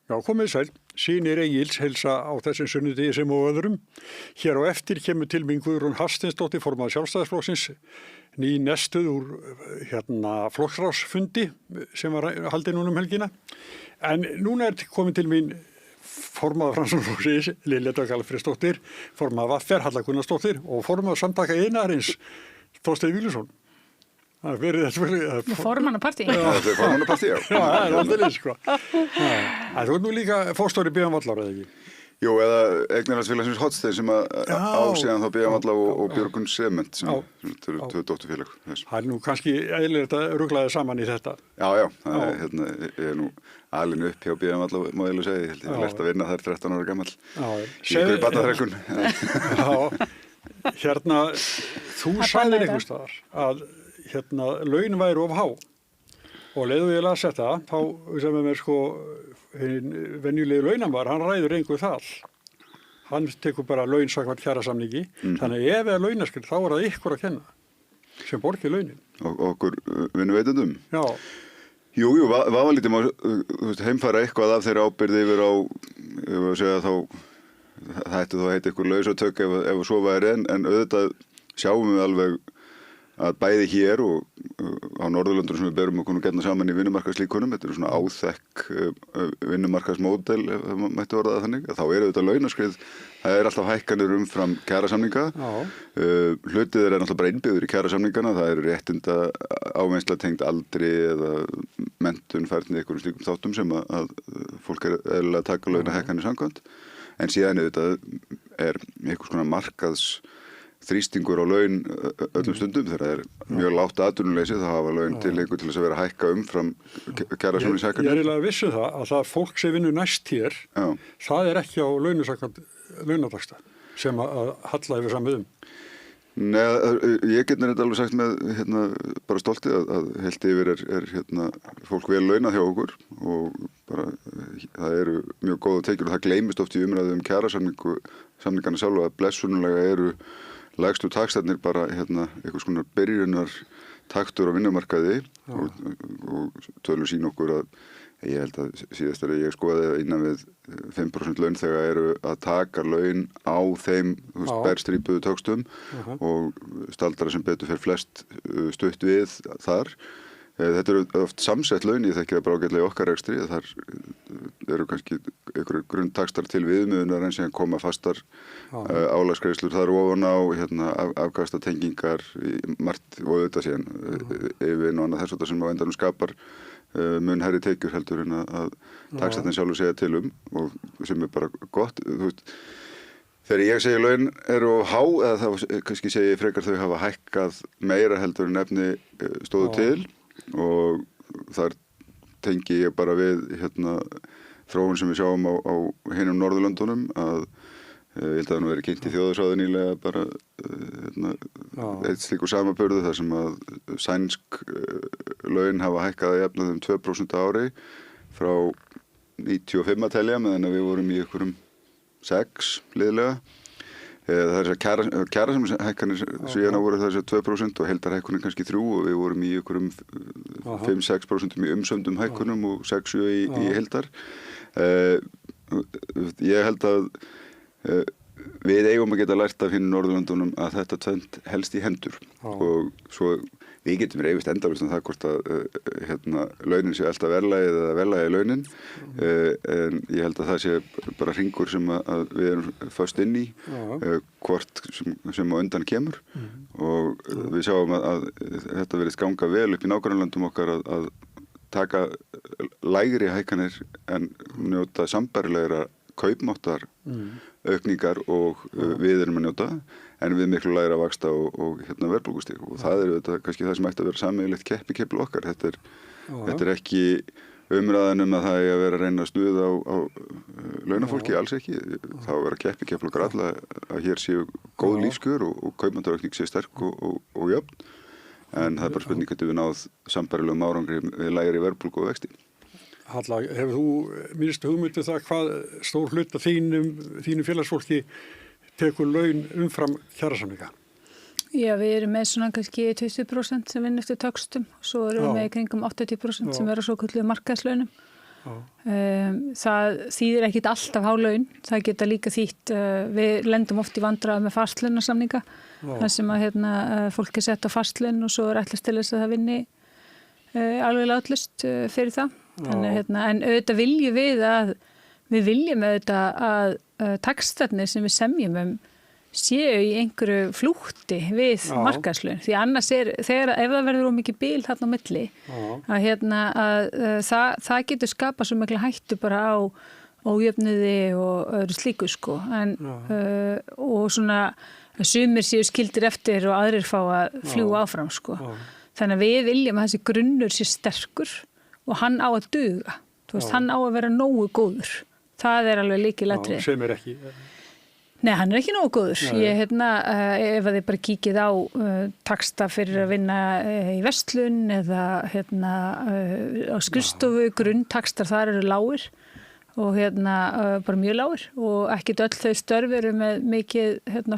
Já, komið sæl. Synir Egils heilsa á þessum sunnudegi sem og öðrum. Hér á eftir kemur til mín Guðrún Hafsteinsdóttir, formaður Sjálfstæðisflokksins, ný nestuð úr flokksráðsfundi sem var haldið núna helgina. En núna komin til mín formaður Framsóknarflokksins, Lilja Dögg Alfreðsdóttir, formaður VR Halla Gunnarsdóttir og formaður Samtaka iðnaðarins, Þorsteinn Víglundsson. Formannapartí. Já, það formannapartí, já. Já, það aldrei sko. Það nú líka fórstóri BM Vallar, eða ekki? Jú, eða Eignarhaldsfélagsins Hotstein sem á síðan þá BM Vallar og Björgun Sement sem eru dótturfélag. Það nú kannski eðlilegt að ruglaði saman í þetta. Já, ég er nú alin upp hjá BM Vallar, má ég segja, ég hef lært að vinna þær 13 ára gamall. Í ykkur barnaþrælkun. Já, þú sagðir einhvers staðar að laun væri of há og leiðu ég las þetta þá sem mér venjulegi launamar, hann ræður engu það, hann tekur bara laun samkvæmt kjarasamningi, þannig að ef launaskrið þá það ykkur að kenna sem borgir launin. Og okkur vinnuveitendum? Já. Jú, vafalítið má heimfæra eitthvað af þeirra ábyrgð yfir á, ef að segja þá, það ætti þá að heita ykkur lausatök ef svo væri en auðvitað sjáum við alveg að bæði hér og á Norðurlöndunum sem við berum okkur gætna saman í vinnumarkaðslíkunum, þetta svona áþekk vinnumarkaðsmódel, ef maður mætti orða það þannig, þá auðvitað launaskrið, það alltaf hækkanir umfram kjarasamninga, hlutið náttúrulega bara innbyggður í kjarasamningana, það réttinda ávinnsla tengd aldri eða menntun, færni, einhverjum slíkum þáttum sem að fólk eðlilega að taka launahækkanir samkvæmt, en síðan auðvitað einhvers konar markaðs þrýstingur á laun öllum stundum þegar mjög lágt atvinnuleysi þá hafa laun til einhver til þess að vera að hækka umfram kjarasamningshækkanir. Ég eiginlega vissu það að það fólk sem vinnur næst hér, það ekki á launadagsstað sem að halla yfir samið Nei, ég get þetta alveg sagt með bara stolti að heilt yfir fólk vel launað hjá okkur og bara það eru mjög góða tekjur og það gleymist oft í umræðu kjarasamningana sjálf að blessunulega eru lægstu takstarnir bara einhvers konar byrjunar taktur á vinnumarkaði og tölur sín okkur að ég held að síðast ég skoðaði innan við 5% launþega eru að taka laun á þeim berstrípuðu tökstum og staldara sem betur fer flest stutt við þar. Þetta eru oft samsett laun, ég þekki það bara ágætlega í okkar rekstri, þar eru kannski einhverjir grunntakstar til viðmiðunar en síðan koma fastar álagsgreiðslur þar ofan á afkastatengingar margt og auðvitað síðan yfir og annað þess að sem á endanum skapar mun hærri tekjur heldur en að takstarnir sjálfur segja til og sem bara gott, þú veist. Þegar ég segi laun eru há, eða þá kannski segi ég frekar þau hafa hækkað meira heldur en efni stóðu til og þar tengi ég bara við þróun sem við sjáum á hinum Norðurlöndunum að ég held að það verið kynnt í þjóðarsáði nýlega bara eitt slíkur samanburður þar sem að sænsk laun hafa hækkað að jafna 2% á ári frá 95 að telja meðan að við vorum í einhverjum 6 liðlega. Það kjarasamningshækkanir síðan voru þessi 2% og heildarhækkunin kannski 3 og við vorum í einhverjum 5-6% í umsömdum hækkunum og 6-7 í heildar. Ég held að við eigum að geta lært af hinn Norðurlöndunum að þetta tvennt helst í hendur og svo við getum reyfist endalaust það hvort að launin sé alltaf verðlagið eða verðlagið launin en ég held að það sé bara hringur sem að við erum föst inn í hvort sem á undan kemur og við sjáum að þetta verið ganga vel upp í nágrannalöndum okkar að taka lægri hækkanir en njóta sambærilegra kaupmáttar aukningar og við erum að njóta en við miklu lægra vaxta og verðbólgustig og það þetta kannski það sem ætti að vera sameiginlegt keppikefli okkar. Þetta er ekki umræðan að það að vera að reyna að stuða á launafólki, alls ekki. Það að vera keppikefli okkar alla að hér séu góð lífskjör og kaupmáttaraukning sé sterk og jöfn en það bara spurning hvernig við náð sambærilegum árangri við lægri verðbólgu og vexti. Halla, hefur þú minnst hugmyndu það hvað stór hluta þínu félagsfólki tekur laun umfram kjarasamninga? Já, við erum með svona kannski 20% sem vinn eftir tökstum, svo erum við með kringum 80% sem vera svo kölluð markaðslaunum Það þýðir ekkit alltaf há laun, það geta líka þýtt, við lendum oft í vandræðum með fastlaunasamninga, þar sem að fólk sett á fastlun og svo ætlast til þess að það vinni alveg látlust fyrir það. Þannig, en auðvitað við viljum auðvitað að taxtarnir sem við semjum séu í einhverju flútti við markaðslaun. Því annars ef það verður mikið bil þarna á milli, að það getur skapað svo mikla hættu bara á ójöfnuði og öðru slíku sko. Og svona sumir séu skildir eftir og aðrir fá að fljúga áfram sko. Þannig að við viljum að þessi grunnur sé sterkur og hann á að duga. Þú veist, hann á að vera nógu góður. Það alveg lykilatriði. Sem ekki. Nei, hann ekki nógu góður. Ég, ef að þið bara kíkið á taxta fyrir að vinna í verslun eða á skrifstofu, grunntaxtar þar eru lágir og bara mjög lágir og ekkit öll þau störf eru með mikið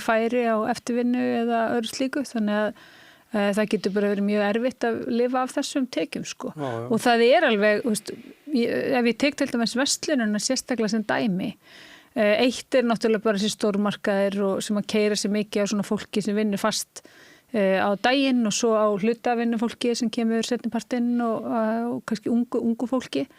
færi á eftirvinnu eða öðru slíku, þannig að það getur bara verið mjög erfitt að lifa af þessum tekjum sko. Og það alveg, veist, ef ég tek til dæmis verslununa sérstaklega sem dæmi, eitt náttúrulega bara þessi stórmarkaðir og sem að keyra sig mikið á svona fólki sem vinnur fast á daginn og svo á hlutavinnu fólki sem kemur seinnipartinn og kannski ungu fólki.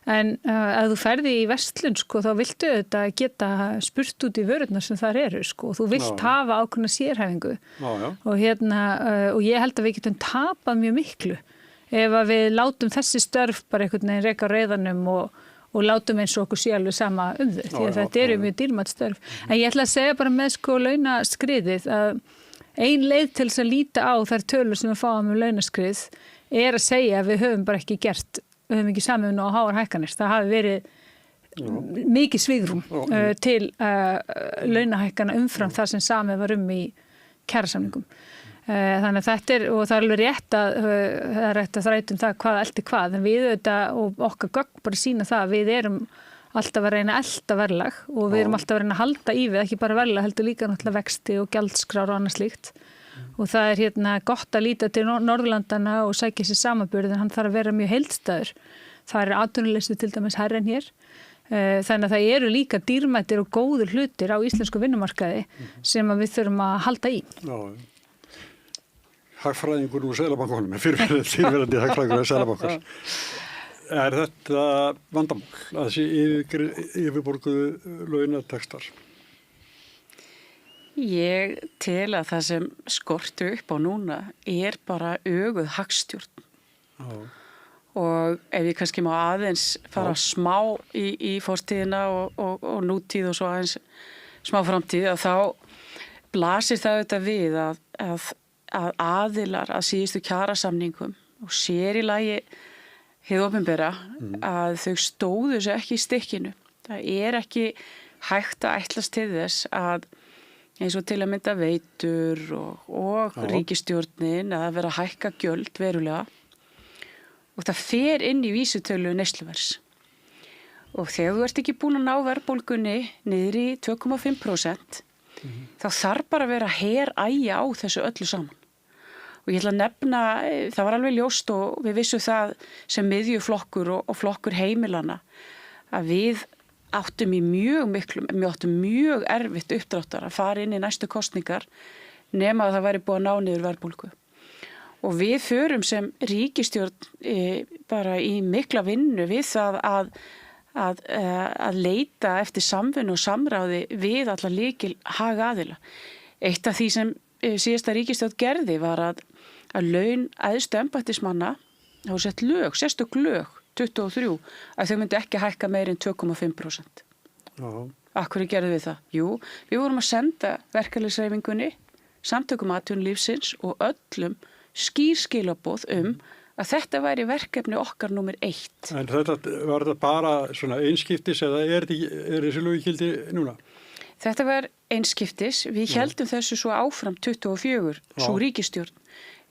En ef þú ferði í verslun sko, þá viltu þetta geta spurt út í vörurnar sem þar eru sko, og þú vilt hafa ákveðna sérhæfingu. Og og ég held að við getum tapað mjög miklu ef að við látum þessi störf bara einhvern veginn reka á reiðanum og látum eins og okkur sé alveg sama þau, því að þetta eru mjög dýrmætt störf. En ég ætla að segja bara með sko launaskriðið að ein leið til þess að líta á þær tölur sem við fáum launaskrið að segja að við höfum bara ekki við höfum ekki samið og háar hækkanir. Það hafi verið mikið svigrúm til launahækkana umfram það sem samið var í kjarasamningum. Þannig að þetta og það alveg rétt að það rétt að þræta það hvað elti hvað, en við auðvitað og okkar gögn bara sýna það að við erum alltaf að reyna að elta verðlag og við erum alltaf að reyna að halda í við, ekki bara verðlag, heldur líka náttúrulega vexti og gjaldskrár og annað slíkt. Og það gott að líta til Norðurlandana og sækja sér samanburð, en hann þarf að vera mjög heildstæður. Það atvinnuleysi til dæmis hærri en hér. Þannig að það eru líka dýrmætir og góður hlutir á íslensku vinnumarkaði sem að við þurfum að halda í. Hagfræðingur úr Seðlabankanum, fyrirverandi hagfræðingur úr Seðlabankans. Þetta vandamál að þessi yfirborguðu launataxtar? Ég tel að það sem skorti upp á núna bara öguð hagstjórn. Og ef ég kannski má aðeins fara smá í fortíðina og nútíð og svo aðeins smá framtíð, að þá blasir það auðvitað við að aðilar að síðustu kjarasamningum og sér í lagi hið opinbera að þau stóðu sig ekki í stykkinu. Það ekki hægt að ætlast til þess að eins og til að mynda veitur og ríkisstjórnin að vera að hækka gjöld verulega og það fer inn í vísitölu neysluverðs. Og þegar þú ert ekki búin að ná verðbólgunni niður í 2,5%, þá þarf bara að vera heræja á þessu öllu saman. Og ég ætla að nefna, það var alveg ljóst og við vissum það sem miðjuflokkur og flokkur heimilana að við áttum mjög erfitt uppdráttar að fara inn í næstu kosningar nema að það væri búið að ná niður verðbólgu. Og við förum sem ríkisstjórn bara í mikla vinnu við það að leita eftir samvinnu og samráði við alla lykil hagaðila. Eitt af því sem síðasta ríkisstjórn gerði var að laun æðstu embættismanna hafa sett sérstök lög 23 að þau myndi ekki hækka meir en 2,5%. Af hverju gerðum við það? Jú, við vorum að senda verkalýðshreyfingunni, samtökum atvinnulífsins og öllum skýr skilaboð að þetta væri verkefni okkar númer 1. En var þetta bara svona einskiptis eða þessi lög í gildi núna? Þetta var einskiptis. Við héldum þessu svo áfram 24, svo ríkisstjórn.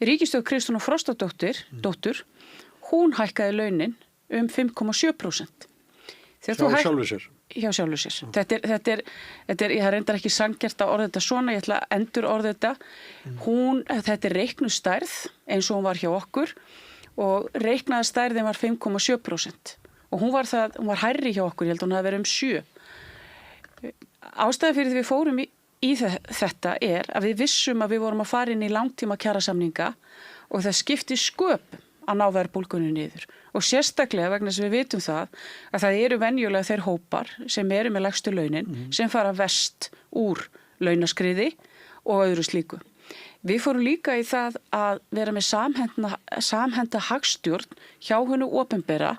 Ríkisstjórn Kristrúnar Frostadóttur, hún hækkaði launin 5,7%. Hjá sjálfu sér. Þetta ég reyndar ekki sanngjarnt að orða þetta svona, ég ætla að endur orða þetta. Þetta reiknustærð eins og hún var hjá okkur og reiknaða stærðin var 5,7%. og hún var hærri hjá okkur, ég held að hún hafi verið 7. Ástæðan fyrir því við fórum í þetta að við vissum að við vorum að fara inn í langtíma kjarasamninga og það skipti sköpum að ná verðbólgunni niður. Og sérstaklega vegna sem við vitum að það eru venjulega þeir hópar sem eru með lægstu launin sem fara verst úr launaskriði og öðru slíku. Við fórum líka í það að vera með samhenta hagstjórn hjá hinu opinbera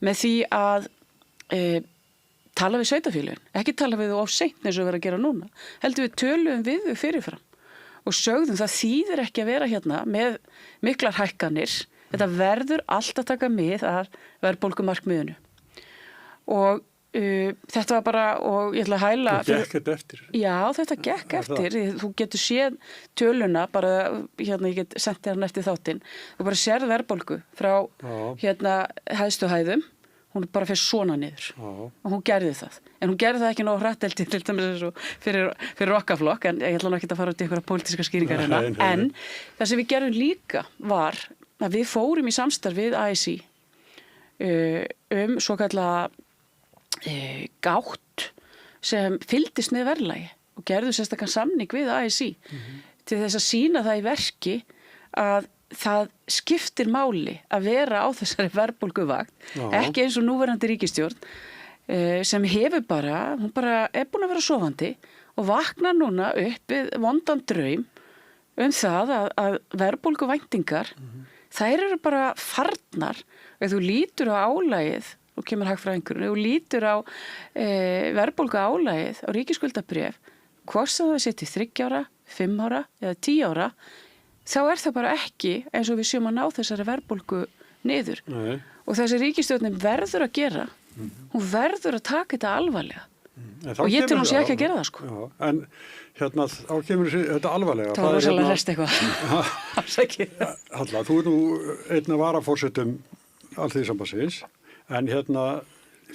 með því að tala við sveitarfélögin, ekki tala við þau of seint eins og við erum að gera núna. Heldur við töluðum við þau fyrirfram og sögðum það þýðir ekki að vera hérna með miklar hækkanir. Þetta verður allt að taka mið að verðbólgumarkmiðinu. Og þetta var bara, og ég ætla að hæla... Það gekk þetta eftir. Já, þetta gekk eftir. Þú getur séð töluna, bara ég get sent hérna eftir þáttinn. Þú bara sérð verðbólgu frá hæðstu hæðum. Hún bara fyrir svona niður. Og hún gerði það. En hún gerði það ekki nógu hrætteldi til dæmis fyrir okkar flokk, en ég ætla nú ekki að fara út í einhverja pólitíska skýringar hérna. En það sem við gerðum líka var að við fórum í samstarf við ASÍ svo kallega gátt sem fylgdist með verðlagi og gerðu sérstakann samning við ASÍ til þess að sýna það í verki að það skiptir máli að vera á þessari verðbólguvakt, ekki eins og núverandi ríkisstjórn sem hefur hún bara búin að vera sofandi og vaknar núna upp við vondan draum það að verðbólguvæntingar þær eru bara farnar ef þú lítur á álagið og kemur hagfræðingurinn, ef þú lítur á verðbólgu álagið á ríkisskuldabréf, hvort sem það situr 3 ára, 5 ára eða 10 ára, þá það bara ekki eins og við séum að ná þessari verðbólgu niður. Nei. Og þessi ríkisstjórnin verður að gera, hún verður að taka þetta alvarlega. Og ég til hún sé ekki að gera það sko. Já, en hérna þá kemur þetta alvarlega. Það var svolítið rest eitthvað. Halla, þú nú einn af varaforsetum Alþýðusambandsins, en hérna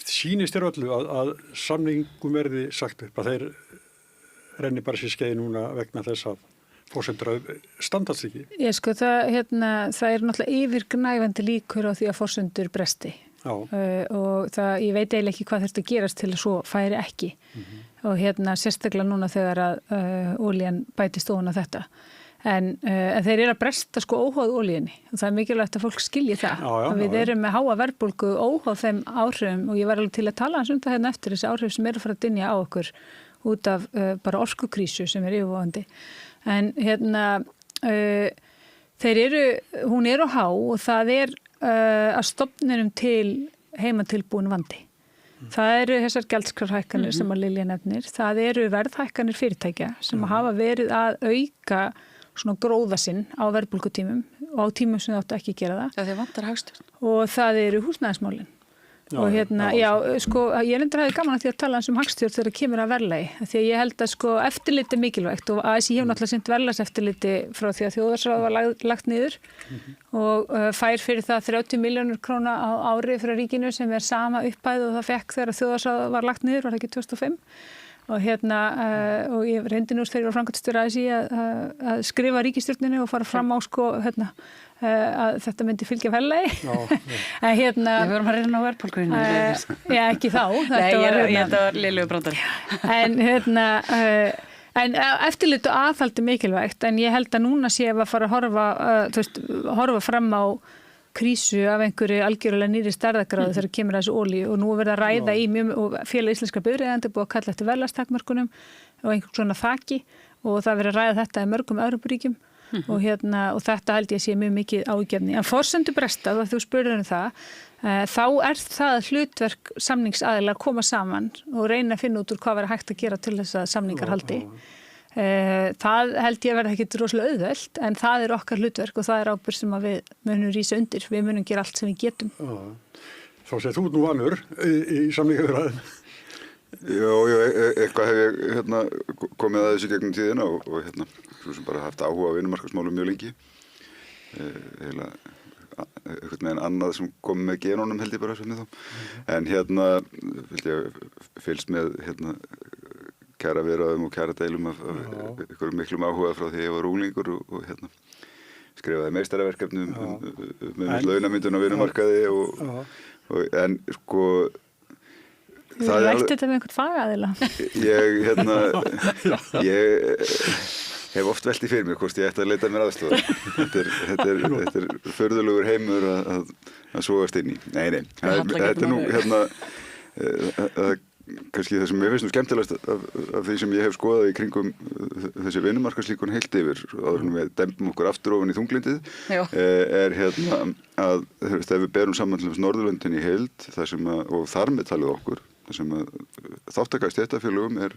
sýnist þér öllu að samningum verði sagt upp, að þeir renni bara sér skeið núna vegna þess að forsendur standast ekki. Ég sko, það náttúrulega yfirgnæfandi líkur á því að forsendur bresti. Og ég veit eiginlega ekki hvað þurfti að gerast til að svo færi ekki. Og sérstaklega núna þegar að olían bætist ofan á þetta. En þeir eru að bresta sko óháð olíunni og það mikilvægt að fólk skilji það. Að við erum með háa verðbólgu óháð þeim áhrifum og ég var alveg til að tala um það hérna eftir þessi áhrif sem eru að fara að dynja á okkur út af bara orkukrísu sem yfirvofandi. En hún á há og það að stofninum til heimatilbúin vandi. Það eru þessar gjaldskrárhækkanir sem að Lilja nefnir. Það eru verðhækkanir fyrirtækja sem hafa verið að auka svona gróða sinn á verðbólgutímum og á tímum sem það áttu ekki að gera það. Það vantar hagstjórn. Og það eru húsnæðismálin. Og sko, ég hefði gaman að því að tala um hagstjórn þegar það kemur að verðlagi. Því að ég held að sko eftirliti mikilvægt og ASÍ hefur náttúrulega sinnt verðlagseftirliti frá því að þjóðhagsráð var lagt niður og fær fyrir það 30 milljónir króna á ári frá ríkinu sem sama upphæð og það fekk þegar þjóðhagsráð var lagt niður, var það ekki 2005? Og og ég reyndi nú þegar ég var framkvæmdastjóri ASÍ að skrifa ríkisstjórninni og fara fram á sko að þetta myndi fylgja verðlagi. En við vorum að reyna á verðbólgunni. Já, ekki þá. Þetta var Lilju brandari. En eftirlit og aðhaldi mikilvægt, en ég held að núna sé að fara að horfa fram á krísu af einhverju algjörlega nýri stærðagráðu þegar kemur að þessu olíu og nú verða að ræða í og félag íslenskra bifreiðandi búið að kalla eftir verðlagstakmörkunum og einhvern svona þaki og það verður að ræða þetta í mörgum Evrópuríkjum og þetta held ég sé mjög mikið ágefni. En forsendur bresta, þú spurður það, þá það hlutverk samningsaðilega að koma saman og reyna að finna út úr hvað verður hægt að gera til þess að samningar haldi. Það held ég verði ekki rosalega auðvelt en það okkar hlutverk og það ábyrgð sem við munum rísa undir. Við munum gera allt sem við getum. Þá segir þú nú vanur í samningaviðræðum. Jó, eitthvað hef ég komið að þessu gegnum tíðina og svo sem bara haft áhuga á vinnumarkaðsmálum mjög lengi. Eitthvað með annað sem kom með genónum held ég bara sem þá. En held ég fylgst með kæra viðræðum og kæra deilum af einhverjum miklum áhuga frá því ég var unglingur og skrifaði meistaraverkefni með launamyndun á vinnumarkaði og En sko Þú rætti þetta með einhvern fagaðila? Ég hef oft velt í fyrir mér hvort ég ætti að leita mér aðstoðar. Þetta er furðulegur heimur að sogast inn í. Nei. Þetta er nú kannski það sem ég finnst nú skemmtilegast af því sem ég hef skoðað í kringum þessi vinnumarkaðslíkun heilt yfir áður en við dembum okkur aftur ofan í þunglindið er að þegar við berum saman til Norðurlöndin í heild og þar með talið okkur þar sem að þáttaka í stéttarfélögum er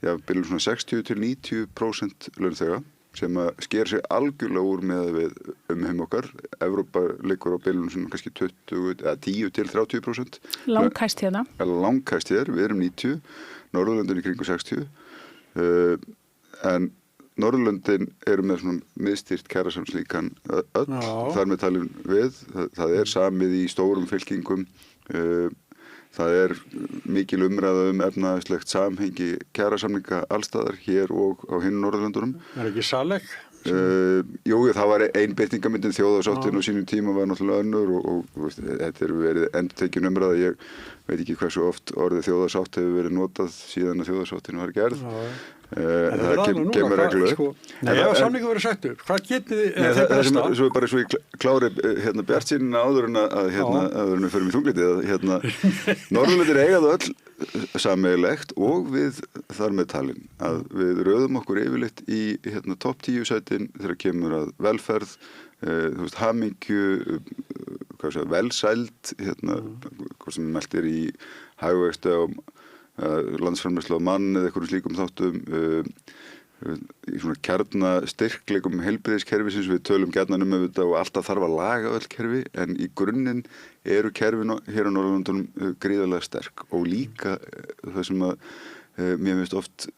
byrjum svona 60-90% launþega sem að sker sig algjörlega úr með við heim okkar. Evrópa liggur á byrjum svona kannski 10-30%. Langhæst hérna? Langhæst hér, við erum 90, Norðurlöndin í kringu 60. En Norðurlöndin eru með svona miðstýrt kjarasamslíkan öll, þar með talin við. Það er samið í stórum fylkingum. Það er mikil umræða efnahagslegt samhengi kjarasamninga allstaðar hér og á hinn Norðurlöndunum. Er ekki Salek? Jú, það var ein birtingarmyndin þjóðarsáttin og sínum tíma var náttúrulega önnur og þetta er verið endurtekin umræða. Ég veit ekki hversu oft orðið þjóðarsátt hefur verið notað síðan að þjóðarsáttin var gerð. Það kemur reglulega. Nei, ef samningu verið sett upp, hvað getið þið bresta? Svo ég klári bjartsýnina áður en við förum í þunglindið Norðurlöndin eiga það öll sameiginlegt og við þar með talin að við röðum okkur yfirleitt í topp 10 sætin þegar kemur að velferð, hamingju, velsæld, hvað sem mælt er í hagvexti á landsframleiðslu á mann eða einhverjum slíkum þáttum í svona kjarnastyrkleikum heilbrigðiskerfisins. Við tölum gjarnan þetta og alltaf þarf að laga öll kerfi en í grunninn eru kerfin hér á Norðurlöndunum gríðarlega sterk og líka það sem að mér finnst oft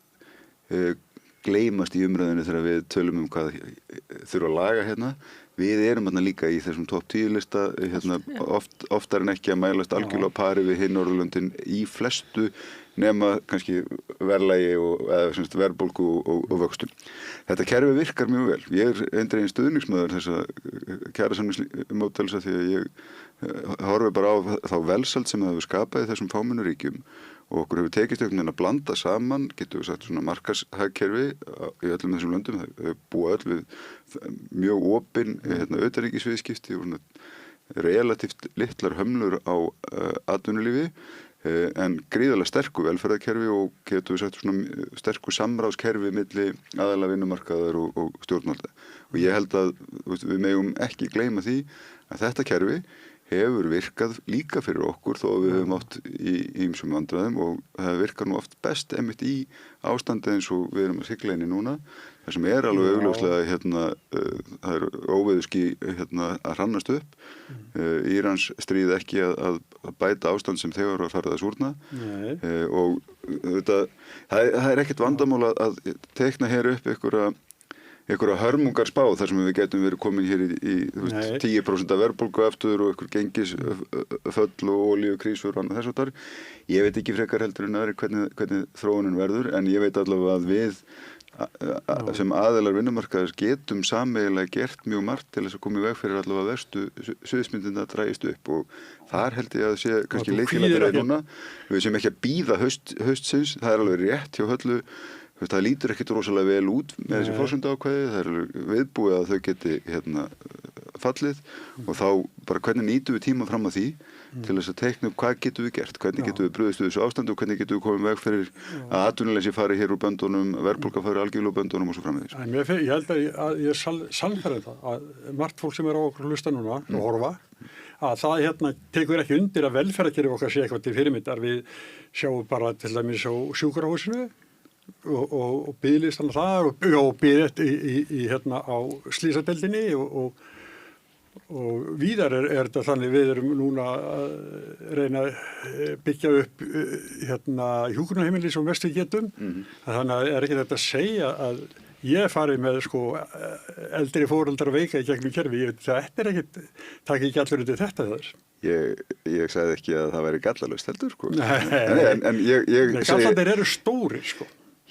gleymast í umræðinu þegar við tölum hvað þurfa að laga hérna. Við erum líka í þessum topp 10 lista oftar en ekki að mælast algjörlega á pari við hinn Norðurlöndin í flestu nema kannski verðlagi eða verðbólgu og vöxtum. Þetta kerfi virkar mjög vel. Ég er eindreginn stuðningsmaður þessa kjarasamningsmódels því að ég horfi bara á þá velsæld sem það hefur skapað í þessum fámennu ríkjum og okkur hefur tekist að blanda saman, getum við sagt svona markashagkerfi í öllum þessum löndum. Það búa öll við mjög opin utanríkisviðskipti og relatíft litlar hömlur á atvinnulífi en gríðarlega sterku velferðarkerfi og getum við sagt svona sterku samráðskerfi milli aðalega vinnumarkaðar og stjórnvalda. Og ég held að við megum ekki gleyma því að þetta kerfi hefur virkað líka fyrir okkur þó að við höfum átt í ýmsum vandræðum og það virkar nú oft best einmitt í ástandi eins og við erum að sigla inn í núna. Það sem er alveg augljóslega það er óveðuský að hrannast upp. Írans stríð ekki að bæta ástand sem þegar var farið að súrna og það er ekkert vandamál að tekna hér upp einhverja hörmungar spá þar sem við getum verið komin hér í 10% af verðbólgu aftur og einhver gengisföll og olíukrísur og annað þess að þar. Ég veit ekki frekar heldur en aðrir hvernig þróunin verður en ég veit allavega að við sem aðilar vinnumarkaðar getum sameiginlega gert mjög margt til þess að koma í veg fyrir allavega verstu sviðsmyndina að dragist upp og þar held ég að sé kannski lykilatriði núna. Við sem ekki að bíða haustsins, það er alveg rétt hjá Höllu. Það lítur ekkert rosalega vel út með þessi forsenduákvæði, það er viðbúið að þau geti fallið og þá bara hvernig nýtum við tíma fram að því til þess að teikna upp hvað getum við gert, hvernig getum við brugðist við þessu ástandu og hvernig getum við komið veg fyrir að atvinnuleysi fari hér úr böndunum, verðbólga fari algjörlega úr böndunum og svo framvegis. Ég held að ég sannfæri það að margt fólk sem er á okkur hlusta núna og horfa að það tekur ekki undir að velferðarkerfi okkar sé eitthvað til fyrirmyndar. Við sjáum bara til dæmis á sjúkrahúsinu og biðlistan þar og biðið á slísadeildinni og víðar er þetta þannig við erum núna að reyna að byggja upp hjúkrunarheimili sem mest við getum. Þannig að er ekki þetta að segja að ég farið með eldri foreldrar veika í gegnum kerfi. Þetta er ekkit, takk ekki allir undir þetta þess. Ég sagði ekki að það væri gallalust heldur sko. En gallandir eru stórir sko.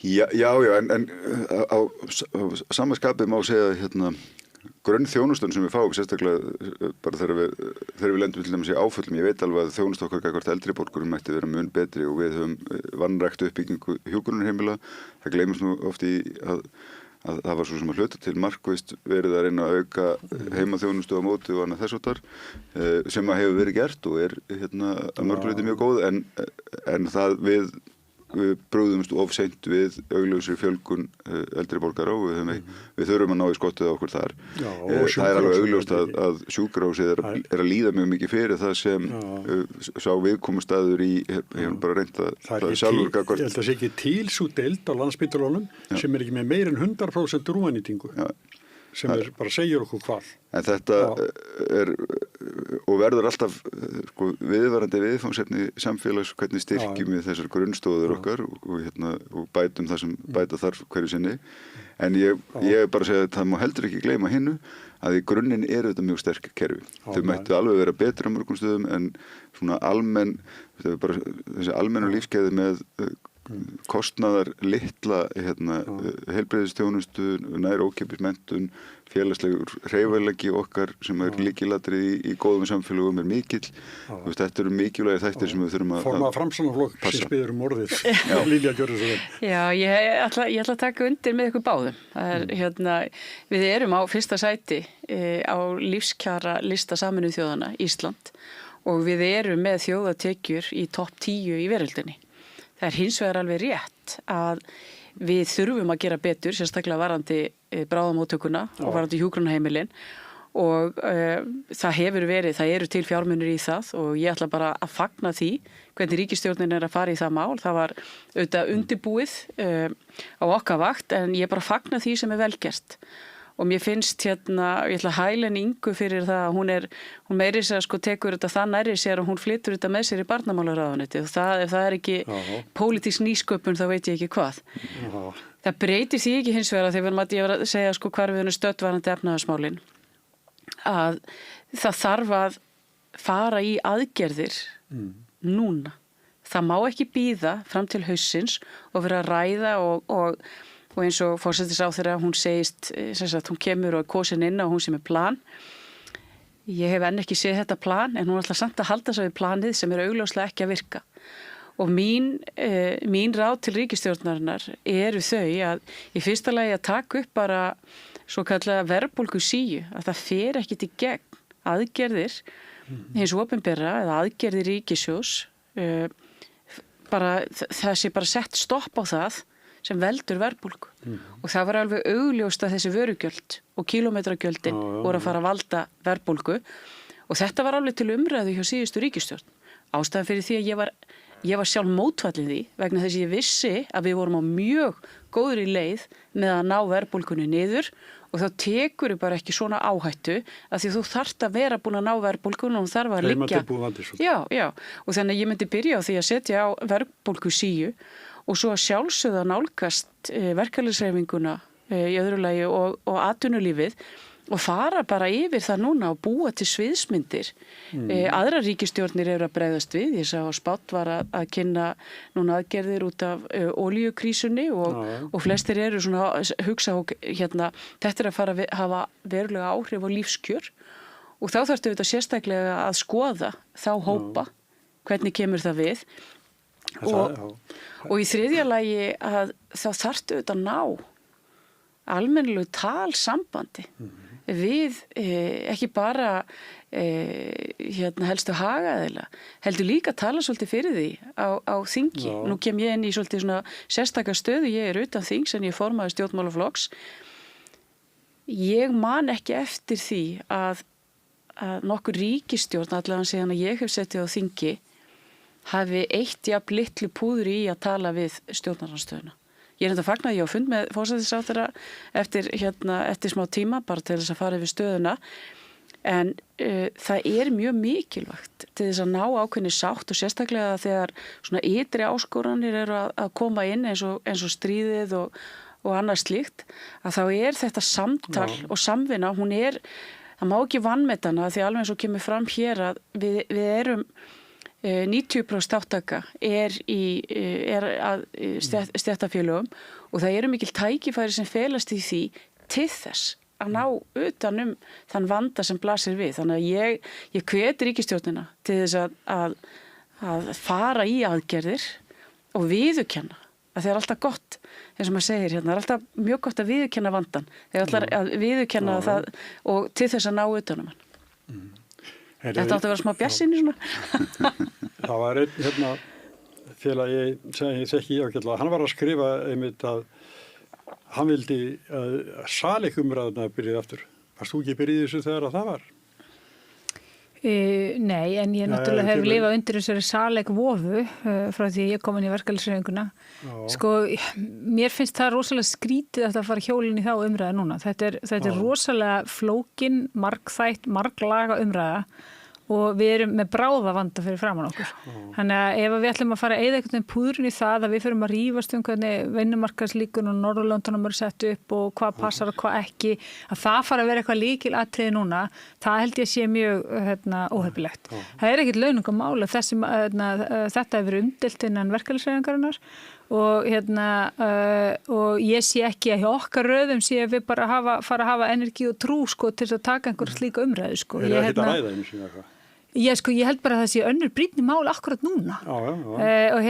Já, en á sama skapið má segja grunnþjónustun sem við fáum, sérstaklega bara þegar við lendum til dæmis í áföllum. Ég veit alveg að þjónust okkar gagnvart eldri borgurum mætti vera mun betri og við höfum vanrækt uppbyggingu hjúkrunarheimila. Það gleymist nú oft í að það var svo sem að hluta til markvisst verið að reyna að auka heimaþjónustu á móti og annað þess háttar sem að hefur verið gert og að mörgu hluti mjög góð en það við brugðumst of seint við augljósri fjölgun eldri borgara og við þurfum að ná í skottið á okkur þar. Já, það er alveg augljóst að sjúkrahúsið er að líða mjög mikið fyrir það sem sá viðkomustaður í, ég bara reynda það sjálfur gagvart. Ég held að það sé ekki til svo deild á Landspítalunum sem er ekki með meir en 100% rúmanýtingu. Sem bara segir okkur hvað. En þetta og verður alltaf viðvarandi viðfangsefni samfélags, hvernig styrkjum við þessar grunnstóður okkar og bætum það sem bæta þarf hverju sinni. En ég bara segja að það má heldur ekki gleyma hinnu að í grunninn eru þetta mjög sterk kerfi. Þau mættu alveg vera betra á mörgum stöðum en svona þessi almennu lífskeiði með kostnaðar litla heilbrigðisþjónustu, nær ókeypis menntun, félagslegur hreyfanleiki okkar sem er lykilatriði í góðum samfélögum er mikill. Þetta eru mikilvægir þættir sem við þurfum að Formaður Framsóknarflokks sem biður orðið. Lilja gjörðu svo vel. Já, ég ætla að taka undir með ykkur báðum. Við erum á fyrsta sæti á lífskjara lista Sameinuðu þjóðanna, Ísland, og við erum með þjóðatekjur í topp 10 í veröldinni. Það er hins vegar alveg rétt að við þurfum að gera betur, sérstaklega varðandi bráðamóttökuna og varðandi hjúkrunarheimilin og það eru til fjármunir í það og ég ætla bara að fagna því hvernig ríkisstjórnin er að fara í það mál. Það var auðvitað undirbúið á okkar vakt en ég bara fagna því sem er velgert. Og mér finnst ég ætla að hæla henni Ingu fyrir það að hún meiri sér tekur þetta það nærri sér og hún flyttur þetta með sér í barnamálaráðuneytið og ef það er ekki pólitísk nýsköpun þá veit ég ekki hvað. Það breytir því ekki hins vegar þegar ég var að segja hvar við erum stöddvarandi efnahagsmálin að það þarf að fara í aðgerðir núna. Það má ekki bíða fram til haustsins og vera að ræða og eins og forsætisráðherra hún segist, hún kemur og er kosin inn og hún sem er plan. Ég hef enn ekki séð þetta plan en hún ætlar samt að halda sig við planið sem er augljóslega ekki að virka. Og mín ráð til ríkisstjórnarinnar eru þau að í fyrsta lagi að taka upp bara svo kallega verðbólgusíu, að það fer ekki til gegn aðgerðir hins opinbera eða aðgerðir ríkissjóðs, það sé bara sett stopp á það sem veldur verðbólgu og það var alveg augljóst að þessi vörugjöld og kílómetragjöldin voru að fara að valda verðbólgu og þetta var alveg til umræðu hjá síðustu ríkisstjórn. Ástæðan fyrir því að ég var sjálf mótfallin því vegna þess að ég vissi að við vorum á mjög góðri leið með að ná verðbólgunni niður og þá tekur þau bara ekki svona áhættu að því þú þarft að vera búin að ná verðbólgunni og hún þarf að liggja. Já, og þannig að ég myndi byrja á því að setja á verðbólgusíu og svo að sjálfsögða nálgast verkalýðshreyfinguna í öðru lagi og atvinnulífið og fara bara yfir það núna og búa til sviðsmyndir. Aðrar ríkisstjórnir eru að bregðast við. Ég sá að Spánn var að kynna núna aðgerðir út af olíukrísunni og flestir eru svona hugsa þetta er að fara að hafa verulega áhrif á lífskjör og þá þarftu þetta sérstaklega að skoða þá hópa, hvernig kemur það við. Og í þriðja lagi að þá þarftu þetta að ná almennilegu talsambandi við ekki bara helstu hagaðila, heldur líka að tala svolítið fyrir því á þingi. Nú kem ég inn í svolítið svona sérstaka stöðu, ég er utan þings en ég formaði stjórnmálaflokks. Ég man ekki eftir því að nokkur ríkisstjórn allavega síðan að ég hef settið á þingi hafi eitt jafn litlu púður í að tala við stjórnarandstöðuna. Ég er enda fagnaði á fund með forsætisráðherra eftir smá tíma bara til þess að fara yfir stöðuna en það er mjög mikilvægt til þess að ná ákveðni sátt og sérstaklega þegar svona ytri áskoranir eru að koma inn eins og stríðið og annað slíkt að þá er þetta samtal og samvinna, það má ekki vanmetana því alveg eins og kemur fram hér að við erum 90% þátttaka er að stéttarfélögum og það eru mikil tækifæri sem felast í því til þess að ná utan þann vanda sem blasir við. Þannig að ég hveti ríkisstjórnina til þess að fara í aðgerðir og viðurkenna að það alltaf gott, eins og maður segir hérna, það alltaf mjög gott að viðurkenna vandan. Þeir ætlar að viðurkenna það og til þess að ná utanum hann. Þetta átti að vera smá bjartsýni svona. Það var einn hérna félagi sem ég þekki ágætlega, hann var að skrifa einmitt að hann vildi að salekumræðuna byrjaði aftur. Varst þú ekki byrjið þessu þegar að það var? Nei, en ég náttúrulega hef lifað undir þessari saleikvofu frá því ég kom inn í verkalýðshreyfinguna. Sko, mér finnst það rosalega skrítið að fara hjólinn í þá umræða núna. Þetta er rosalega flókin, margþætt, marglaga umræða og við erum með bráða vanda fyrir framan okkur. Þannig að ef við ætlum að fara að eyða einhvern veginn púðrun í það að við fyrir að rífast hvernig vinnumarkaðslíkun og Norðurlöndunum eru sett upp og hvað passar og hvað ekki, að það fara að vera eitthvað lykilatriði núna, það held ég sé mjög óheppilegt. Það er ekkert launungamál að þetta hefur verið umdeilt innan verkalýðshreyfingarinnar og ég sé ekki að hjá okkar röðum sé að við bara fara að hafa energi og trú sko, til að taka einhver slíka umræðu. Sko. Er það ekki að ræða einu síðan eitthvað? Ég held bara að það sé önnur brýnni mál akkurat núna. Og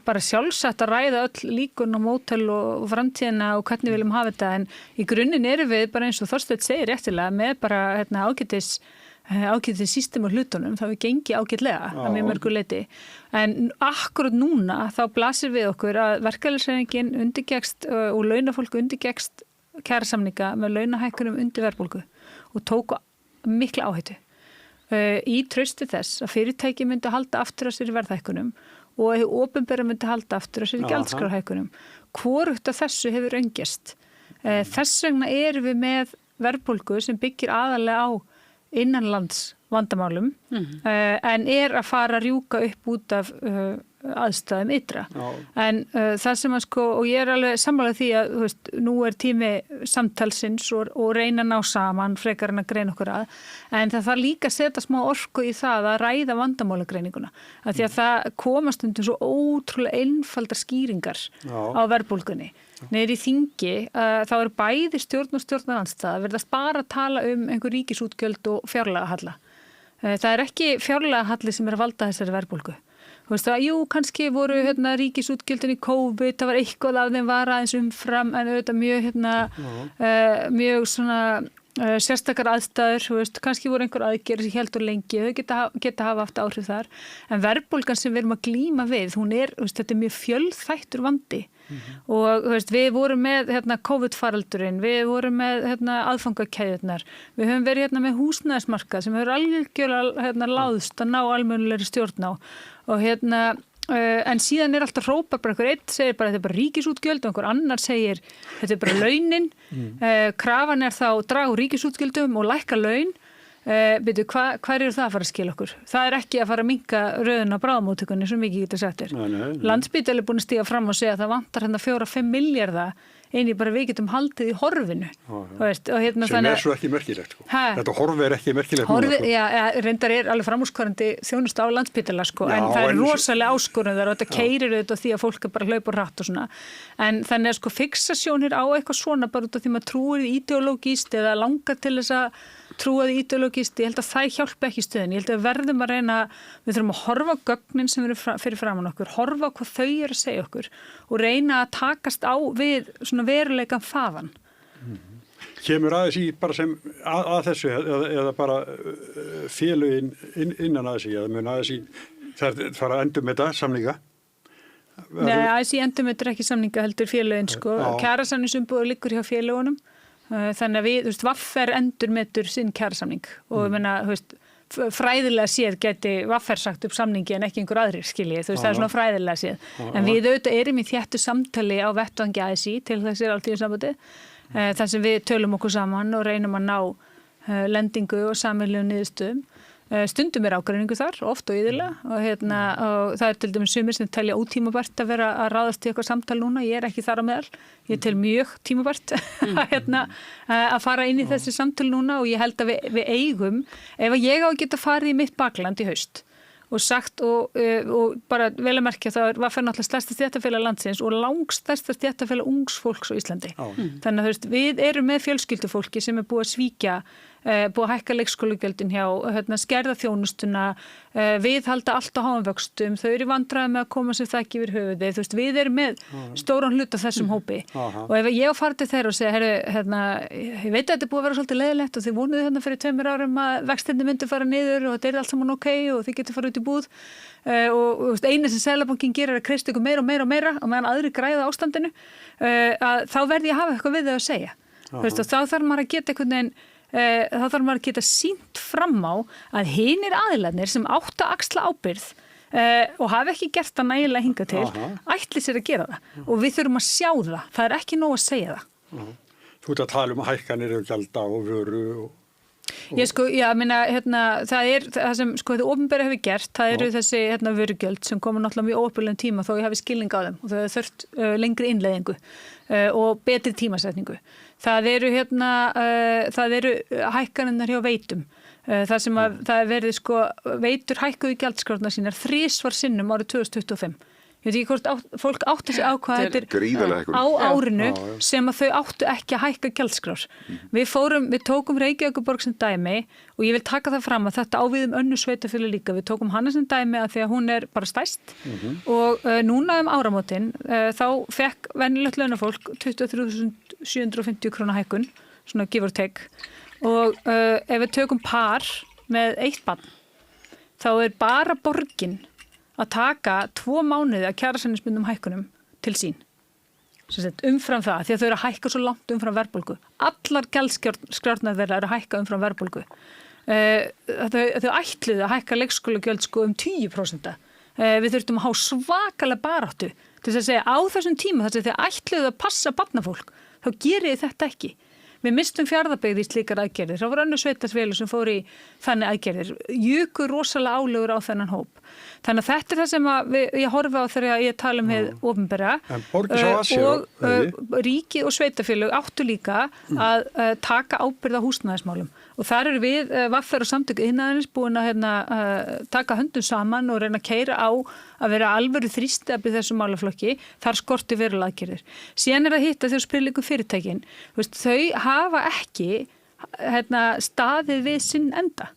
bara sjálfsagt að ræða öll líkun og mótel og framtíðina og hvernig við viljum hafa þetta, en í grunninn erum við bara eins og Þorsteinn segir réttilega með bara ágætis system og hlutunum, þá við gengi ágætlega að mjög mörgu leyti. En akkurat núna þá blasir við okkur að verkalýðshreyfingin undirgekkst og launafólk undirgekkst kjarasamninga með launahækkunum undir verðbólgu og tóku mikla áhættu. Í trausti þess að fyrirtæki myndi halda aftur af sér í verðhækkunum og að opinbera myndi halda aftur af sér í gjaldskrárhækkunum. Hvorugt af þessu hefur raungerst. Þess vegna erum við með verðbólgu sem byggir aðalega á innanlands vandamálum en er að fara að rjúka upp út af aðstæðum ytra. En það sem að sko, og ég er alveg sammála því að þú veist, nú er tími samtalsins og reyna að ná saman frekar en að greina okkur að, en það þarf líka að setja smá orku í það að ræða vandamálagreininguna. Af því að það komast stundum svo ótrúlega einfaldar skýringar á verðbólgunni. Niður í þingi, þá er bæði stjórn og stjórnarandstaða verðast bara að tala um einhver ríkisútgjöld og fjárlagahalla. Það er ekki fjárlagahalli sem er að valda þessari verðbólgu. Þú veist það, jú, kannski voru ríkisútgjöldin í COVID, það var eitthvað af þeim var aðeins umfram, en auðvitað mjög svona sérstakar aðstæður, þú veist, kannski voru einhver aðgerðir sem heldur lengi, þau geta hafa haft áhrif þar, en verðbólgan sem við erum að glíma við, hún er, þú veist, þetta er mjög fjölþættur vandi og þú veist, við vorum með COVID-faraldurinn, við vorum með aðfangakeðjurnar, við höfum verið með húsnæðismarkað sem hefur algjörlega láðst að ná almennilegri stjórn á og en síðan er alltaf hrópar bara einhver einn segir bara þetta er bara ríkisútgjöld og einhver annar segir þetta er bara launin krafan er þá að draga úr ríkisútgjöldum og lækka laun hvað eru það að fara að skila okkur? Það er ekki að fara að minnka röðun á bráðamóttökunni sem mikið getur sett er. Landspítali er búin að stíga fram og segja að það vantar 4-5 milljarða eini bara við getum haldið í horfinu. Veist, og sem er svo ekki merkilegt. Sko. Þetta horfi er ekki merkilegt. Reyndar er alveg framúrskarandi þjónustu á Landspítala sko, en það er rosalega áskorun þar og þetta keirir auðvitað því að fólk er bara hlaup og hratt og svona. En þannig að sko fixasjónir á eitthvað svona bara út af því maður trúir ideológíst eða langar til þess að trúa því ideológíst, ég held að það hjálpa ekki stöðin. Ég held að við verðum að reyna, við þurfum að horfa á gögnin sem eru fyrir framan okkur, horfa á hvað þau eru að segja okkur og reyna að takast á við svona veruleikan þaðan. Kemur aðeins í bara sem að þessu eða bara félögin innan aðeins í, eða mun aðeins í, það fara að endur með þetta samninga? Nei, aðeins í endur með þetta ekki samninga heldur félögin sko, kjarasamningsumboð liggur hjá félögunum. Þannig að við, þú veist, VFR endurmetur sinn kjarasamning og ég meina, þú veist, fræðilega séð geti VFR sagt upp samningi en ekki einhver aðrir skiljið, þú veist, það er svona fræðilega séð. En við auðvitað erum í þéttu samtali á vettvangi ASÍ til þessir alþýðusambandi, þar sem við tölum okkur saman og reynum að ná lendingu og sameiginlegum niðurstöðum. Stundum er ágreiningu þar, oft og iðulega og það er til dæmis sumir sem telja ótímabært að vera að ráðast í eitthvað samtal núna, ég er ekki þar á meðal, ég tel mjög tímabært að fara inn í þessi samtal núna og ég held að við eigum, ef ég á að geta farið í mitt bakland í haust og sagt og bara vel að merkja það var fyrir náttúrulega stærsta stéttarfélag landsins og langstærsta stéttarfélag ungs fólks á Íslandi. Þannig að þú veist, við erum með fjölskyldufólki sem búið að svíkja, búið að hækka leikskólagjöldin hjá, skerða þjónustuna, viðhalda allt á háum vöxtum, þau eru í vandræði með að koma sér þakki yfir höfuðið, þú veist, við erum með stóran hluta þessum hópi og ef ég á farið til þeirra og segja, ég veit að þetta er búið að vera svolítið leiðilegt og þið vonuðu fyrir 2 árum að vextinni myndi fara niður og þetta er allt saman ok og þið getur farið út í búð og eina sem Seðlabankinn gerir er að kreista ykkur meira og meðan aðri græða ástandinu, að þá verði ég að hafa eitthvað við þau að segja. Þú veist, og þá þarf maður að geta einhvern veginn þá þarf maður að geta sýnt fram á að hinir aðilarnir sem áttu að axla ábyrgð og hafi ekki gert það nægilega hingað til ætli sér að gera það og við þurfum að sjá það er ekki nóg að segja það. Þú ert að tala um hækkanir og gjalda og vöru Ég það er það sem þetta opinbera hefur gert, það eru þessi vörugjöld sem koma náttúrulega mjög óöpulegum tíma þó ég hafi skilning á þeim og þau hefur þurft lengri innleiðingu og betri tímasetningu. Það eru hækkanirnar hjá Veitum. Það sem það er verið Veitur hækkuðu gjaldskrárnar sínar 3 sinnum árið 2025. Ég veit ekki hvort fólk átti sig á hvað þetta er á árinu sem að þau áttu ekki að hækka gjaldskrár. Við tókum Reykjavíkurborg sem dæmi og ég vil taka það fram að þetta ávið önnur sveitarfélög líka. Við tókum hana sem dæmi að því að hún er bara stærst og núna áramótin þá fekk venjulegt launafólk 23.750 króna hækkun, svona give or take og ef við tökum par með 1 barn þá er bara borgin að taka 2 mánuði að kjarasamningsbundnum hækkunum til sín. Umfram það, því að þau eru að hækka svo langt umfram verðbólgu. Allar gjaldskrárnar þeirra eru að hækka umfram verðbólgu. Þau ætluðu að hækka leikskólagjöld 10%. Við þurftum að hafa svakalega baráttu til að segja á þessum tíma þess að þau ætluðu að passa barnafólk, þá gerið þið þetta ekki. Við mistum Fjarðabyggð í slíkar aðgerðir. Það voru önnur sveitarfélög sem fór í þannig aðgerðir. Juku rosalega álögur á þennan hóp. Þannig að þetta er það sem ég horfi á þegar ég tala um hið opinbera. Og ríki og sveitarfélög áttu líka að taka ábyrgð á húsnæðismálum. Og þar eru við, VR og samtök iðnaðarins búin að taka höndum saman og reyna að keyra á að vera alvöru þrýstefni þessu málaflokki. Þar skorti verulega aðgerðir. Síðan er að hitta þegar spyrleikum fyrirtækin. Þau hafa ekki staðið við sinn enda.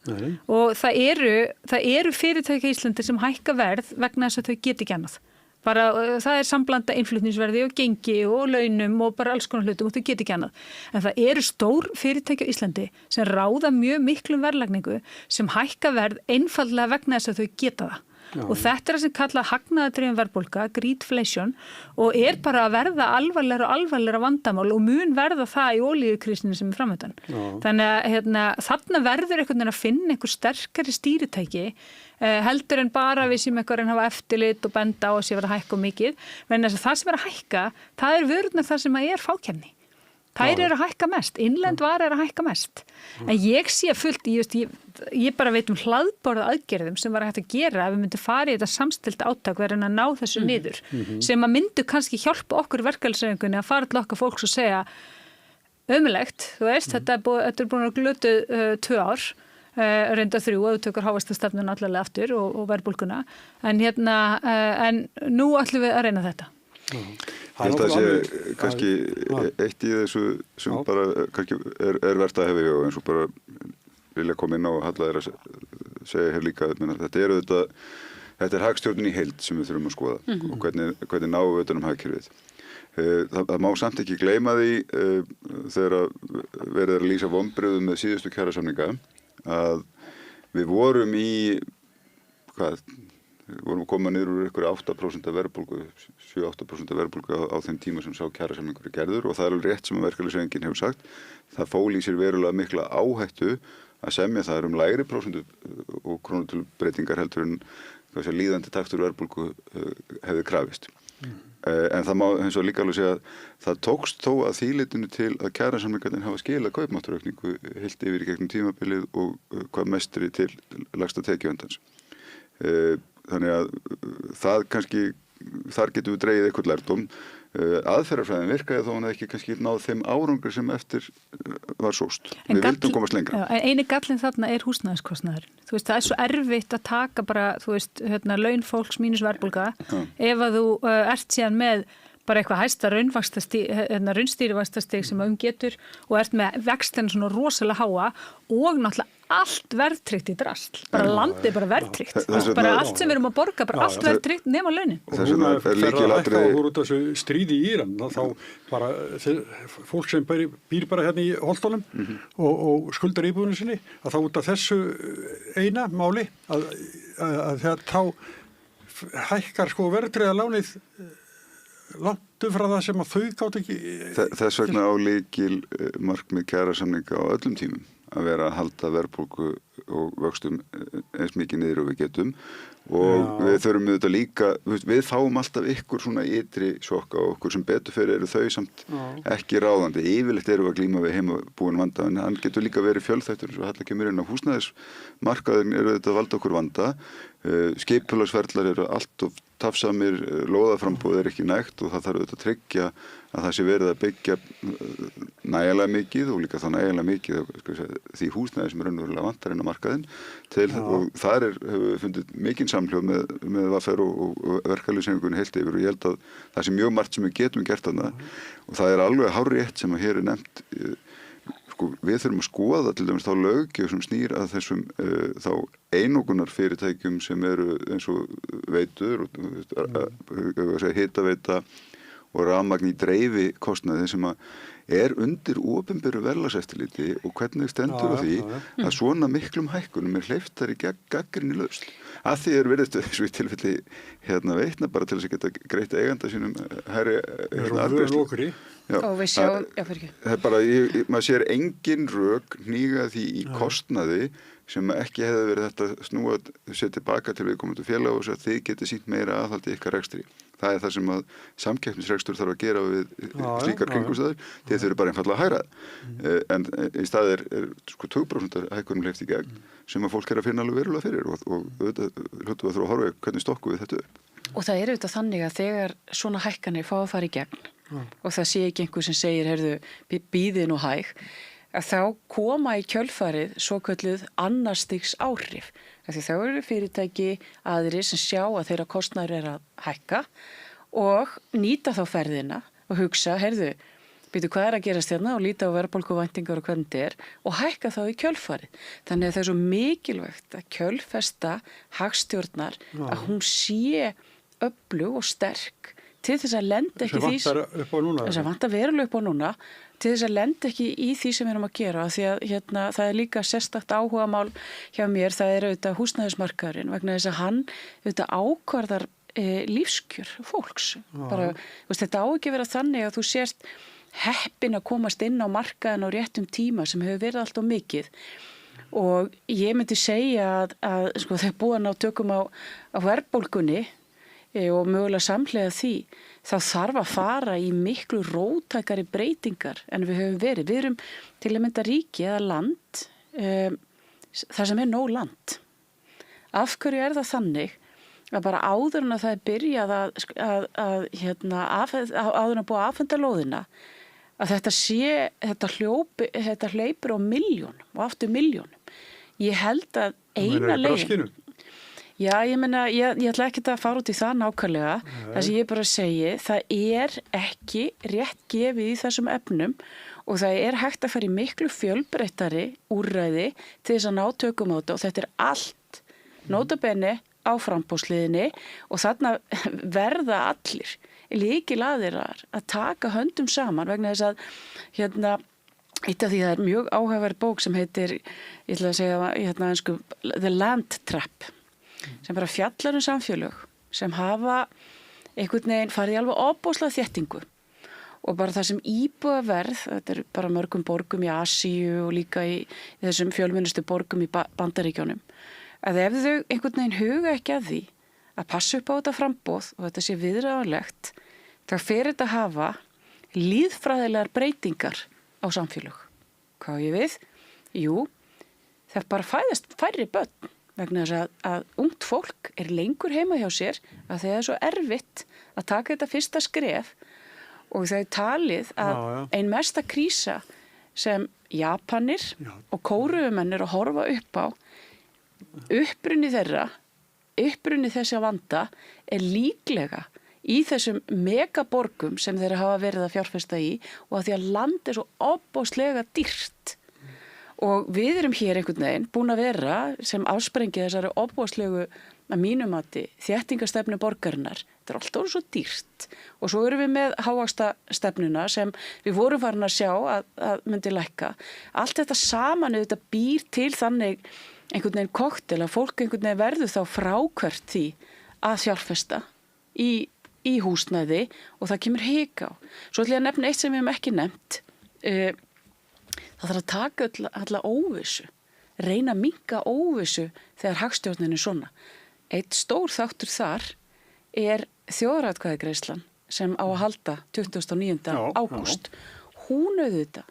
Og það eru fyrirtæki í Íslandi sem hækka verð vegna þess að þau geti ekki annað. Bara það er samblanda innflutningsverði og gengi og launum og bara alls konar hlutum og þau geti ekki annað. En það eru stór fyrirtæki á Íslandi sem ráða mjög miklum verðlagningu sem hækka verð einfaldlega vegna þess að þau geta það. Og þetta er það sem kallað hagnaðardrifin verðbólga, greedflation, og er bara að verða alvarlegra vandamál og mun verða það í olíukrísinu sem er framöndan. Þannig að þarna verður einhvern veginn að finna einhver sterkari stýritæki heldur en bara við sem einhver hafa eftirlit og benda á að sé verið að hækka mikið. En það sem er að hækka, það er vörurnar það sem er fákeppni. Þær eru að hækka mest, innlend vara er að hækka mest. En ég sé fullt, ég bara veit hlaðborða aðgerðum sem var hægt að gera ef við myndum fara í þetta samstilta átak verðin að ná þessu niður. Sem að myndu kannski hjálpa okkur í verkefnishreyfingunni að fara til okkar fólks og segja ömurlegt, þú veist, þetta er búin að glötu 2 ár, reynda 3 og þú tökur hávaxtastefnun allavega aftur og verðbólguna. En nú ætlum við að reyna þetta. Ég held að það sé kannski eitt í þessu sem bara kannski er verðt að hefa í huga eins og bara vilja koma inn á og Halla er að segja hér líka þetta er hagstjórnin í heild sem við þurfum að skoða og hvernig náum við utan hagkerfið. Það má samt ekki gleyma því þegar verið að lýsa vonbrigðum með síðustu kjarasamninga að við vorum við vorum að koma niður úr ykkur 8% af verðbólgu, 7-8% af verðbólgu á þeim tíma sem sá kjarasamningur gerður og það er alveg rétt sem verkalýðshreyfingin hefur sagt. Það fól í sér verulega mikla áhættu að semja það lægri prósentu og krónutölbreytingar heldur en líðandi taktur verðbólgu hefði krafist. En það má eins og líka alveg segja að það tókst þó að þýlitinu til að kjarasamningarnir hafa skilað kaupmáttaraukningu heilt yfir í gegnum tímabilið og hvað mestri til lægsta tekjuendans. Þannig að það kannski, þar getum við dregið eitthvað lærdóm. aðferðarfræðin virkaði þó hann ekki kannski náð þeim árangur sem eftir var sóst. Við vildum komast lengra. Já, en eini gallinn þarna húsnæðiskostnaðurinn. Þú veist, það svo erfitt að taka bara, þú veist, laun fólks mínus verðbólga ef að þú ert síðan með bara eitthvað hæsta raunstýrivaxtastig sem getur og ert með vextina svona rosalega háa og náttúrulega allt verðtryggt í drasl. Bara landið bara verðtryggt. Bara allt sem við erum að borga, bara allt verðtryggt nema launin. Og núna fer að hækka og voru út af þessu stríði í Íran, þá bara fólk sem býr bara hérna í Holtólum og skuldar íbúðinu sinni, að þá út af þessu eina máli að þá hækkar sko verðtryggða lánið langt frá það sem að þau gátt ekki. Þess vegna á lykil markmið kjarasamninga á öllum tímum að vera að halda verðbólgu og vöxtum eins mikið niður og við getum og við þurfum auðvitað líka, við fáum alltaf ykkur svona ytri sjokk á okkur sem betur fyrir eru þau samt ekki ráðandi. Yfirleitt eru að glíma við heimabúin vanda en hann getur líka verið fjölþættur eins og Halla kemur inn á húsnæðismarkaðin eru auðvitað að valda okkur vanda. Skipulagsferlar eru allt of tafsamir, lóðaframbúð er ekki nægt og það þarf auðvitað að tryggja að það sé verið að byggja nægilega mikið og líka þá nægilega mikið því húsnæði sem er raunverulega vantar inn á markaðinn til og þar hefur við fundið mikinn samhljóm með VFR og verkalýðshreyfingunni heilt yfir og ég held að það sé mjög margt sem við getum gert þarna og það er alveg hárrétt sem að hér er nefnt við þurfum að skoða til dæmis þá löggjöf sem snýr að þessum þá einokunar fyrirtækjum sem eru eins og veitur og hitaveita og rafmagn í dreifi kostnaði sem að undir opinberu verðlagseftirliti og hvernig stendur á því að svona miklum hækkunum hleypt í gagnrýni lausn. Að því virðist þessu í tilfelli Veitna bara til þess að geta greitt eiganda sínum hærri arðgreiðslu. Og við sjáum, fyrir ekki. Það bara, maður sér engin rök hníga því í kostnaði sem ekki hefði verið þetta snúa sér tilbaka til viðkomandi félag og þið getið sýnt meira aðhaldi ykkar rekstri. Það það sem að samkeppnisrekstur þarf að gera við slíkar kringumstæður þeir þurfi bara einfaldlega að hæra en í stað er 2% hækkunum hleypt í gegn sem að fólk að finna alveg verulega fyrir og auðvitað hljóttum við að þurfa að horfa hvernig stokkum við þetta upp. Og það auðvitað þannig að þegar svona hækkanir fá að fara í gegn og það sé ekki einhver sem segir, heyrðu, bíðið nú hæg, að þá koma í kjölfarið svokölluð annarstigs áhrif. Því þá eru fyrirtæki aðrir sem sjá að þeirra kostnaður að hækka og nýta þá ferðina og hugsa, heyrðu, býtu hvað að gerast hérna og líta á verðbólguvæntingar og hvernig þetta er og hækka þá í kjölfarið. Þannig að það er svo mikilvægt að kjölfesta hagstjórnar að hún sé öflug og sterk til þess að lenda ekki því sem vantar verulega upp á núna til þess að lenda ekki í því sem við erum að gera því að það er líka sérstakt áhugamál hjá mér, það er auðvitað húsnæðismarkaðurinn vegna þess að hann auðvitað ákvarðar lífskjör fólks. Bara, þetta á ekki vera þannig að þú sért heppin að komast inn á markaðin á réttum tíma sem hefur verið allt of mikið og ég myndi segja að þegar búið að ná tökum á verðbólgunni og mögulega samhliða því, þá þarf að fara í miklu róttækari breytingar en við höfum verið. Við erum til að mynda ríki eða land, þar sem er nóg land. Af hverju er það þannig að bara áður en að það er byrjað áður en að búa að afhenda lóðina, að þetta hleypur á milljónum og aftur milljónum. Ég held að eina leið. Já, ég meina, ég ætla ekki að fara út í það nákvæmlega. Það sem ég bara segi, það er ekki rétt gefið í þessum efnum og það er hægt að fara í miklu fjölbreyttari úrræði til þess að ná tökum á þetta og þetta er allt nota bene á framboðsliðinni og þarna verða allir lykilaðirar að taka höndum saman vegna þess að eitt af því það er mjög áhugaverð bók sem heitir, ég ætla að segja einsku, The Land Trap sem bara fjallar samfélög sem hafa einhvern veginn farið alveg ofboðslega þéttingu og bara það sem íbúðaverð, þetta er bara mörgum borgum í Asíu og líka í þessum fjölmennustu borgum í Bandaríkjónum, að ef þau einhvern veginn huga ekki að því að passa upp á þetta framboð og þetta sé viðráðanlegt, þá fer þetta að hafa lýðfræðilegar breytingar á samfélög. Hvað ég við? Jú, það bara fæðast færri börn vegna þess að ungt fólk er lengur heima hjá sér að það er svo erfitt að taka þetta fyrsta skref og það er talið að ein mesta krísa sem Japanir og Kóruumenn eru að horfa upp á, uppruni þessi að vanda er líklega í þessum megaborgum sem þeir hafa verið að fjárfesta í og að því að land er svo ofboðslega dýrt. Og við erum hér einhvern veginn búin að vera sem afsprengi þessari ofboðslegu að mínum mati þéttingastefnu borgarinnar. Þetta er alltaf svo dýrt og svo erum við með hávaxtastefnuna sem við vorum farin að sjá að myndi lækka. Allt þetta saman þetta býr til þannig einhvern veginn kokteil að fólk einhvern veginn verður þá frákvært því að fjárfesta í húsnæði og það kemur hik á. Svo ætla ég að nefna eitt sem við hefum ekki nefnt. Það þarf að taka alla óvissu, reyna að minnka óvissu þegar hagstjórnin er svona. Eitt stór þáttur þar er þjóðaratkvæðagreiðslan sem á að halda 29. ágúst. Hún auðvitað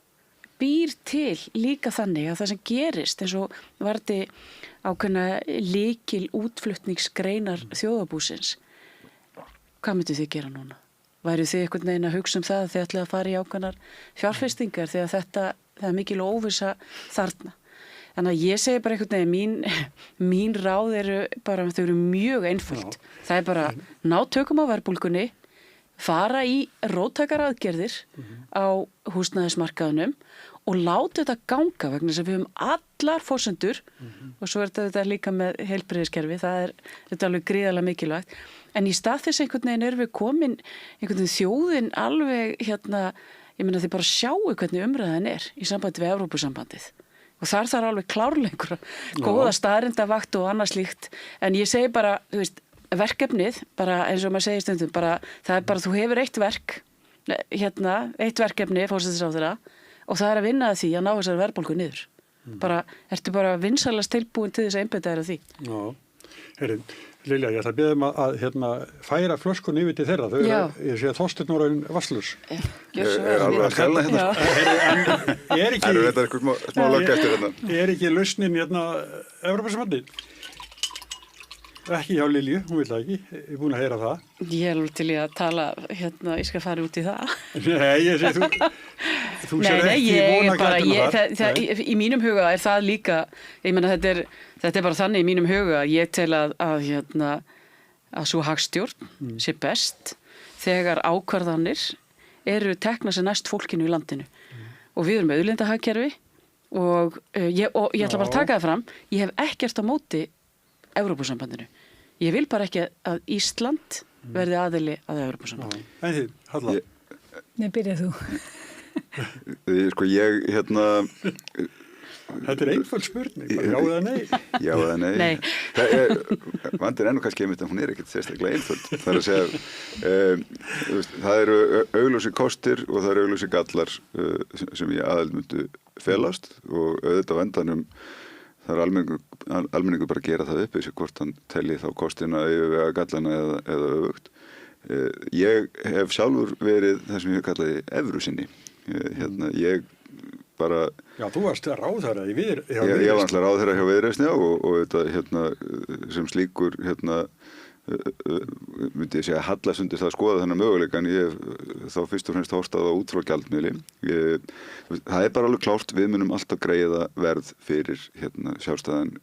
býr til líka þannig að það sem gerist eins og varði ákveðna lykil útflutningsgreinar þjóðarbúsins. Hvað myndu þið gera núna? Væru þið einhvern veginn að hugsa það að þið ætlaði að fara í ákveðnar fjárfestingar þegar það er mikil óvissa þarna. Þannig að ég segi bara einhvern veginn, mín ráð eru bara, þau eru mjög einföld. Það er bara ná tökum á verðbólgunni, fara í róttækar aðgerðir á húsnæðismarkaðunum og láta þetta ganga vegna þess að við höfum allar forsendur og svo er þetta líka með heilbrigðiskerfi, þetta er alveg gríðarlega mikilvægt. En í stað þess einhvern veginn erum við komin einhvern veginn þjóðin alveg ég meina þið bara sjáu hvernig umræðan er í sambandi við Evrópusambandið. Og þar þarf alveg klárlega góða staðrindavakt og annað slíkt. En ég segi bara, þú veist, verkefnið, bara eins og maður segir stundum, bara, það er bara, þú hefur eitt verkefni, forsætisráðherra, og það er að vinna að því að ná þessari verðbólgu niður. Bara, ertu bara vinsalast tilbúin til þess að einbeita þér að því? Já, heyrðu, Lilja, ég ætla að biðja færa flöskun yfir til þeirra. Ég sé að Þorsteinn voru vasslurs. Alveg að skella hérna. Er þetta eitthvað smá löggestur hérna? Er ekki lausnin Evrópusambandið? Ekki hjá Lilju, hún vil það ekki. Ég er búin að heyra það. Ég er alveg til í að tala, ég skal fara út í það. Nei, ég segi, þú sér ekki vona gætuna þar. Í mínum huga er það líka, ég meina þetta er bara þannig í mínum huga að ég tel að svo hagstjórn sé best þegar ákvarðanir eru tekna sem næst fólkinu í landinu. Og við erum með auðlindahagkerfi og ég ætla bara að taka það fram, ég hef ekkert á móti Evrópusambandinu. Ég vil bara ekki að Ísland verði aðili að Evrópusambandinu. En þið, Halla? Nei, byrjað þú. Þetta er einföld spurning, já eða nei? Já eða nei. Nei. Vandir ennú kannski einmitt að hún er ekkert sérstaklega einföld. Það er að segja, það eru augljósir kostir og það eru augljósir gallar sem ég aðeins myndu felast og auðvitað á endanum það er almenningur bara að gera það upp þessu hvort hann telji þá kostina yfirvega gallana eða öfugt. Ég hef sjálfur verið það sem ég kallaði evrusinni. Ég bara... Já, þú varst ráðherra í Viðreisn. Ég var alltaf ráðherra hjá Viðreisn, og þetta sem slíkur myndi ég segja hallast undir það að skoða þennan möguleika en ég þá fyrst og fremst horft á það út frá gjaldmiðli. Það er bara alveg klárt, við munum alltaf greiða verð fyrir sjálfstæðan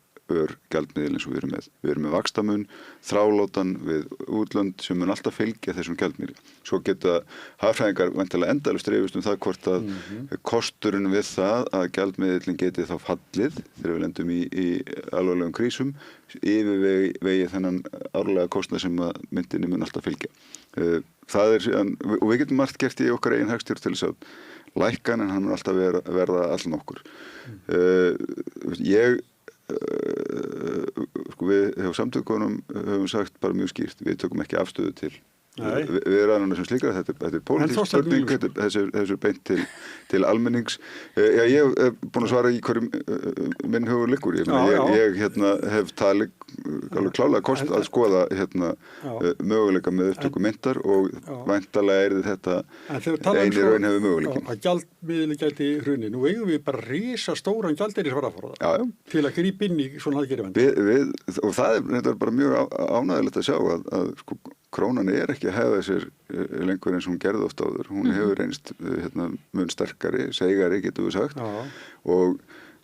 gjaldmiðil eins og við erum með. Við erum með vaxtamun, þrálátan við útlönd sem mun alltaf fylgja þessum gjaldmiðli. Svo geta hagfræðingar væntanlega endalaust rifist það hvort að kosturinn við það að gjaldmiðillin geti þá fallið þegar við lendum í alvarlegum krísum yfirvegi þennan árlega kostnað sem að myndinni mun alltaf fylgja. Það er, og við getum margt gert í okkar eigin hagstjórn til þess að lækkan en hann mun alltaf verða allan okkur. Við hjá samtökunum höfum sagt bara mjög skýrt, við tökum ekki afstöðu til viðræðurnar sem slíkar, þetta er pólitísk spurning, þessu beint til almennings. Ég hef búin að svara í hverjum minn hugur liggur. Ég hef talið alveg klálega kost að skoða möguleika með upptöku myntar og væntanlega er þetta eini raunhæfur möguleikin. Að gjaldmiðli gæti hrunið. Nú eigum við bara risastóran gjaldeyrisvaraforða til að grípa inn í svona aðgerðum. Og það er bara mjög ánægilegt að sjá að krónan ekki að hefða sér lengur eins og hún gerði oft áður. Hún hefur reynst mun sterkari, seigari getum við sagt og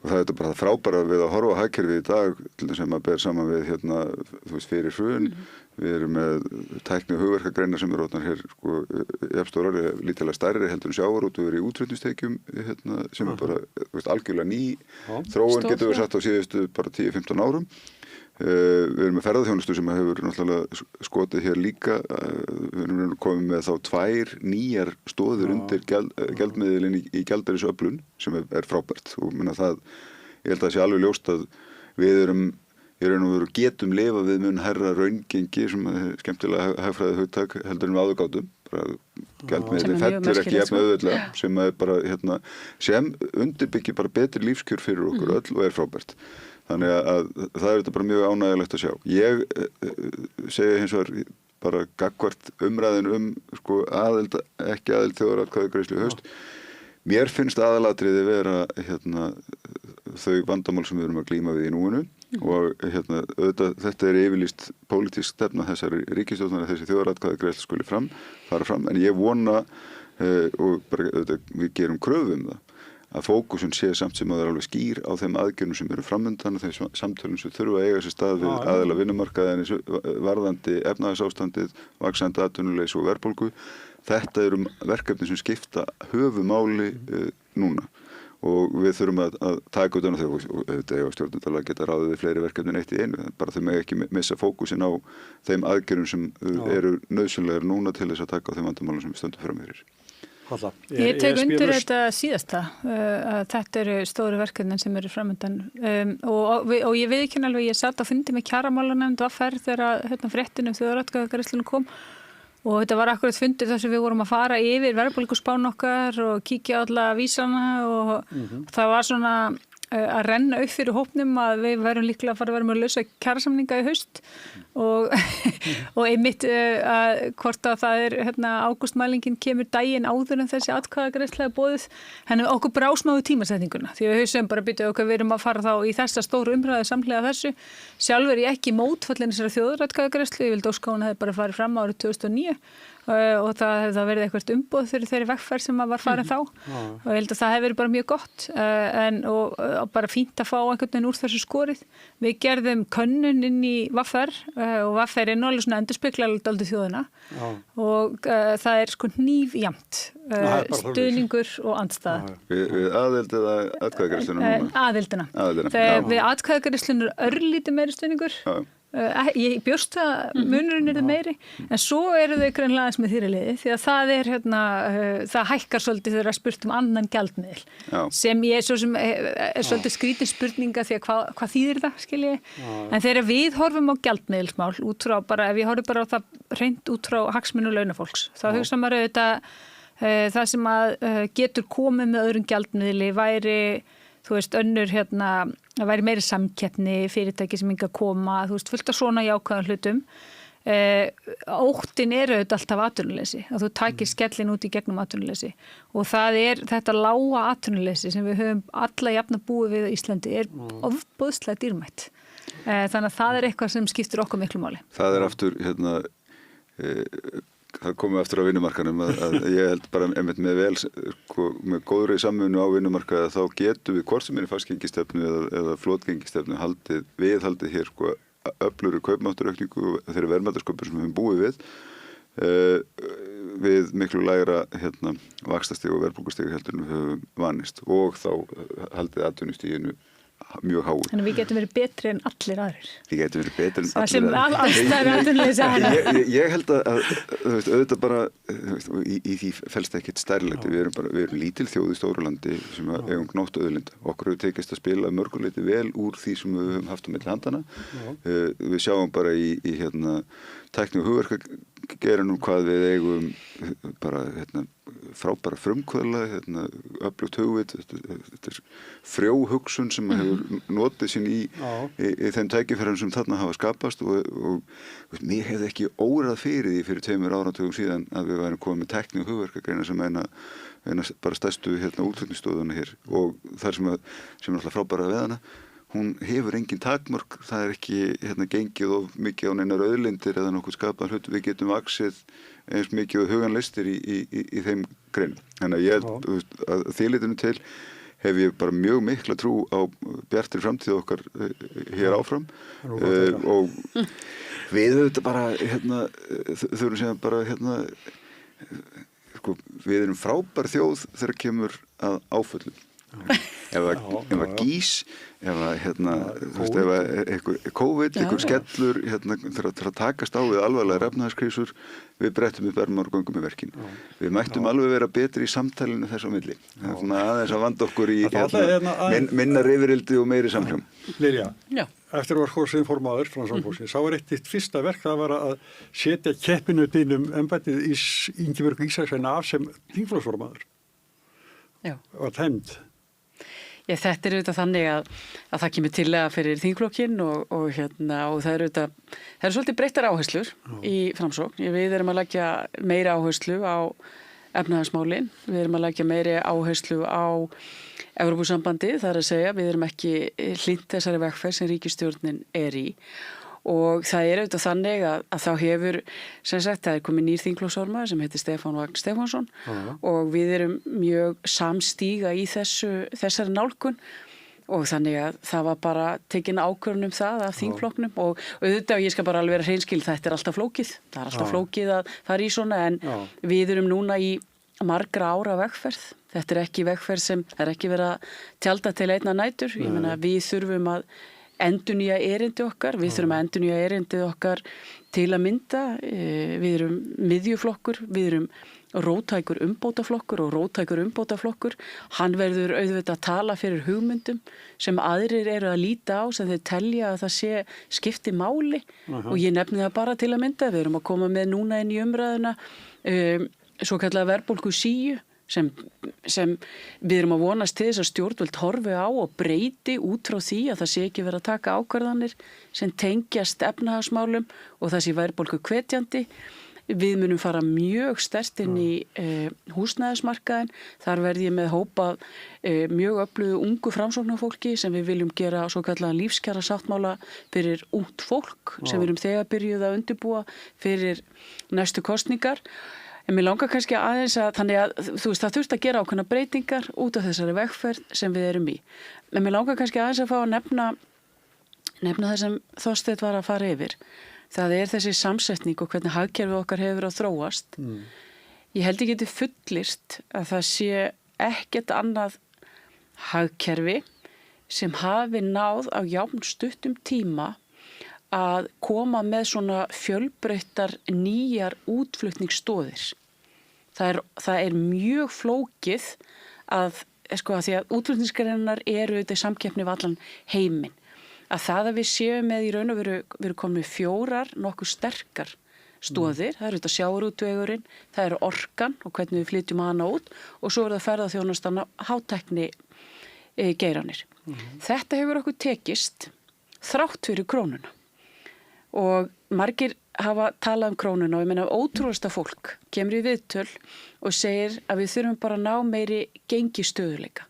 það er bara það frábæra við að horfa á hagkerfið í dag til þess að maður ber saman við þú veist fyrir hrun. Við erum með tækni og hugverkagreinar sem orðnar hér jafnstórar, lítilega stærri heldur en sjávarútvegur í útflutningstekjum sem bara algjörlega ný þróun getum við sagt á síðustu bara 10-15 árum. Við erum með ferðaþjónustu sem hefur náttúrulega skotið hér líka. Við erum komið með þá 2 nýjar stoðir undir gjaldmiðilinn í gjaldeyrisöflun sem frábært og ég held að það sé alveg ljóst að við erum í raun og veru getum lifa við mun hærra raungengi sem skemmtilega hagfræði hugtak heldur en við áður gátum. Gjaldmiðillinn fellur ekki jafn auðveldlega sem bara sem undirbyggir bara betri lífskjör fyrir okkur öll og frábært. Þannig að það þetta bara mjög ánægjulegt að sjá. Ég segi hins vegar bara gagnvart umræðin aðild, ekki aðild þjóðaratkvæðagreiðslu í haust. Mér finnst aðalatriði vera þau vandamál sem við erum að glíma við í núinu og þetta yfirlýst pólitísk stefna þessari ríkisstjórnar að þessi þjóðaratkvæðagreiðsla skuli fara fram en ég vona og bara við gerum kröfu það að fókusun sé samt sem að það alveg skýr á þeim aðgerðum sem eru framundan og þeim samtölum sem þurfa að eiga sér stað við aðila vinnumarkaðarins varðandi efnahagsástandið, vaxandi atvinnuleysi og verðbólgu. Þetta eru verkefni sem skipta höfumáli núna og við þurfum að taka utan á þau og þetta eiga stjórnvöld að geta ráðið við fleiri verkefni en eitt í einu. Bara þau mega ekki missa fókusin á þeim aðgerðum sem eru nauðsynlegar núna til þess að taka á þeim vandamálum sem við stöndum fram fyrir. Ég tek undir þetta síðasta að þetta eru stóru verkefnin sem eru framöndan og ég veit ekki alveg, ég satt á fundi með kjaramálanefnd VR þegar fréttin þjóðaratkvæðagreiðslunni kom og þetta var akkurat fundur þar sem við vorum að fara yfir verðbólguspán okkar og kíkja á alla vísana og það var svona að renna upp fyrir hópnum að við verðum líklega að fara að vera með lausa kjarasamninga í haust og einmitt að hvort að það ágústmælingin kemur daginn áður en þessi atkvæðagreiðsla boðuð, henni okkur brásmáðu tímasetninguna því við höfum bara byrjuð okkur við erum að fara þá í þessa stóru umræðu samhliða þessu. Sjálfur ég ekki mótfallin þessari þjóðaratkvæðagreiðslu, ég vildi óska hún hefði bara farið fram árið 2009 og það hefði verið eitthvað umboð fyrir þeirri vegferð sem var farin þá og ég held að það hefði verið bara mjög gott og bara fínt að fá einhvern veginn úr þessu skorið. Við gerðum könnun inn í VR og VR nálega svona endurspeglar dálítið þjóðina og það hnífjamt stuðningur og andstaða. Við aðild eða atkvæðagreiðsluna núna? Aðildina. Við atkvæðagreiðsluna örlítið meiri stuðningur. Ég bjóst að munurinn er meiri en svo eru þau greinlega aðeins með þýraliði því að það er það hækkar svolítið þegar að spurt annan gjaldmiðil sem ég svo sem er svolítið skrítin spurninga því að hvað þýðir það skilji en þegar við horfum á gjaldmiðilsmál út frá bara ef ég horfi bara á það hreint út frá hagsmuni launafólks þá hugsa maður auðvitað það sem að getur komið með öðrum gjaldmiðli væri þú veist, önnur það væri meiri samkeppni, fyrirtæki sem enga koma, þú veist, fullt af svona jákvæðan hlutum. Óttin eru auðvitað alltaf atvinnuleysi, að þú takir skellin út í gegnum atvinnuleysi og það þetta lága atvinnuleysi sem við höfum alla jafna búið við á Íslandi ofboðslega dýrmætt. Þannig að það eitthvað sem skiptir okkur miklu máli. Það aftur, það komið aftur á vinnumarkaðnum að ég held bara einmitt með með góðri samvinnu á vinnumarkaði þá getum við hvort sem er fastgengistefnu eða flotgengistefnu viðhaldið hér öflugri kaupmáttaraukningu þeirri verðmætasköpun sem við höfum búið við miklu lægra vaxtastig og verðbólgustig heldur en við höfum vanist og þá haldið atvinnustiginu mjög háu. Þannig að við getum verið betri en allir aðrir. Við getum verið betri en allir aðrir. Ég held að auðvitað bara í því felst ekkert stærleiti. Við erum lítil þjóð í stóru landi sem eigum gnótt auðlinda. Okkur hefur tekist að spila mörguleiti vel úr því sem við höfum haft á milli handana. Við sjáum bara í tækni og hugverkageiranum hvað við eigum bara frábæra frumkvöðla, öflugt hugvit, þetta er frjóhugsun sem hefur notið sín í þeim tækifærum sem þarna hafa skapast og mér hefði ekki órað fyrir því fyrir 2 áratugum síðan að við værum komið með tækni og hugverkagreina sem eina bara stærstu útflutningsstöðuna hér og þar sem er alltaf frábæra við hana, hún hefur engin takmörk, það ekki gengið of mikið á neinar auðlindir eða nokkuð skapað hlut, við getum vaxið eins mikið og huganlistir í þeim greinum. Þannig að ég held að því litinu til hef ég bara mjög mikla trú á bjartri framtíð okkar hér áfram og við auðvitað bara þurfum sem bara sko, við erum frábær þjóð þegar kemur að áföllum. Ef það gís, ef COVID, einhver skellur þegar að takast á við alvarlega efnahagskrísur, við brettum upp ermar og göngum í verkin. Við mættum alveg vera betri í samtalinu þess á milli. Það er svona aðeins að vanda okkur í minna rifrildi og meiri samhljóm. Lilja, eftir að var sko sem formaður Framsóknarflokksins, sá var eitt þitt fyrsta verk, það var að setja keppinut inn embættið Ingibjörgu Isaksen af sem þingflokksformaður. Og tæmd. Þetta er auðvitað þannig að það kemur tillaga fyrir þingflokkinn og það er auðvitað, það eru svolítið breyttar áherslur í Framsókn. Við erum að leggja meiri áherslu á efnahagsmálin, við erum að leggja meiri áherslu á Evrópusambandið, það er að segja, við erum ekki hlynnt þessari vegferð sem ríkisstjórnin er í. Og það er auðvitað þannig að þá hefur, sem sagt, það er komið nýr þingflokksformaður sem heitir Stefán Vagn Stefánsson og við erum mjög samstíga í þessari nálgun og þannig að það var bara tekin ákvörðun það af þingflokknum og auðvitað, ég skal bara alveg vera hreinskil, þetta er alltaf flókið, það er alltaf flókið að fara í svona en við erum núna í margra ára vegferð, þetta er ekki vegferð sem, það er ekki verið að tjalda til einna nætur, ég meina við þurfum að endurnýja erindi okkar, við þurfum að endurnýja erindið okkar til að mynda, við erum miðjuflokkur, við erum róttækur umbótaflokkur og róttækur umbótaflokkur, hann verður auðvitað að tala fyrir hugmyndum sem aðrir eru að líta á sem þeir telja að það sé skipti máli og ég nefni það bara til að mynda, við erum að koma með núna inn í umræðuna svo kallega verðbólgu síu sem við erum að vonast til þess að stjórnvöld horfi á og breyti út frá því að það sé ekki verið að taka ákvarðanir sem tengjast efnahagsmálum og það sé verðbólgu hvetjandi. Við munum fara mjög sterkt inn í húsnæðismarkaðin. Þar verð ég með hópa mjög öflugu ungu framsóknarfólki sem við viljum gera svo kallaðan lífskjara sáttmála fyrir ungt fólk sem við erum þegar byrjuð að undirbúa fyrir næstu kosningar. En mér langar kannski aðeins að, þannig að þú veist, það þurft að gera ákveðna breytingar út af þessari vegferð sem við erum í. En mér langar kannski aðeins að fá að nefna það sem Þorsteinn var að fara yfir. Það er þessi samsetning og hvernig hagkerfið okkar hefur að þróast. Ég held ég geti fullyrst að það sé ekkert annað hagkerfi sem hafi náð á jafn stuttum tíma að koma með svona fjölbreyttar nýjar útflutningsstoðir. Það er mjög flókið að því að útflutningsgreinar eru auðvitað í samkeppni við allan heiminn. Að það að við séum með í raun og veru komið 4 nokkuð sterkar stoðir, það eru auðvitað sjávarútvegurinn, það eru orkan og hvernig við flytjum hana út og svo er það ferðaþjónustan hátækni geiranir. Þetta hefur okkur tekist þrátt fyrir krónuna. Og margir hafa talað krónuna og ég meina ótrúlegasta fólk kemur í viðtöl og segir að við þurfum bara að ná meiri gengistöðuleika.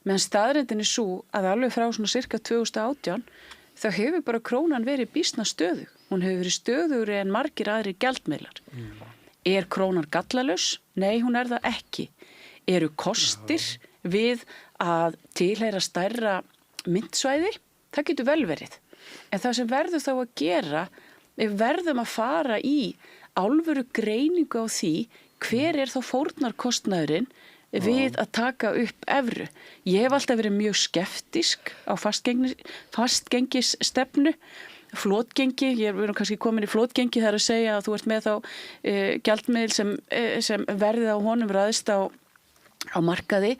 Meðan staðreyndin er svo að alveg frá svona cirka 2018 þá hefur bara krónan verið býsna stöðug. Hún hefur verið stöðugri en margir aðrir gjaldmiðlar. Er krónan gallalaus? Nei, hún er það ekki. Eru kostir við að tilheyra stærra myntsvæði? Það getur vel verið. En það sem verður þá að gera, við verðum að fara í alvöru greiningu á því hver er þá fórnarkostnaðurinn við að taka upp evru. Ég hef alltaf verið mjög skeptísk á fastgengisstefnu, flotgengi, ég er kannski komin í flotgengi þar að segja að þú ert með þá gjaldmiðil sem verðið á honum ræðist á markaði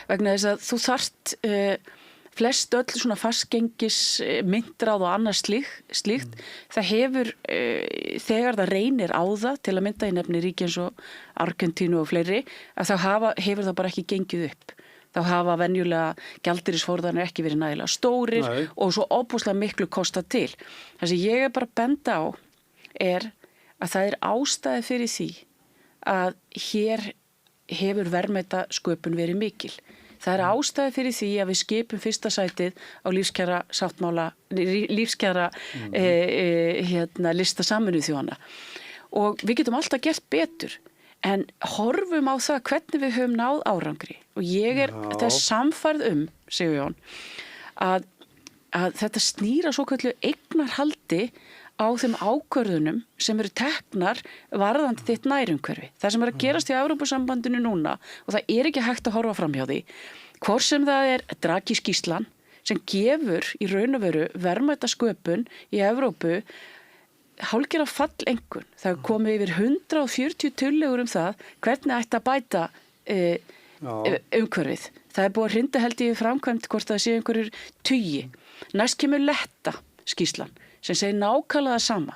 vegna þess að þú þarft flest öll svona fastgengis myntráð og annað slíkt það hefur þegar það reynir á það til að mynda í nefni ríki eins og Argentínu og fleiri að þá hefur það bara ekki gengið upp. Þá hafa venjulega gjaldeyrisforðanir ekki verið nægilega stórir og svo óbúslega miklu kosta til. Það sem ég er bara að benda á er að það er ástæði fyrir því að hér hefur verðmætasköpun verið mikil. Það er ástæði fyrir því að við skipum fyrsta sætið á lífskjara lista Sameinuðu þjóðanna. Og við getum alltaf gert betur, en horfum á það hvernig við höfum náð árangri. Og ég er þess samfærð Sigurjón, að þetta snýra svoköllu eignarhaldi á þeim ákvörðunum sem eru teknar varðandi þitt nærumhverfi. Það sem að gerast í Evrópusambandinu núna, og það ekki hægt að horfa fram hjá því, hvort sem það Draghi skýrslan sem gefur í raun og veru verðmæta sköpun í Evrópu hálfgerða fallengun. Það komið yfir 140 tillögur það hvernig ætti að bæta umhverfið. Það búið að hrinda held ég framkvæmt hvort það sé einhverjir 20. Næst kemur Letta skýrslan sem segir nákvæmlega það sama.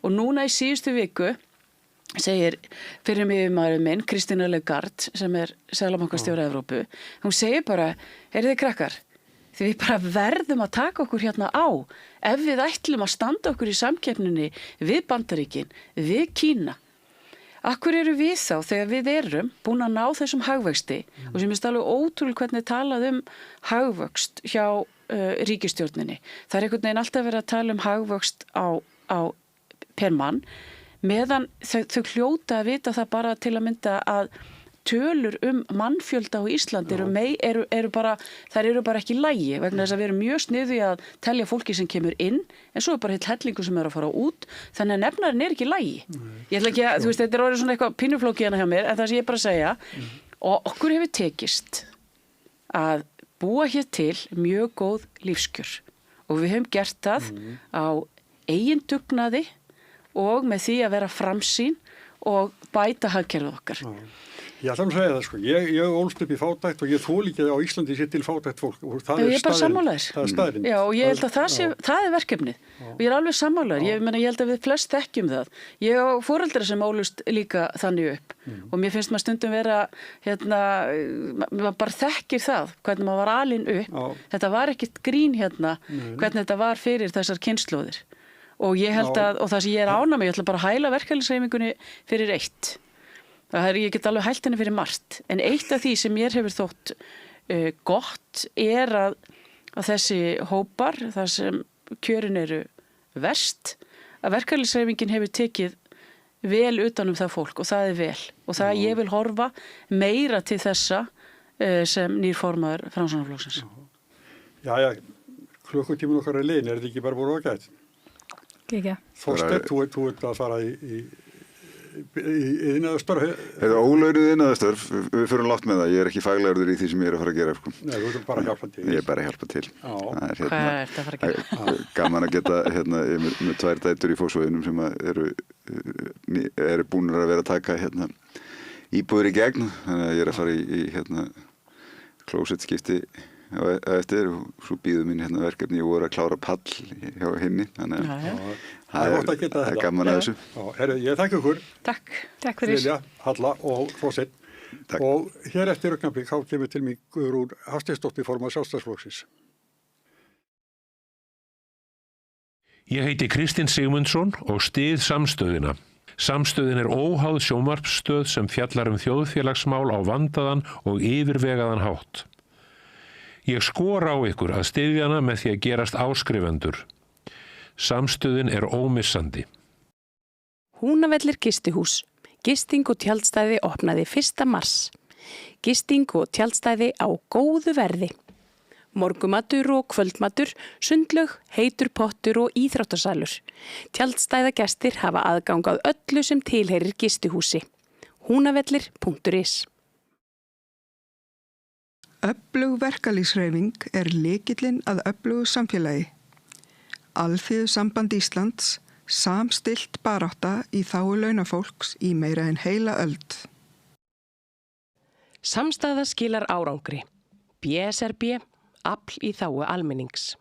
Og núna í síðustu viku segir fyrir mig maðurinn minn, Kristína Lagarde, sem seðlabankastjóri Evrópu, hún segir bara, heyrðu þið krakkar, því við bara verðum að taka okkur hérna á ef við ætlum að standa okkur í samkeppninni við Bandaríkin, við Kína. Akkur eru við þá þegar við erum búin að ná þessum hagvexti og sem alveg ótrúlega hvernig talað hagvöxt hjá ríkisstjórninni. Það einhvern veginn alltaf verið að tala hagvöxt á per mann, meðan þau hljóta að vita það bara til að mynda að tölur mannfjölda á Íslandi eru bara ekki í lagi vegna þess að við erum mjög sniðu í að telja fólki sem kemur inn en svo bara heill hellingu sem að fara út þannig að nefnarinn ekki í lagi. Ég ætla ekki að, þú veist, þetta orðið svona eitthvað pínuflóki hérna hjá mér en það sem ég bara að segja og okkur hefur tekist að búa hér til mjög góð lífskjör og við höfum gert það á eigin dugnaði og með því að vera framsýn og bæta hagkerfið okkar. Ég ætla að segja það sko, ég ólst upp í fátækt og ég þoli ekki á Íslandi sé til fátækt fólk og það er staðrind. Já, og ég held að það er verkefnið og ég er alveg sammálaður, ég held að við flest þekkjum það. Ég á foreldra sem ólust líka þannig upp og mér finnst maður stundum vera, maður bara þekkir það, hvernig maður var alin upp. Þetta var ekkert grín hvernig þetta var fyrir þessar kynslóðir og ég held að, og það sem ég ánað mig, ég ætla bara að hæla verkalýðshreyfingunni fyrir eitt. Ég get alveg hælt henni fyrir margt, en eitt af því sem mér hefur þótt gott að þessi hópar, þar sem kjörin eru verst, að verkalýðshreyfingin hefur tekið vel utan það fólk og það er vel. Og það ég vil horfa meira til þessa sem nýr formaður Framsóknarflokksins. Já, klukkutíminn okkar liðin, þetta ekki bara voru ágætt? Ekki. Þorsteinn, þú ert að fara í iðnaðarstörf. Þetta er ólaunuð iðnaðarstörf, við förum látt með það, ég er ekki faglegarður í því sem ég er að fara að gera. Sko. Nei, þú ert bara að hjálpa til. Ég er bara að hjálpa til. Hvað er þetta að fara að gera? Gaman að geta, með 2 dætur í Fossvoginum sem eru búnir að vera að taka íbúðir í gegn, þannig að ég er að fara í klósettskipti á eftir og svo býður mín verkefni og voru að klára pall hjá henni, þannig að það er gaman að þessu. Ég þakka ykkur. Takk fyrir. Lilja, Halla og Þorsteinn. Og hér eftir augnablik þá kemur til mig Guðrún Hafsteinsdóttir formaður Sjálfstæðisflokksins. Ég heiti Kristinn Sigmundsson og styð Samstöðina. Samstöðin er óháð sjónvarpsstöð sem fjallar þjóðfélagsmál á vandaðan og yfirvegaðan hátt. Ég skora á ykkur að styðja hana með því að gerast áskrifendur. Samstöðin er ómissandi. Húnavellir gistihús. Gisting og tjaldstæði opnaði 1. mars. Gisting og tjaldstæði á góðu verði. Morgumatur og kvöldmatur, sundlaug, heitur pottur og íþróttasalur. Tjaldstæðagestir hafa aðgang að öllu sem tilheyrir gistihúsi. Húnavellir.is Öflug verkalýðshreyfing er lykillinn að öflugu samfélagi. Alþýðusamband Íslands, samstillt barátta í þágu launafólks í meira en heila öld. Samstaða skilar árangri. BSRB, afl í þágu almennings.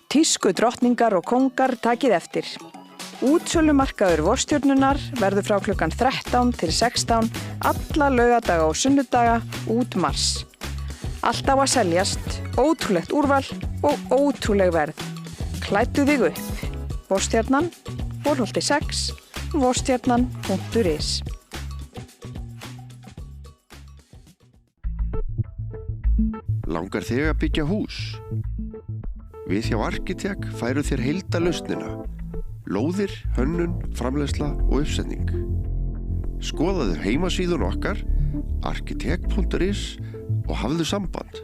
Tísku drottningar og kongar takið eftir. Útsölumarkaður vorstjörnunar verður frá klukkan 13 til 16 alla laugardaga og sunnudaga út mars. Allt á að seljast, ótrúlegt úrval og ótrúleg verð. Klæddu þig upp. Vorstjarnan, Borholti 6, vorstjarnan.is Langar þig að byggja hús? Við hjá Arkitek færum þér heildalausnina. Lóðir, hönnun, framleiðsla og uppsetning. Skoðaðu heimasíðun okkar, arkitek.is og hafðu samband.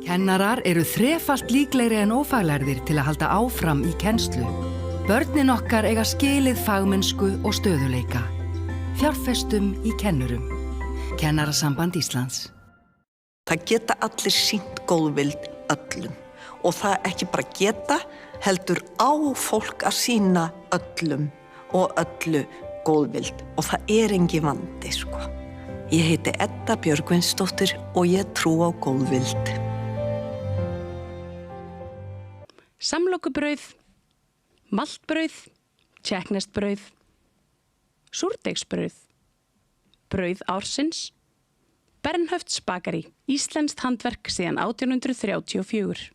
Kennarar eru þrefalt líklegri en ófaglærðir til að halda áfram í kennslu. Börnin okkar eiga skilið fagmennsku og stöðuleika. Fjárfestum í kennurum. Kennarasamband Íslands. Það geta allir sýnt góðvild öllum og það ekki bara geta, heldur á fólk að sýna öllum og öllu góðvild og það engin vandi, sko. Ég heiti Edda Björgvinsdóttir og ég trú á góðvild. Samlokubrauð, maltbrauð, tékkneskt brauð, súrdeigsbrauð, brauð ársins, Bernhöfts bakari, íslenskt handverk síðan 1834.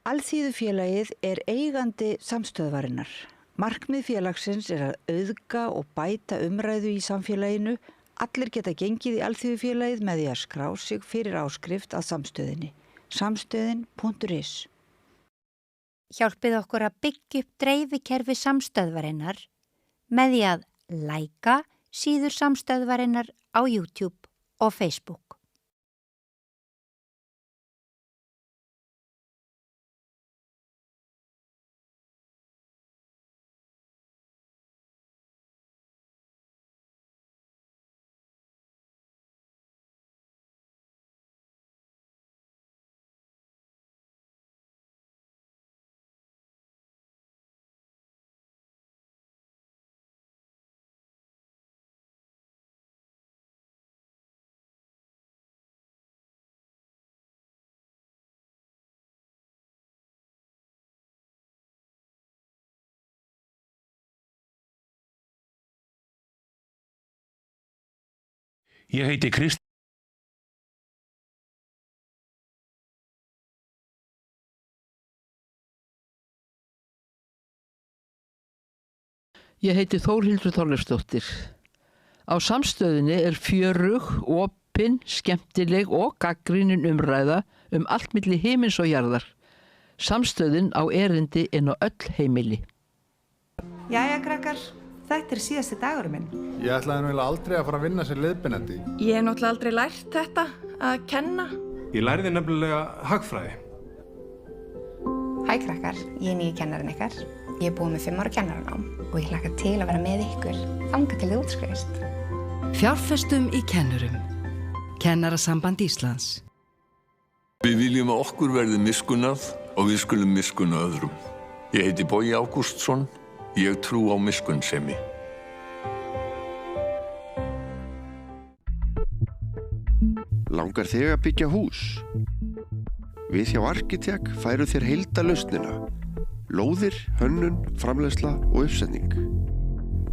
Alþýðufélagið eigandi samstöðvarinnar. Markmið félagsins að auðga og bæta umræðu í samfélaginu. Allir geta gengið í Alþýðufélagið með því að skrá sig fyrir áskrift að samstöðinni. Samstöðin.is. Hjálpið okkur að byggja upp dreifikerfi samstöðvarinnar með því að læka síður samstöðvarinnar á YouTube og Facebook. Ég heiti Kristinn. Ég heiti Þórhildur Þorleifsdóttir. Á samstöðinni fjörug, opin, skemmtileg og gagnrýnin umræða allt milli himins og jarðar. Samstöðin á erindi inn á öll heimili. Jæja, krakkar. Þetta síðasti dagurinn minn. Ég ætlaði náttúrulega aldrei að fara að vinna sem leiðbeinandi. Ég hef náttúrulega aldrei lært þetta, að kenna. Ég lærði nefnilega hagfræði. Hæ krakkar, ég nýju kennarinn ykkar. Ég búið með 5 ára kennaranám og ég hlakka til að vera með ykkur þangað til þið útskrifist. Fjárfestum í kennurum. Kennarasamband Íslands. Við viljum að okkur verði miskunnað og við skulum miskunna öðrum. Ég heiti Bogi Ágústsson. Ég trú á miskunnsemi. Langar þig að byggja hús? Við hjá Arkitek færum þér heildalausnina. Lóðir, hönnun, framleiðsla og uppsetning.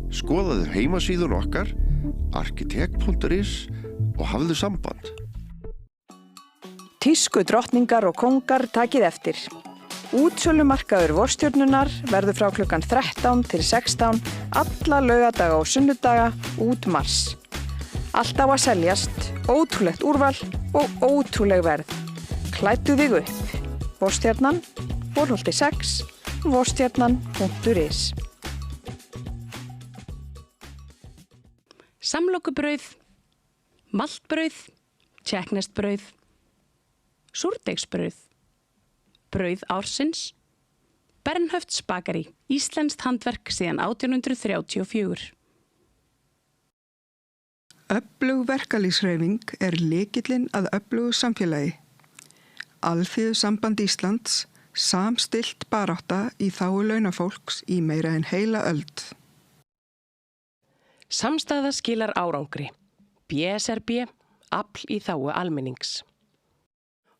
Skoðaðu heimasíðun okkar, arkitek.is og hafðu samband. Tísku drottningar og kongar takið eftir. Útsölumarkaður vorstjörnunar verður frá klukkan 13 til 16 alla laugardaga og sunnudaga út mars. Allt á að seljast, ótrúlegt úrval og ótrúleg verð. Klæddu þig upp. Vorstjörnan, Borholti 6, vorstjörnan.is. Samlokubrauð, maltbrauð, tékkneskt brauð, súrdeigsbrauð, brauð ársins, Bernhöfts bakari, íslenskt handverk síðan 1834. Öflug verkalýðshreyfing lykillinn að öflugu samfélagi. Alþýðusamband Íslands, samstillt barátta í þágu launafólks í meira en heila öld. Samstaða skilar árangri. BSRB, afl í þágu almennings.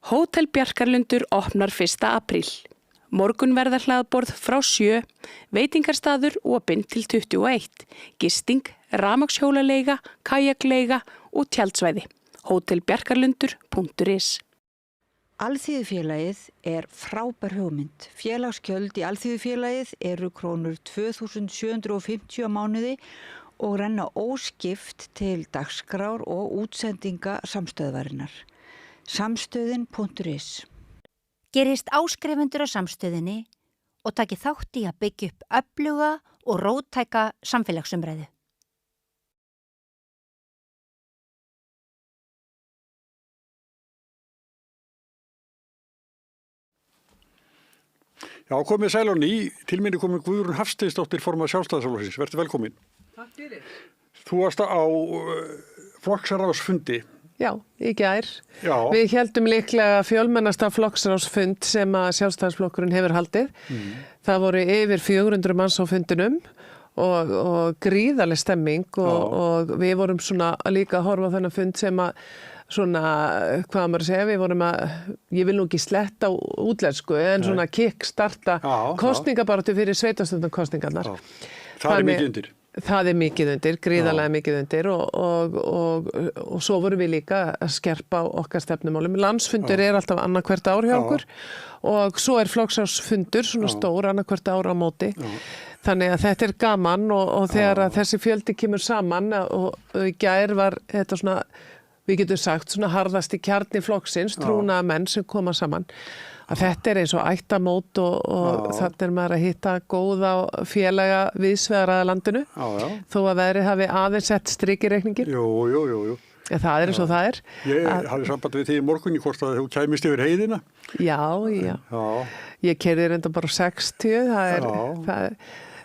Hótel Bjarkarlundur opnar 1. apríl. Morgunverðarhlaðborð frá 7, veitingarstaður opinn til 21, gisting, rafmagnshjólaleiga, kajakleiga og tjaldsvæði. Hótelbjarkarlundur.is. Alþýðufélagið frábær hugmynd. Félagsgjöld í Alþýðufélagið krónur 2.750 á mánuði og renna óskipt til dagskrár og útsendinga samstöðvarinnar. Samstöðin.is. Gerist áskrifendur á samstöðinni og taki þátt í að byggja upp öfluga og róttæka samfélagsumræðu. Já, komið sæl á ný. Til minni komið Guðrún Hafsteinsdóttir formaður Sjálfstæðisflokksins. Vertu velkomin. Takk fyrir. Þú varst á flokksráðsfundi. Já, í gær. Já. Við héldum líklega fjölmennasta flokksráðsfund sem að Sjálfstæðisflokkurinn hefur haldið. Það voru yfir 400 manns á fundinum og gríðarleg stemming og við vorum svona líka að horfa á þennan fund sem að svona, hvað maður að segja, við vorum ég vil nú ekki sletta útlensku, en svona kickstarta kosningabaráttu fyrir sveitarstjórnarkosningarnar. Það er mikið undir. Það er mikið undir, gríðarlega mikið undir og svo vorum við líka að skerpa á okkar stefnumálum. Landsfundur er alltaf annað hvert ár hjá okkur og svo er flokksráðsfundur, svona stór annað hvert ár á móti. Þannig að þetta er gaman og þegar að þessi fjöldi kemur saman og í gær var þetta svona, við getum sagt, svona harðasti kjarni flokksins, trúnaða menn sem koma saman. Að þetta er eins og ættamót og þannig er maður að hitta góða félaga viðsvegar að landinu, þó að veðrið hafi aðeins sett strik í reikningin. Jú. Það er eins og það er. Ég hafði samband við því í morgunni hvort að þú kæmist yfir heiðina. Já. Ég keyrði reynda bara 60,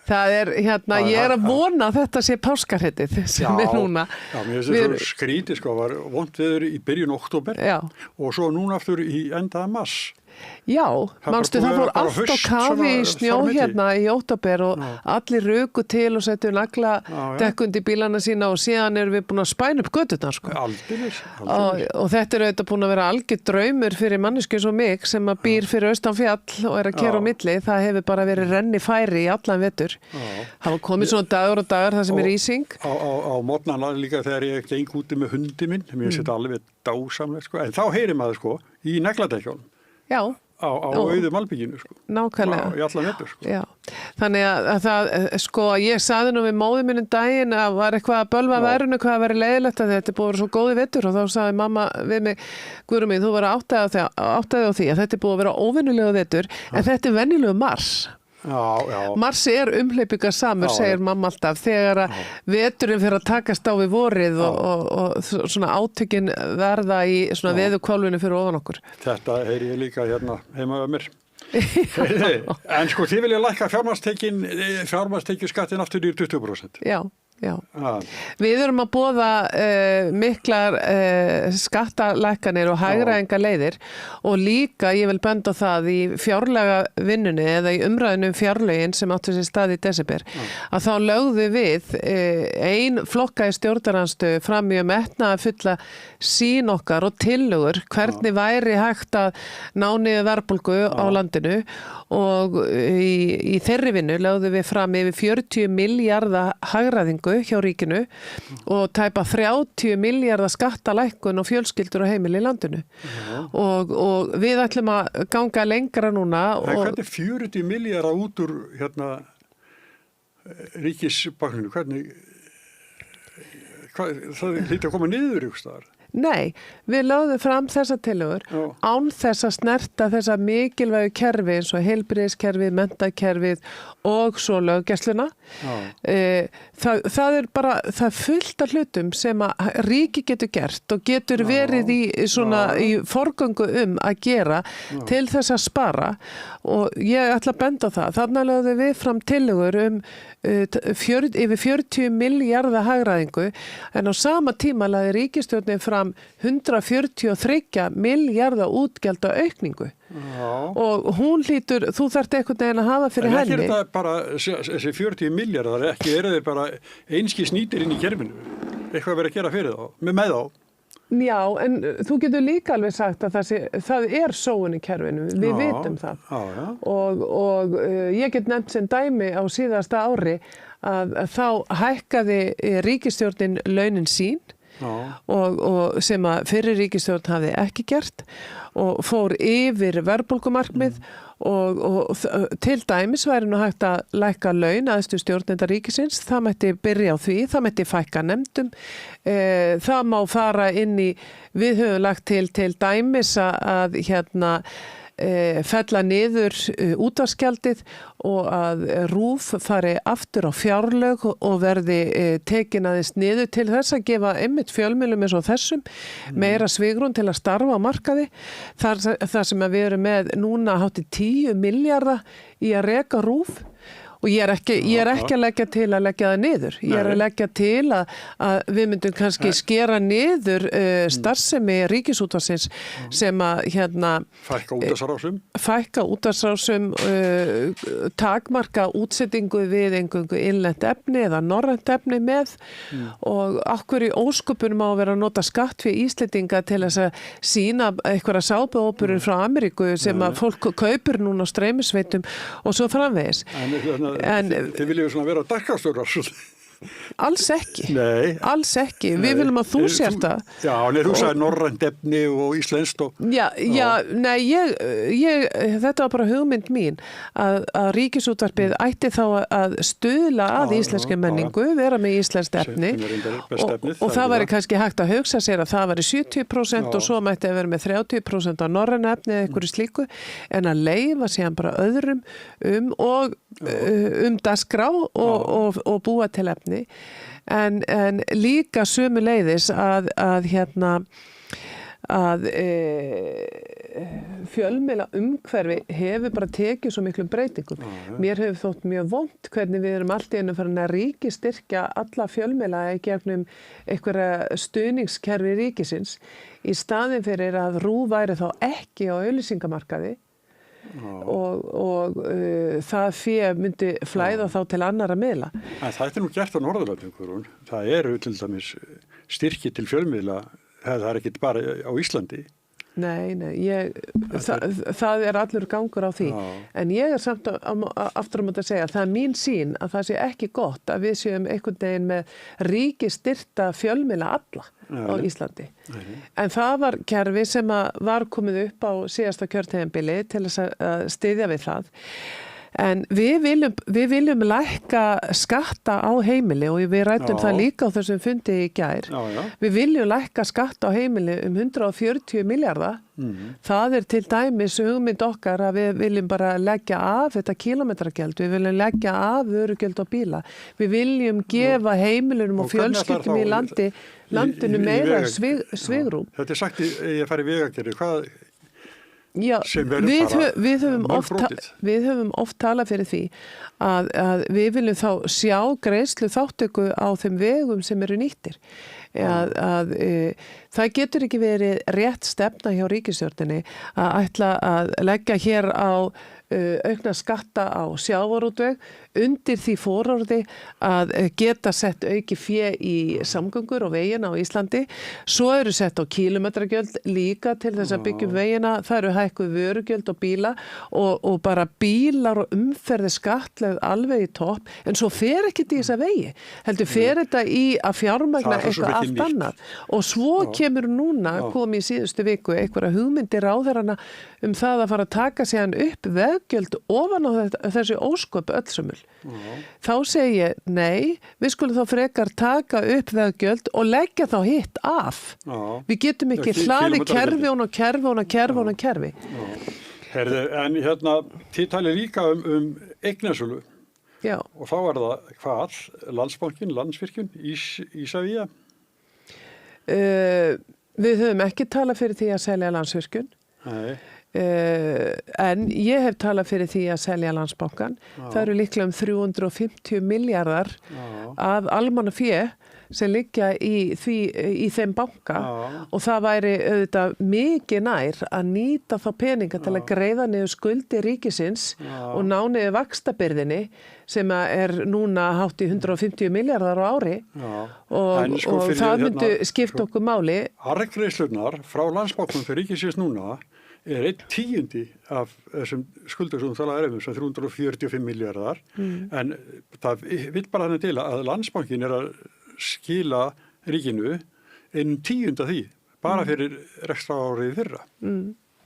það er hérna, ég er að vona að þetta sé páskarheitið sem er núna. Já, mér finnst þetta skrítið, var vont veður í byrjun október og svo núna aftur í endaða mars. Já, manstu það fór allt á kafi í snjó hérna í október og allir ruku til og setju nagla dekkund í bílana sína og síðan erum við búin að spæna upp göturnar, sko. Aldeilis. Og þetta er auðvitað búin að vera algjör draumur fyrir mannesku eins og mig sem að býr fyrir austan fjall og er að keyra á milli. Það hefur bara verið renni færi í allan vetur. Það var komið svona dagur og dagar það sem er ísing. Á morgnana líka þegar ég geng úti með hundi minn, mér setja alveg dásamlega, sko. En þá heyrir maður, sko, í nagladekkjónum. Já. Á auðu malbygginu, sko. Nákvæmlega. Í allan vetur, sko. Já. Þannig að það, sko, ég saði nú við móður minn daginn að var eitthvað að bölva verðinu, hvað að vera leiðilegt að þetta er búið svo góði vetur og þá sagði mamma við mig, Guðrún mín, þú var áttaði á því að þetta er búið að vera óvenjulegu vetur, en þetta er venjulegu mars. Mars er umhleypingarsamur, segir mamma alltaf, þegar að veturinn fyrir að takast á við vorið og svona átökin verða í svona veðurhvolfinu fyrir ofan okkur. Þetta heyri ég líka hérna heima af mér. En sko, þið vilja lækka fjármagnstekjuskattin aftur í 20%. Já. Við erum að boða miklar skattalækkanir og hagræðingar leiðir og líka, ég vil benda á það í fjárlega vinnunni eða í umræðinu fjárlögin sem áttu sér stað í desember, að þá lögðu við ein flokka í stjórnarandstöðu fram í metnaðarfulla sýn okkar og tillögur hvernig væri hægt að ná niður verðbólgu á landinu og í þeirri vinnu lögðu við fram yfir 40 milljarða hagræðingu hjá ríkinu og tæpa 30 milljarða skattalækkun og fjölskyldur og heimili í landinu. Og við ætlum að ganga lengra núna. Hvernig 40 milljarða út úr ríkisbakninu? Það hlýtur að koma niður ykkur staðar? Nei, við lögðum fram þessa tillögur án þess að snerta þessa mikilvægu kerfi eins og heilbrigðiskerfið, menntakerfið og svo löggæsluna. Það er bara, það er fullt af hlutum sem að ríki getur gert og getur verið í forgöngu að gera til þess að spara og ég ætla að benda á það. Þarna lögðum við fram tillögur yfir 40 milljarða hagræðingu en á sama tíma lagði ríkisstjórnin fram 143 milljarða útgjalda aukningu. Og hún hlýtur, þú þarft einhvern veginn að hafa fyrir henni. En ekki þetta bara, þessi 40 milljarðar, ekki eru þeir bara einskis nýtir inn í kerfinu? Eitthvað verið að gera fyrir þá, með þá? Já, en þú getur líka alveg sagt að það er sóun í kerfinu, við vitum það. Og ég get nefnt sem dæmi á síðasta ári að þá hækkaði ríkisstjórnin launin sín og sem að fyrri ríkisstjórn hafði ekki gert og fór yfir verðbólgumarkmið og til dæmis væri nú hægt að lækka laun æðstu stjórnenda ríkisins, það mætti byrja á því, það mætti fækka nefndum, það má fara inn í, við höfum lagt til dæmis að fella niður útvarpsgjaldið og að RÚV fari aftur á fjárlög og verði tekin aðeins niður til þess að gefa einmitt fjölmiðlum eins og þessum meira svigrúm til að starfa á markaði. Þar sem að við erum með núna hátt í 10 milljarða í að reka RÚV. Og ég er ekki að leggja til að leggja það niður. Ég er að leggja til að við myndum kannski skera niður starfsemi ríkisútvarpsins sem að fækka útvarpsrásum, takmarka útsettingu við eingöngu innlent efni eða norrænt efni með og okkur í ósköpunum á að vera að nota skatt fyrir Íslendinga til þess að sína einhverja sápuóperur frá Ameríku sem að fólk kaupir núna á streymisveitum og svo framvegis. Þið viljum svona vera darkastjórar. Alls ekki. Nei. Alls ekki. Við viljum að þú sért það. Já, þú sagði norrænt efni og íslenskt og... Nei, þetta var bara hugmynd mín að ríkisútvarpið ætti þá að stuðla að íslenski menningu, vera með íslenskt efni og það væri kannski hægt að hugsa sér að það væri 70% og svo mætti að vera með 30% á norræna efni eða einhverju slíku en að leyfa síðan bara öðrum dagskrá og búa til efni. En líka sömuleiðis að fjölmiðla umhverfi hefur bara tekið svo miklum breytingum. Mér hefur þótt mjög vont hvernig við erum allt í einu farin að ríkisstyrkja alla fjölmiðla í gegnum einhverja stuðningskerfi ríkisins í staðinn fyrir að RÚV væri þá ekki á auglýsingamarkaði og það myndi flæða þá til annarra miðla. Það er nú gert á Norðurlöndum, Guðrún. Það eru til dæmis styrki til fjölmiðla, það er ekki bara á Íslandi. Nei, það er allur gangur á því. En ég er samt aftur að segja að það er mín sýn að það sé ekki gott að við séum einhvern veginn með ríkisstyrkta fjölmiðla alla á Íslandi. En það var kerfi sem var komið upp á síðasta kjörtímabili til að styðja við það. En við viljum lækka skatta á heimili og við ræddum það líka á þessum fundi í gær. Við viljum lækka skatta á heimili 140 milljarða. Það er til dæmis hugmynd okkar að við viljum bara leggja af þetta kílómetragjald, við viljum leggja af vörugjöld á bíla. Við viljum gefa heimilunum og fjölskyldum í landinu meira svigrúm. Þetta er sagt ég fari í vegagerð. Hvað Já, við höfum oft talað fyrir því að við viljum þá sjá greiðslu þáttöku á þeim vegum sem eru nýttir. Það getur ekki verið rétt stefna hjá ríkisstjórninni að ætla að leggja hér á aukna skatta á sjávarútveg undir því fororði að geta sett auki fé í samgöngur og vegina á Íslandi. Svo eru sett á kílómetragjöld líka til þess að byggja vegina. Það eru hækkuð vörugjöld og bíla og bara bílar og umferði skattlegð alveg í topp. En svo fer ekki í þessa vegi. Heldur fer þetta í að fjármagna eitthvað allt annað. Og svo kemur núna, kom í síðustu viku, einhverja hugmyndir ráðherrana það að fara að taka sig hann upp veggjöld ofan á þessi ósköp öllsumul. Þá segi ég, nei, við skulum þá frekar taka upp veggjöld og leggja þá hitt af. Við getum ekki hlaði kerfi. Herðu, en þið talið líka eignasölu. Já. Og þá er það hvað? Landsbankinn, Landsvirkjun, Ísavía? Við höfum ekki talað fyrir því að selja Landsvirkjun. Nei. En ég hef talað fyrir því að selja Landsbankann. Það eru líklega 350 milljarðar af almannafé sem liggja í þeim banka og það væri auðvitað mikið nær að nýta þá peninga til að greiða niður skuldi ríkisins og ná niður vaxtabyrðinni sem er núna hátt í 150 milljarðar á ári og það myndi skipta okkur máli. Arðgreiðslurnar frá Landsbankanum fyrir ríkisins núna er 1/10 af þessum skuldum sem það er sem 345 milljarðar en það vill bara þannig til að Landsbankin er að skila ríkinu 1/10 af því bara fyrir rekstrarárið fyrra.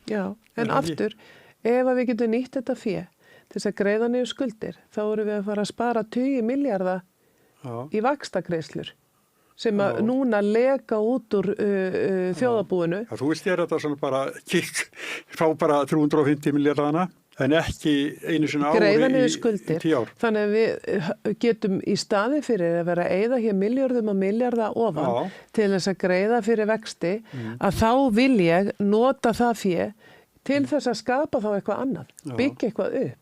Já, en aftur ef að við getum nýtt þetta fé til þess að greiða niður skuldir, þá erum við að fara að spara 20 milljarða í vaxtagreiðslur sem að núna leka út úr þjóðarbúinu. Já, þú vilt gera þetta svona bara fá bara 350 milljarðana en ekki einu sinna ári greiða niður skuldir. í 10 ár. Þannig að við getum í staði fyrir að vera að eyða hér milljörðum og milljarða ofan til þess að greiða fyrir vexti, að þá vil ég nota það fé til þess að skapa þá eitthvað annað, byggja eitthvað upp,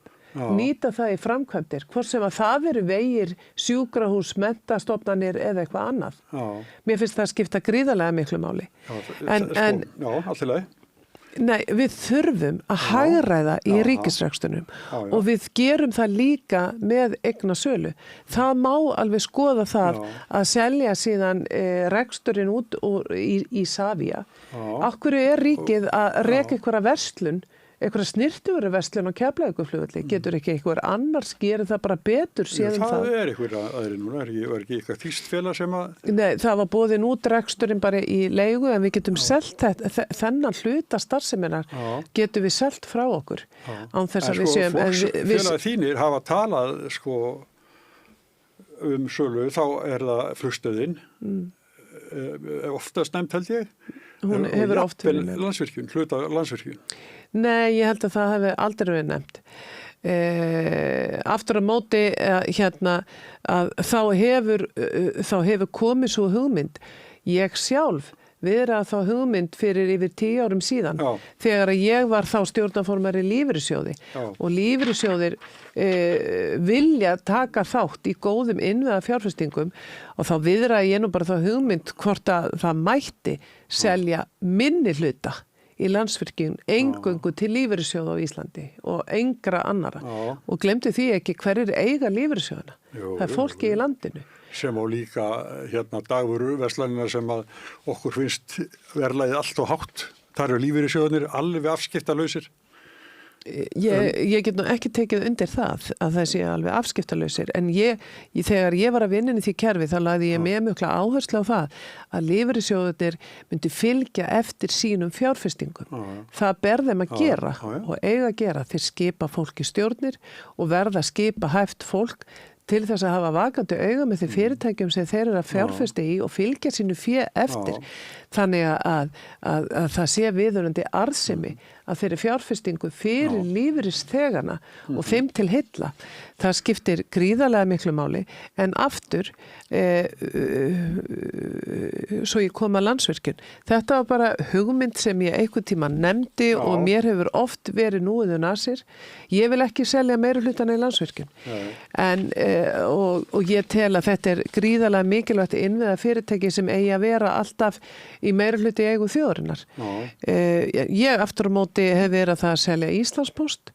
nýta það í framkvæmdir, hvort sem að það eru vegir, sjúkrahús, menntastofnanir eða eitthvað annað. Mér finnst það skipta gríðarlega miklu máli. Já, allt í lagi. Nei, við þurfum að hagræða í ríkisrekstunum og við gerum það líka með eignasölu. Það má alveg skoða það að selja síðan reksturinn út í Savia. Akkur er ríkið að reka einhverja verslun, einhverja snyrtuverslun á Keflavíkurflugvelli? Getur ekki einhver annars gera það bara betur séð um það? Það er einhver aðri núna, er ekki eitthvað þýstfélag sem að... Nei, það var boðin út reksturinn bara í leigu en við getum selt þennan hluta starfseminar getum við selt frá okkur án þess að við séum... Félagið þínir hafa talað sölu, þá er það flugstöðin, oftast nefnt held ég. Hún hefur oft verið nefnt. Landsvirkjun, hluta Landsvirkjun. Nei, ég held að það hefði aldrei verið nefnt. Aftur á móti að þá hefur komið svo hugmynd. Ég sjálf verið þá hugmynd fyrir yfir 10 árum síðan þegar ég var þá stjórnarformari lífeyrissjóði og lífeyrissjóðir vilja taka þátt í góðum innviða fjárfestingum og þá viðraði ég nú bara þá hugmynd hvort að það mætti selja minni hluta í Landsvirkjun eingöngu til lífeyrissjóða á Íslandi og engra annara og glemdi því ekki hverjir eiga lífeyrissjóðana. Það er fólki í landinu. Sem á líka dagvöruverslanina sem að okkur finnst verðlagið allt og hátt. Það eru lífeyrissjóðanir alveg afskiptalausir. Ég get nú ekki tekið undir það að það sé alveg afskiptalausir en þegar ég var að vinna í því kerfi þá lagði ég með mjög áherslu á það að lífeyrissjóðunir myndi fylgja eftir sínum fjárfestingum. Það ber þeim að gera og eiga að gera. Þeir skipa fólk í stjórnir og verða að skipa hæft fólk til þess að hafa vakandi auga með þeim fyrirtækjum sem þeir eru að fjárfesta í og fylgja sínu fé eftir. Þannig að það sé viðurandi arðsemi að þeirri fjárfestingu fyrir lífeyrisþegana og þeim til heilla. Það skiptir gríðarlega miklu máli en aftur svo ég kom að Landsvirkjun. Þetta var bara hugmynd sem ég einhvern tíma nefndi og mér hefur oft verið núið nasir. Ég vil ekki selja meira hlutana í Landsvirkjun. Og ég tel að þetta er gríðarlega mikilvægt innviða fyrirtæki sem eigi að vera alltaf í meira hluti eigu þjóðarinnar. Ég aftur á móti hef verið að það að selja Íslandspost.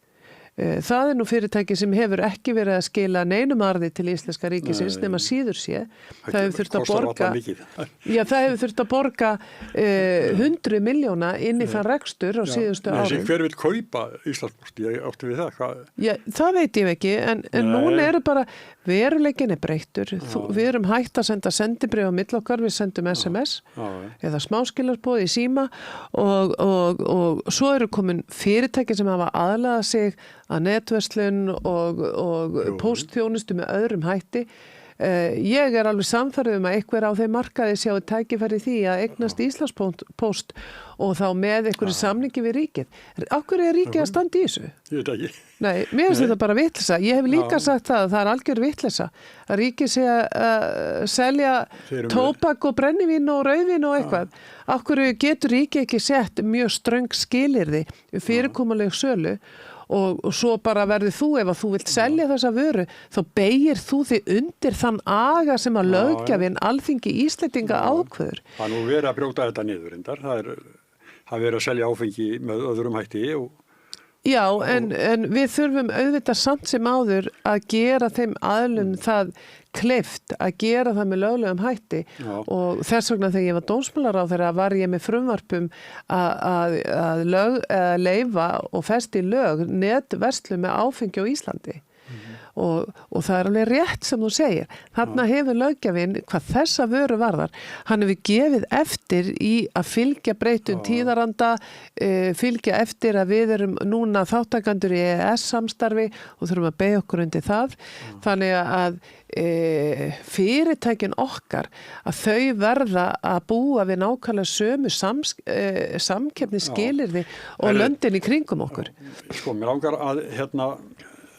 Það er nú fyrirtæki sem hefur ekki verið að skila neinum arði til íslenska ríkisins nema síður sé. Það hefur þurft að borga það hefur þurft að borga 100 milljóna inn í þann rekstur á síðustu árum. Hver vil kaupa Íslandspost? Ég átti við það. Það veit ég ekki en núna eru bara veruleikin er breyttur. Við erum hægt að senda sendibréf á milli okkar, við sendum SMS eða smáskilarboð í síma og svo eru komin fyrirtæki sem hafa aðlagað sig að netverslun og póstþjónustu með öðrum hætti. Ég er alveg sannfærð að einhver á þeim markaði sjáu tækifæri því að eignast Íslandspost og þá með einhverju samningi við ríkið. Af hverju er ríkið að standa í þessu? Ég veit ekki. Nei, mér finnst þetta bara vitleysa. Ég hef líka sagt það að það er algjör vitleysa að ríkið sé að selja tóbak og brennivín og rauðvín og eitthvað. Af hverju getur ríkið ekki sett mjög ströng skilyrði fyrirkomuleg sölu og svo bara verður þú ef að þú vilt selja þessa vöru þá beygir þú þig undir þann aga sem að löggjafinn Alþingi Íslendinga ákveður. Það er nú verið að brjóta þetta niður reyndar. Það er verið að selja áfengi með öðrum hætti Já, en við þurfum auðvitað samt sem áður að gera þeim aðlum það kleift að gera það með löglegum hætti og þess vegna þegar ég var dómsmálaráðherra var ég með frumvarpum að leyfa og festa í lög netverslun með áfengi á Íslandi. og það er alveg rétt sem þú segir. Þarna hefur löggjafinn, hvað þessa vöru varðar, hann hefur gefið eftir í að fylgja breytum tíðaranda, fylgja eftir að við erum núna þáttakandur í EES-samstarfi og þurfum að beygja okkur undir það. Þannig að fyrirtækin okkar, að þau verða að búa við nákvæmlega sömu samkeppni skilyrði og löndin í kringum okkur. Sko, mér langar að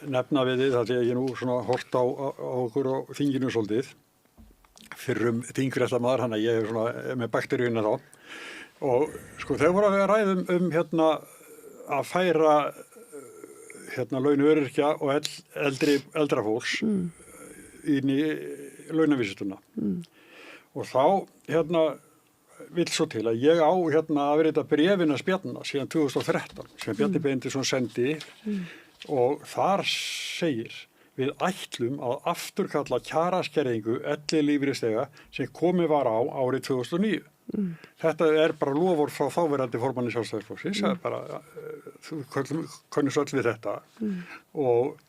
nefna við þið, því að ég nú svona hort á okkur á þinginu svolítið, fyrrum þingfréttamaður, hann að ég hef svona með bakteríuna þá. Og sko, þegar voru að ræða að færa laun öryrkja og eldra fólks inn í launavísituna. Og þá vill svo til að ég á að verið bréfina spjarna síðan 2013 sem Bjarni Benediktsson sendi og þar segir við ætlum að afturkalla kjaraskerðingu ellilífeyrisþega sem komið var á árið 2009. Þetta er bara loforð frá þáverandi formanni Sjálfstæðisflokksins, það er bara, þú kannast öll við þetta og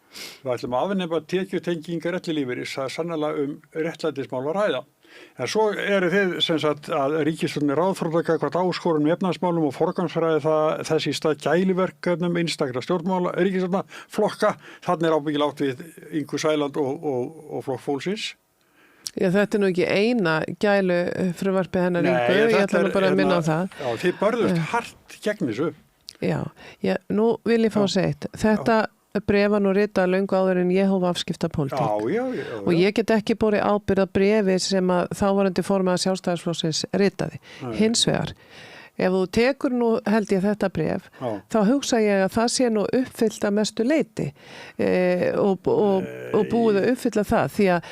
við ætlum að afnema tekjutengingar ellilífeyris, það er sannlega réttlætismál að ræða. En svo eru þið sem sagt að ríkisstjórnin ráðþrota hvað áskorun með efnahagsmálum og forgangsraði þess í stað gæliverkefnum einstakra stjórnmála ríkisstjórna flokka. Þannig er ábyggilega átt við Ingu Sæland og Flokk fólksins. Já, þetta er nú ekki eina gælu frumvarpið hennar Ingu, ég ætla nú bara að minna á það. Já, þið börðust hart gegn þessu. Já, nú vil ég fá að segja eitt. Þetta bréfa nú rita löngu áður en ég hóf afskipta pólitík. Já. Og ég get ekki borið ábyrgð að bréfi sem að þáverandi formaður Sjálfstæðisflokksins ritaði. Hins vegar, ef þú tekur nú held ég þetta bréf, þá hugsa ég að það sé nú uppfyllt að mestu leyti og búið að uppfylla það því að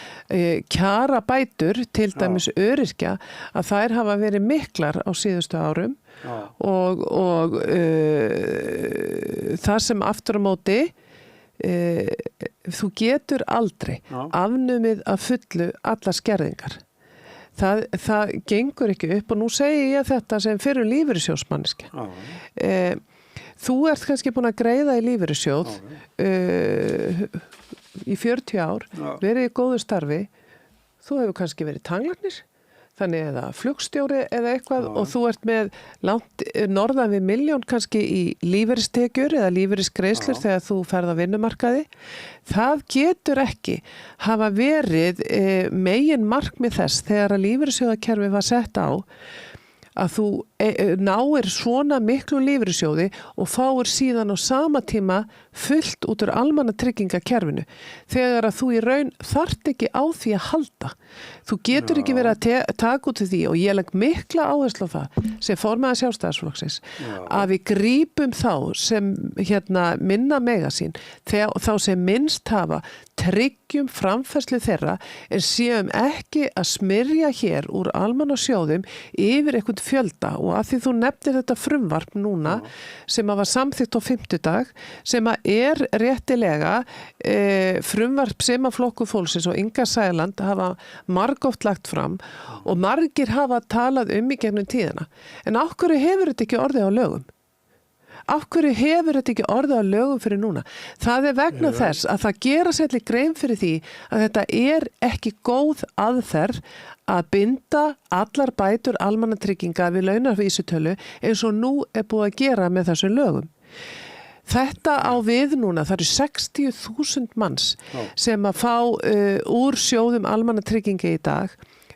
kjara bætur, til dæmis öryrkja, að þær hafa verið miklar á síðustu árum og það sem aftur á móti þú getur aldrei afnumið að fullu alla skerðingar. Það gengur ekki upp og nú segi ég þetta sem fyrir lífeyrissjóðsmanniski. Þú ert kannski búin að greiða í lífeyrissjóð í 40 ár, verið í góðu starfi, þú hefur kannski verið tannlæknir, þannig eða flugstjóri eða eitthvað og þú ert með langt norðan við 1 milljón kannski í lífeyristekjur eða lífeyrisgreiðslur þegar þú ferð á vinnumarkaði. Það getur ekki hafa verið megin markmið þess þegar að lífeyrissjóðakerfi var sett á að þú náir svona miklu lífeyrissjóði og fáir síðan á sama tíma fullt út úr almannatryggingakerfinu þegar að þú í raun þarft ekki á því að halda. Þú getur ekki verið að taka út því og ég legg mikla áherslu á það sem formaður Sjálfstæðisflokksins að við grípum þá sem minna mega sín, þá sem minnst hafa, tryggjum framfærslu þeirra en séum ekki að smyrja hér úr almannasjóðum yfir einhvern fjölda og að því þú nefnir þetta frumvarp núna sem að var samþykkt á 50 sem að er réttilega frumvarp sem að Flokkur fólksins og Inga Sæland hafa margoft lagt fram og margir hafa talað í gegnum tíðina. En af hverju hefur þetta ekki orðið á lögum? Af hverju hefur þetta ekki orðið á lögum fyrir núna? Það er vegna þess að það gera sérlega grein fyrir því að þetta er ekki góð aðferð að binda allar bætur almannatrygginga við launavísitölu eins og nú er búið að gera með þessum lögum. Þetta á við núna, það eru 60.000 manns sem að fá úr sjóðum almannatrygginga í dag.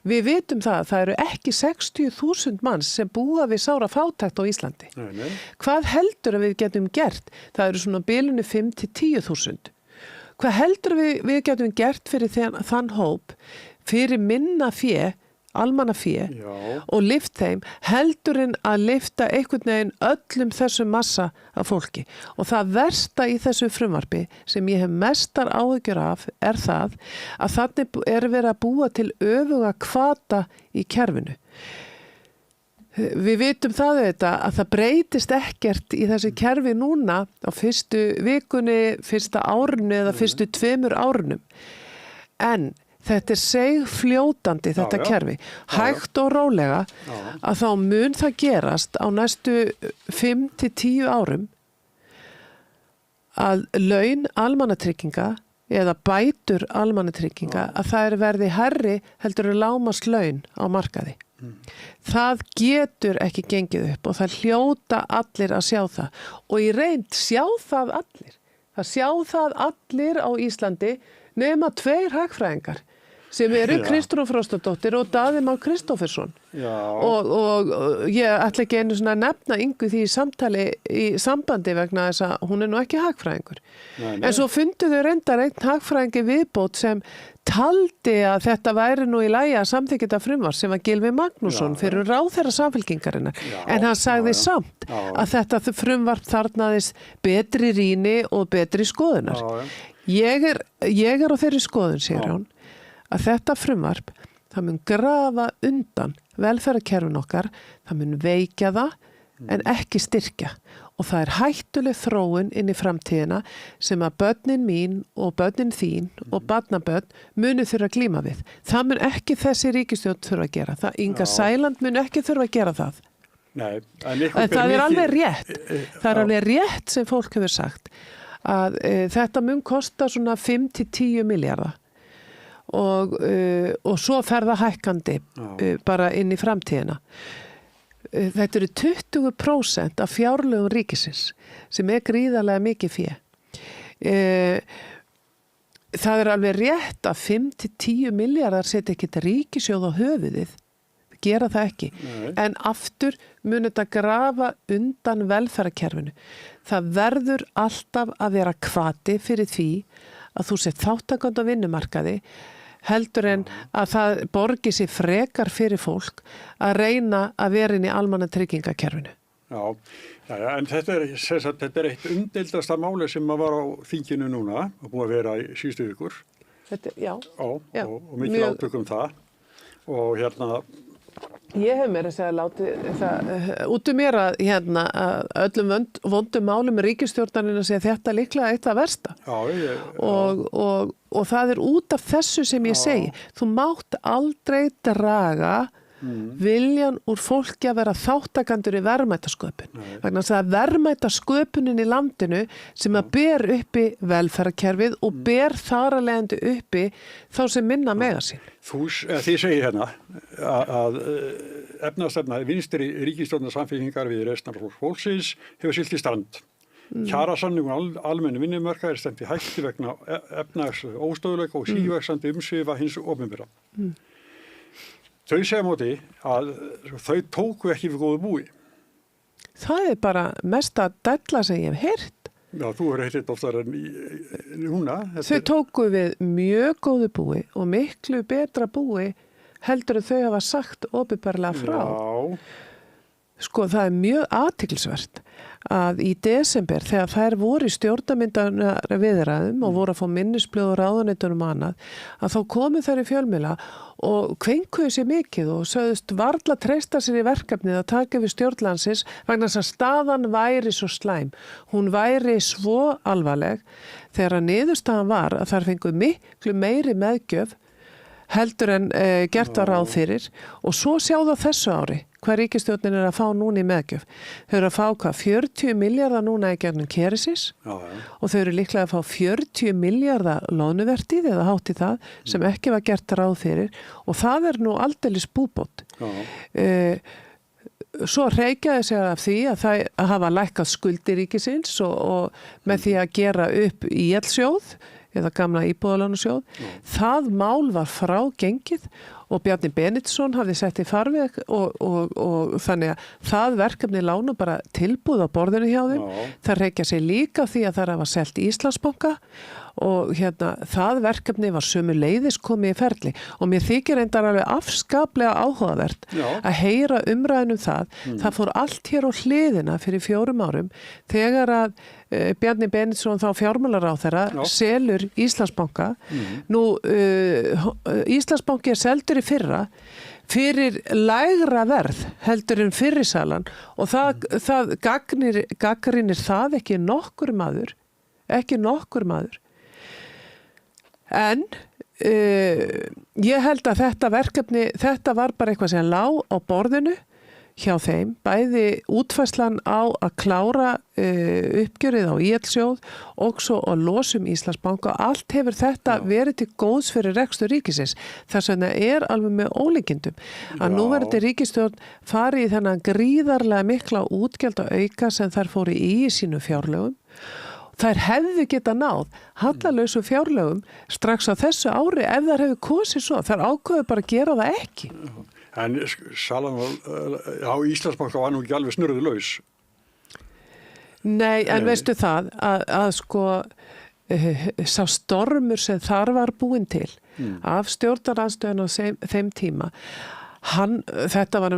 Við vitum það eru ekki 60.000 manns sem búa við sára fátækt á Íslandi. Nei. Hvað heldur að við getum gert? Það eru svona bilinu 5 til 10.000. Hvað heldur við getum gert fyrir þann hóp fyrir minna fé, almannafé og lyft þeim heldur en að lyfta einhvern veginn öllum þessum massa af fólki. Og það versta í þessu frumvarpi sem ég hef mestar áhyggjur af er það að þannig er verið að búa til öfuga hvata í kerfinu. Við vitum það að það breytist ekkert í þessu kerfi núna á fyrstu vikunni, fyrsta árinu eða fyrstu 2 árunum. En þetta er seigfljótandi þetta kerfi. Hægt og rólega að þá mun það gerast á næstu 5 til 10 árum að laun almannatrygginga eða bætur almannatrygginga að það verði hærri heldur en lágmarkslaun á markaði. Það getur ekki gengið upp og það hljóta allir að sjá það og í reynd sjá það allir. Það sjá það allir á Íslandi nema 2 hagfræðingar sem eru Kristrún Frostadóttir og Daði Már Kristófersson. Og ég ætla ekki einu svona að nefna Ingu því samtali í sambandi vegna þess að hún nú ekki hagfræðingur. En svo fundu þau reyndar einn hagfræðingi viðbót sem taldi að þetta væri nú í lagi að samþykkja þetta frumvarp sem var Gylfi Magnússon fyrir ráðherra Samfylkingarinnar. En hann sagði samt að þetta frumvarp þarnaðist betri rýni og betri skoðunar. Ég er á þeirri skoðun, segir hún, að þetta frumvarp, það mun grafa undan velferðarkerfin okkar, það mun veikja það en ekki styrkja. Og það er hættuleg þróun inn í framtíðina sem að börnin mín og börnin þín og barnabörn munu þurfa að glíma við. Það mun ekki þessi ríkisstjórn þurfa að gera. Inga Sæland mun ekki þurfa að gera það. Nei, en það er alveg rétt. Það er alveg rétt sem fólk hefur sagt að þetta mun kosta svona 5-10 milljarða. Og svo fer það hækkandi bara inn í framtíðina. Þetta eru 20% af fjárlögum ríkisins sem gríðarlega mikið fé. Það er alveg rétt að 5-10 milljarðar setja ekkert ríkissjóð á höfuðið, gera það ekki. En aftur mun þetta grafa undan velferðarkerfinu. Það verður alltaf að vera hvati fyrir því að þú sett þáttakandi á vinnumarkaði heldur en að það borgi sér frekar fyrir fólk að reyna að vera inn í almannatryggingakerfinu. En þetta er eitt umdeildasta máli sem var á þinginu núna og búið að vera í síðustu vikur. Og mikil átök það. Og Ég hef meira að segja látið það út mér að öllum vondum málum ríkisstjórnarinn að segja þetta líklega eitt af versta. Og það er út af þessu sem ég segi. Þú mátt aldrei draga viljan úr fólki að vera þáttakandur í verðmætasköpun. Vegna þess að verðmætasköpunin í landinu sem að ber uppi velferðarkerfið og ber þar að leiðandi uppi þá sem minna mega sín. Þið segir hérna að efnaðarstefna vinstri ríkisstjórnar Samfylkingar við reisnar fólksins hefur siglt í strand. Kjarasamningur almennu vinnumarkaði stefnt í hættu vegna efnaðars óstöðuleika og sívaxandi umsvifa hins opinbera. Þau segja móti að þau tóku ekki við góðu búi. Það er bara mesta della sem ég hef heyrt. Já, þú hefur heyrt oftar en núna. Þau tóku við mjög góðu búi og miklu betra búi heldur en þau hafa sagt opinberlega frá. Sko, það er mjög athyglisvert að í desember þegar þær voru í stjórnarmyndanar viðræðum og voru að fá minnisblöð og ráðuneytunum annað, að þá komu þær í fjölmiðla og kvenkuðu sér mikið og sögðust varla treysta sér í verkefnið að taka við stjórnlandsins vegna þess að staðan væri svo slæm. Hún væri svo alvarleg þegar að niðurstaðan var að þær fengu miklu meiri meðgjöf heldur en gert var ráð fyrir og svo sjáðu þessu ári hvað ríkisstjórnin að fá núna í meðgjöf. Þau eru að fá 40 milljarða núna í gegnum Keresis og þau eru líklega að fá 40 milljarða loðnuvertíð eða hátt í það sem ekki var gert ráð fyrir og það er nú aldeilis búbót. Svo reykjaði sig af því að það hafa lækkað skuldir ríkisins og með því að gera upp ÍL-sjóð eða gamla íbúðalánasjóð. Það mál var frágengið og Bjarni Benediktsson hafði sett í farveg og þannig að það verkefni lána bara tilbúð á borðinu hjá þeim. Það reykja sig líka því að það hafa selt Íslandsbanka og það verkefni var sömuleiðis komið í ferli og mér þykir reyndar alveg afskaplega áhugavert að heyra umræðin það. Það fór allt hér á hliðina fyrir 4 árum þegar að Bjarni Benediktsson þá fjármálaráðherra selur Íslandsbanka. Nú Íslandsbanki seldur í fyrra fyrir lægra verð heldur en fyrrisalan og það gagnrýnir það ekki nokkur maður. En ég held að þetta verkefni, þetta var bara eitthvað sem lá á borðinu hjá þeim, bæði útfærslan á að klára uppgjörið á ÍL-sjóð og svo að losum Íslandsbanka. Allt hefur þetta verið til góðs fyrir rekstur ríkisins. Þess vegna alveg með ólíkindum að núverandi ríkisstjórn fari í þennan gríðarlega mikla útgjalda auka sem þær fóru í sínu fjárlögum. Þær hefðu geta náð hallalausu fjárlögum strax á þessu ári ef þær hefðu kosið svo. Þær ákveðu bara að gera það ekki. En salan á Íslandsbanka var nú ekki alveg snurðulaus. Nei, en veistu það að sko sá stormur sem þar var búinn til af stjórnarandstöðun á þeim tíma, þetta var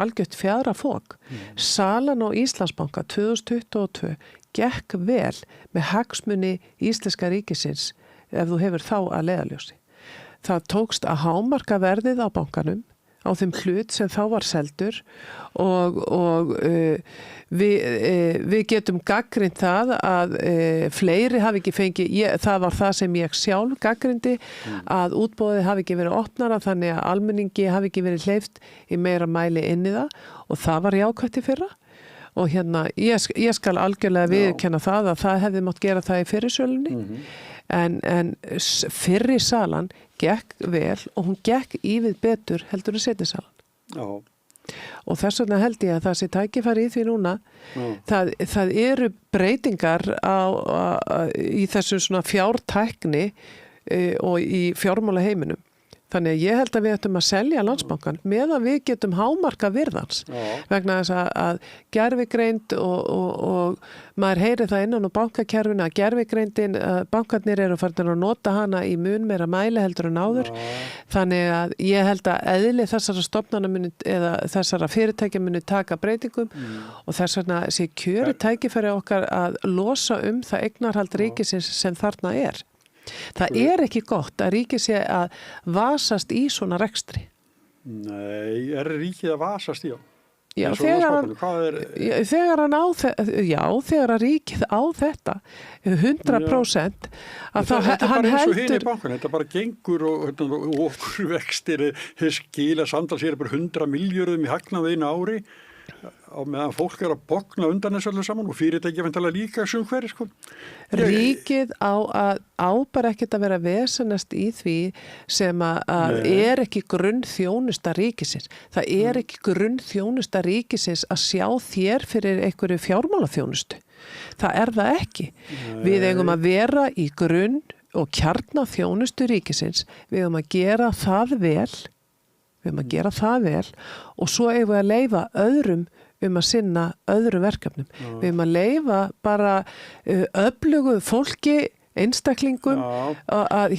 algjört fjaðrafok. Salan á Íslandsbanka 2022 gekk vel með hagsmuni íslenska ríkisins ef þú hefur þá að leiðarljósi. Það tókst að hámarka verðið á bankanum á þeim hlut sem þá var seldur og við getum gagnrýnt það að fleiri hafi ekki fengið, það var það sem ég sjálf gagnrýndi, að útboðið hafi ekki verið opnara þannig að almenningi hafi ekki verið hleypt í meira mæli inn í það og það var jákvætt í fyrra. Og ég skal algjörlega viðurkenna það að það hefði mátt gera það í fyrirsölunni en fyrri salan gekk vel og hún gekk ívið betur heldur en seinni salan. Já. Og þess vegna held ég að það sé tækifæri í því núna. Það eru breytingar í þessu svona fjártækni og í fjármála heiminum. Þannig að ég held að við ættum að selja Landsbankann meðan við getum hámarka virðans vegna þess að gervigreind og maður heyri það innan á bankakerfinu að gervigreindin, bankarnir eru farin að nota hana í mun meira mæli heldur en áður. Þannig að ég held að eðli þessara stofnana muni eða þessara fyrirtækja muni taka breytingum og þess vegna sé kjöri tækifæri okkar að losa það eignarhald ríkisins sem þarna er. Það ekki gott að ríkið sé að vasast í svona rekstri. Nei, ríkið að vasast í á? Já, þegar ríkið á þetta 100% að hann heldur þetta bara gengur og okkur vextir skila samtals bara 100 milljörðum í hagnaði einu ári á meðan fólk að bogna undan þessu öllu saman og fyrirtæki vantarlega líka sem hverju sko. Ríkið á bara ekkert að vera vesenast í því sem að ekki grunnþjónusta ríkisins. Það ekki grunnþjónusta ríkisins að sjá þér fyrir einhverju fjármálaþjónustu. Það það ekki. Við eigum að vera í grunn og kjarnaþjónustu ríkisins. Við eigum að gera það vel. Og svo eigum við að leyfa öðrum að sinna öðrum verkefnum. Við eigum að leyfa bara öflugu fólki, einstaklingum að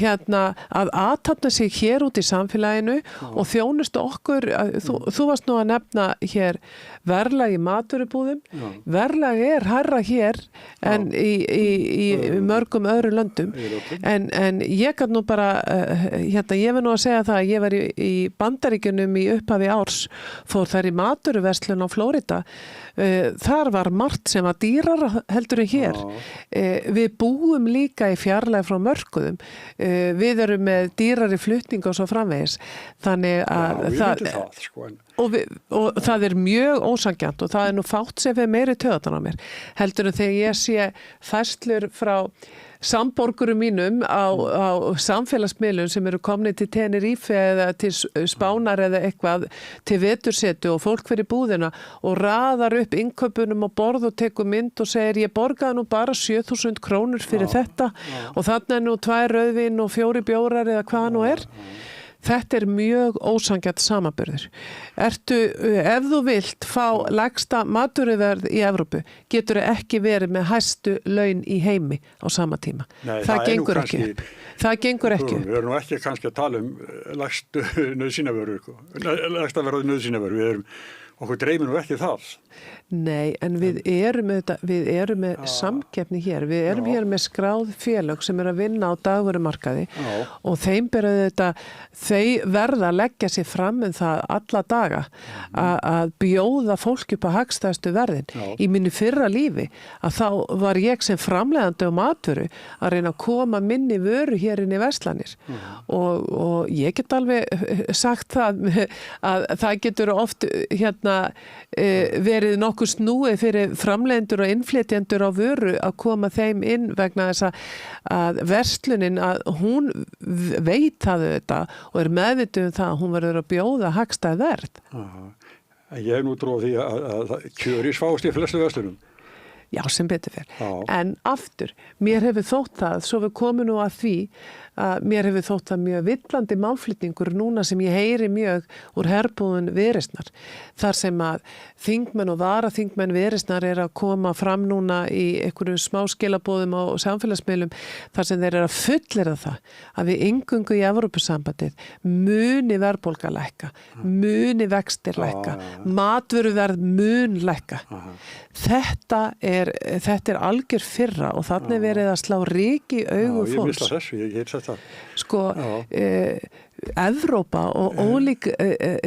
athafna sig hér út í samfélaginu og þjónustu okkur. Þú varst nú að nefna hér verðlag í matvörubúðum. Verðlag hærra hér en í mörgum öðru löndum. En ég kann nú bara, ég verð nú að segja það að ég var í Bandaríkjunum í upphafi árs, fór þar í matvöruverslun á Flórida. Þar var margt sem var dýrara heldur en hér. Við búum líka í fjarlæg frá mörkuðum. Við erum með dýrari flutning og svo framvegis. Þannig að og það mjög ósanngjarnt og það nú fátt sem við meiri töðan á mér. Heldur en þegar ég sé færslur frá samborgurum mínum á samfélagsmiðlum sem eru komnir til Tenerife eða til Spánar eða eitthvað til vetursetu og fólk fyrir búðina og raðar upp innkaupunum og borð og tekur mynd og segir ég borgaði nú bara 7.000 krónur fyrir þetta og þarna nú 2 rauðvín og 4 bjórar eða hvað nú Þetta mjög ósanngjarnt samanburður. Ef þú vilt fá lægsta matvöruverð í Evrópu, getur ekki verið með hæstu laun í heimi á sama tíma. Nei, það gengur ekki upp. Það gengur ekki upp. Við erum nú ekki kannski að tala lægstu nauðsynjavöru, lægsta verð nauðsynjavöru. Okkur dreymir nú ekki það. Nei, en við erum með samkeppni hér. Við erum hér með skráð félög sem að vinna á dagvörumarkaði og þeim þau verða að leggja sér fram það alla daga að bjóða fólk upp á hagstæðustu verðin. Í mínu fyrra lífi að þá var ég sem framleiðandi á matvöru að reyna að koma minni vöru hér inn í verslanir og ég get alveg sagt það að það getur oft verið nokkuð snúið fyrir framleiðendur og innflytjendur á vöru að koma þeim inn vegna þess að verslunin að hún veit það þetta og er meðvituð um það að hún verður að bjóða hagstæð verð. Ég hef nú trúið því að kjöri svást í flestu verslunum. Já, sem betur fer. En aftur, mér hefur þótt það, svo við komum nú að því að mér hefur þótt það mjög villandi málflutningur núna sem ég heyri mjög úr herbúðun Viðreisnar. Þar sem að þingmenn og varaþingmenn Viðreisnar er að koma fram núna í einhverjum smáskilabóðum á samfélagsmiðlum þar sem þeir eru að fullyrða það að við inngöngu í Evrópusambandið muni verðbólga lækka, muni vextir lækka, matvöruverð mun lækka. Þetta er algjör fyrra og þannig verið að slá ryk í augu fólks. Ég misla þessu, ég heit þetta. Sko, Evrópa og ólík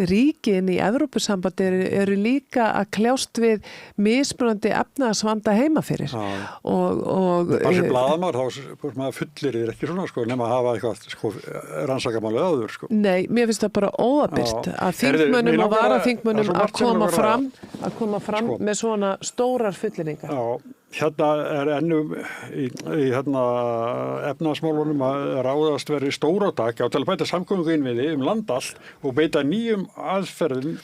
ríkin í Evrópusambandi eru líka að kljást við mismunandi efnahagsvanda heima fyrir. Bara sem blaðamaður þá maður fullir ekki svona sko, nema að hafa eitthvað rannsakamálega áður sko. Nei, mér finnst það bara óabilt að þingmönnum og varaþingmönnum að koma fram með svona stórar fullinningar. Já. Hérna er ennum í efnahagsmálunum að ráðast verið stórátak á til að bæta samgöngu innviði land allt og beita nýjum aðferðum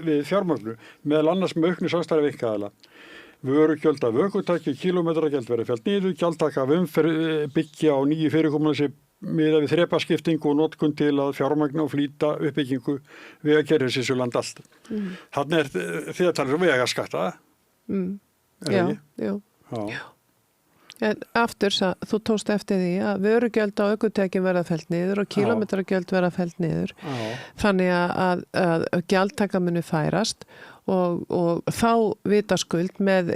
við fjármögnu meðal annars með auknu samstarfi einkaaðila. Vörugjöld af ökutæki, kílómetragjöld verið fellt niður, gjaldtaka af umferð byggja á nýju fyrirkomulagi miðað við þrepaskiptingu og notkun til að fjármagna og flýta uppbyggingu vegakerfisins land allt. Þannig er því að tala um vegaskatta. Já. En aftur, þú tókst eftir því að vörugjöld á ökutækjum verða fellt niður og kílómetragjöld verða fellt niður. Þannig að gjaldtaka muni færast og þá vitaskuld með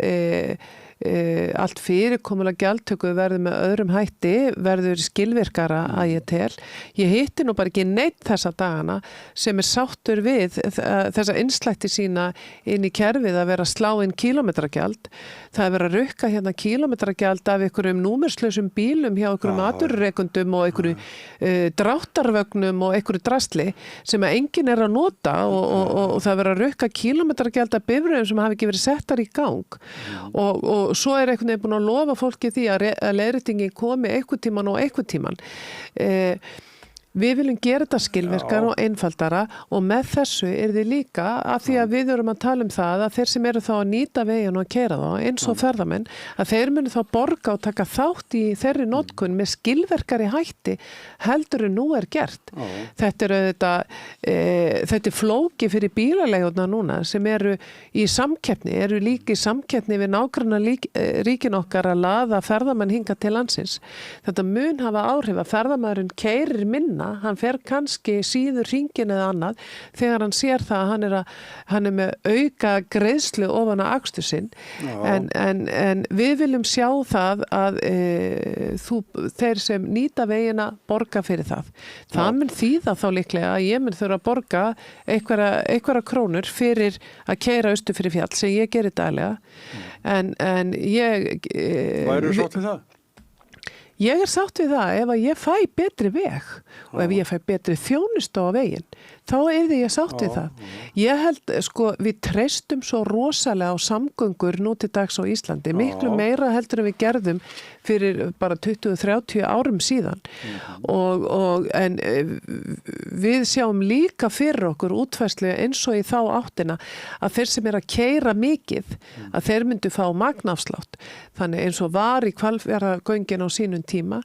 allt fyrirkomulega gjaldtöku verður með öðrum hætti, verður skilvirkara að ég tel. Ég hitti nú bara ekki neitt þessa dagana sem er sáttur við þessa innslætti sína inn í kerfið að vera að slá inn kílómetragjald. Það er verið að rukka hérna kílómetragjald af einhverjum númerslausum bílum hjá einhverjum atvinnurekendum og einhverju dráttarvögnum og einhverju drasli sem að enginn er að nota og það er verið að rukka kílómetragjald af bifreiðum sem hafi ekki verið settar í gang og svo er einhvern veginn búin að lofa fólki því að leiðréttingin komi einhvern tíman. Við viljum gera þetta skilvirkara og einfaldara og með þessu er þið líka af því að við erum að tala um það að þeir sem eru þá að nýta veginn og að keyra þá eins og ferðamenn að þeir munu þá borga og taka þátt í þeirri notkun með skilvirkari hætti heldur en nú er gert. Þetta er flóki fyrir bílaleigurnar núna sem eru í samkeppni, eru líka í samkeppni við nágranna ríkin okkar að laða ferðamenn hinga til landsins. Þetta mun hafa áhrif að ferðamæðurinn keyrir minna, hann fer kannski síður hringin eða annað þegar hann sér það að hann er með auka greiðslu ofan að akstur sinn en við viljum sjá það að þeir sem nýta vegina borga fyrir það. Það mun þýða þá líklega að ég mun þurfa að borga einhverja krónur fyrir að keyra austur fyrir fjall sem ég gerir daglega en ég Væru sátt við það? Ég er sátt við það ef að ég fæ betri veg og ef ég fæ betri þjónustu á veginn, þá er ég sátt við það. Ég held, við treystum svo rosalega á samgöngur nú til dags á Íslandi, miklu meira heldur en við gerðum fyrir bara 20-30 árum síðan en við sjáum líka fyrir okkur útfærslu eins og í þá áttina að þeir sem er að keyra mikið, að þeir myndu fá magnafslátt. Þannig eins og var í Hvalfjarðargöngin á sínum tíma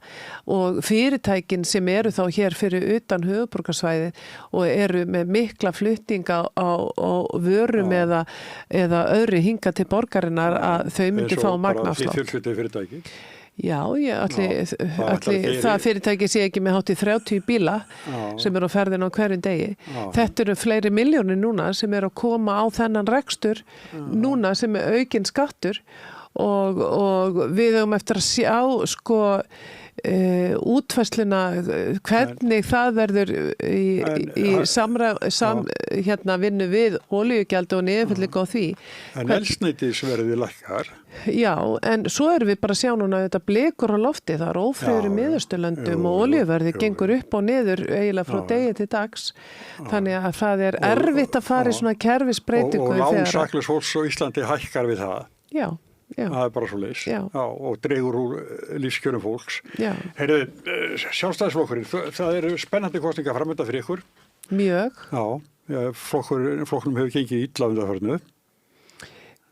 og fyrirtækin sem eru þá hér fyrir utan höfuðborgarsvæði og eru með mikla flutninga á vörum eða öðru hinga til borgarinnar að þau myndu fá magnafslátt. Eins og bara því fjölskyldu fyrirtæki? Já, það fyrirtæki sé ekki með hátt í 30 bíla sem eru á ferðin á hverjum degi. Þetta eru fleiri milljónir núna sem eru að koma á þennan rekstur núna sem er aukinn skattur og við höfum eftir að sjá útfærsluna, hvernig það verður í vinnu við olíugjald og niðurfellingu á því. En eldsneytisverðið lækkar. Já, en svo erum við bara að sjá núna þetta blikur á lofti, það er ófriður í Miðausturlöndum og olíuverði gengur upp og niður eiginlega frá degi til dags. Þannig að það er erfitt að fara í svona kerfisbreytingu. Og lánsaklaus fólks á Íslandi hækkar við það. Já. Það er bara svo leys og dregur úr lífskjörum fólks. Heyrðu, Sjálfstæðisflokkurinn, það eru spennandi kosningar framönda fyrir ykkur. Mjög. Já, flokknum hefur gengið illa undanfarnu.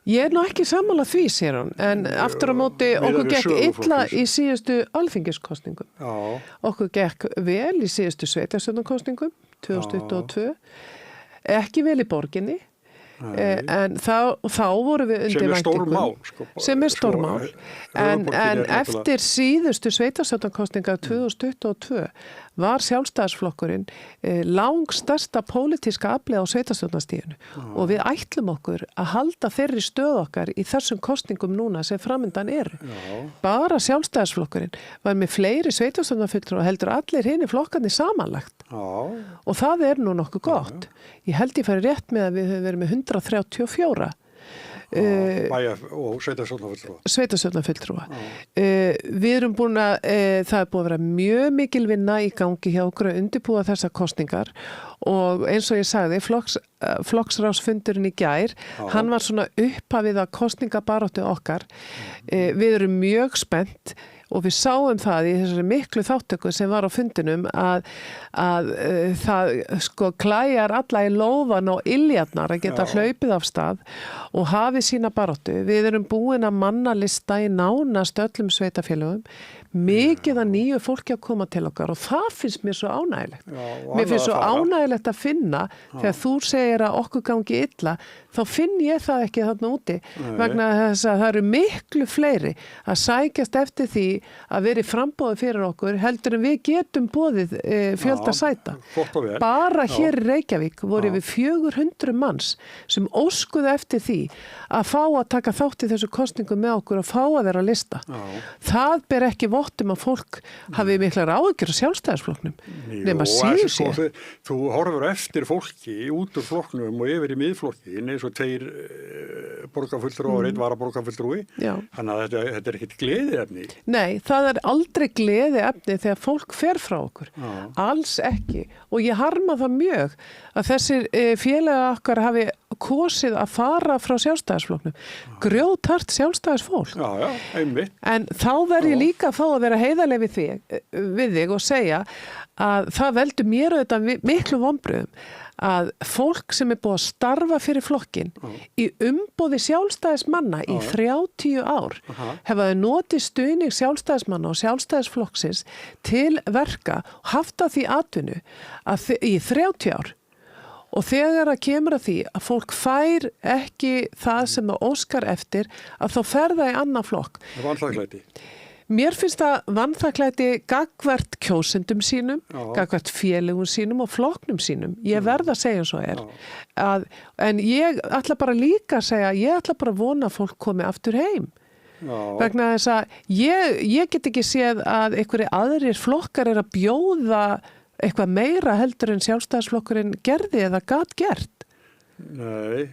Ég er nú ekki sammála því, sér hún, en aftur á móti okkur gekk illa í síðustu alþingiskosningum. Okkur gekk vel í síðustu sveitarstjórnarkosningum 2022, ekki vel í borginni. En þá vorum við undir væntingum sem er stórmál en eftir síðustu sveitarstjórnarkosningar 2022 var Sjálfstæðisflokkurinn langstærsta pólitíska aflið á sveitarstjórnarstiginu og við ætlum okkur að halda þeirri stöð okkar í þessum kosningum núna sem framundan eru. Bara Sjálfstæðisflokkurinn var með fleiri sveitarstjórnarfulltrúa og heldur allir hinir flokkarnir samanlagt og það er nú nokkuð gott. Ég held ég færi rétt með að við höfum verið með 134 og sveitarstjórnarfulltrúa. Sveitarstjórnarfulltrúa. Við erum búin að, það er búin að vera mjög mikil vinna í gangi hjá okkur að undirbúa þessar kosningar og eins og ég sagði, flokksráðsfundurinn í gær, hann var svona upphafið að kosningabaráttu okkar. Við erum mjög spennt og við sáum það í þessari miklu þáttöku sem var á fundinum að það sko klæjar alla í lófan og iljarnar að geta hlaupið af stað og hafið sína baráttu. Við erum búin að manna lista í nánast öllum sveitafélögum, mikið að nýju fólki að koma til okkar og það finnst mér svo ánægilegt. Mér finnst svo ánægilegt að finna þegar þú segir að okkur gangi illa, þá finn ég það ekki þarna úti vegna þess að það eru miklu fleiri að sækjast eftir því að veri frambóði fyrir okkur heldur en við getum boðið fjölda sæta. Bara hér í Reykjavík voru við 400 manns sem óskuðu eftir því að fá að taka þátt í þessu kosningu með okkur og fá að vera að lista. Það ber ekki vottum að fólk hafi miklar áhyggjur á Sjálfstæðisflokknum. Nema síður sér. Þú horfur eftir fólki út úr flokknum og yfir í miðflokkin eins og 2 borgarfulltrúar og 1 varaborgarfulltrúi. Þannig að þetta er ekkert gleðiefni. Nei, það er aldrei gleðiefni þegar fólk fer frá okkur. Alls ekki. Og ég harma það mjög að þessir félagar okkar hafi kosið að fara frá Sjálfstæðisflokknum. Grjóthart Sjálfstæðisfólk. Já, einmitt. En þá verð ég líka að fá að vera heiðarleg við þig og segja að það veldur mér auðvitað miklu vonbrigðum að fólk sem er búið að starfa fyrir flokkin í umboði sjálfstæðismanna í 30 ár hefaði notið stuðning sjálfstæðismanna og sjálfstæðisflokksins til verka og haft að því atvinnu í 30 ár. Og þegar það kemur að því að fólk fær ekki það sem það óskar eftir að þá fer það í annan flokk. Það var vanþakklæti. Mér finnst það vanþakklæti gagnvart kjósendum sínum, gagnvart félögum sínum og flokknum sínum. Ég verð að segja eins og er. En ég ætla bara líka að segja, ég ætla bara að vona að fólk komi aftur heim. Vegna þess að ég get ekki séð að einhverjir aðrir flokkar er að bjóða eitthvað meira heldur en Sjálfstæðisflokkurinn gerði eða gat gert. Nei.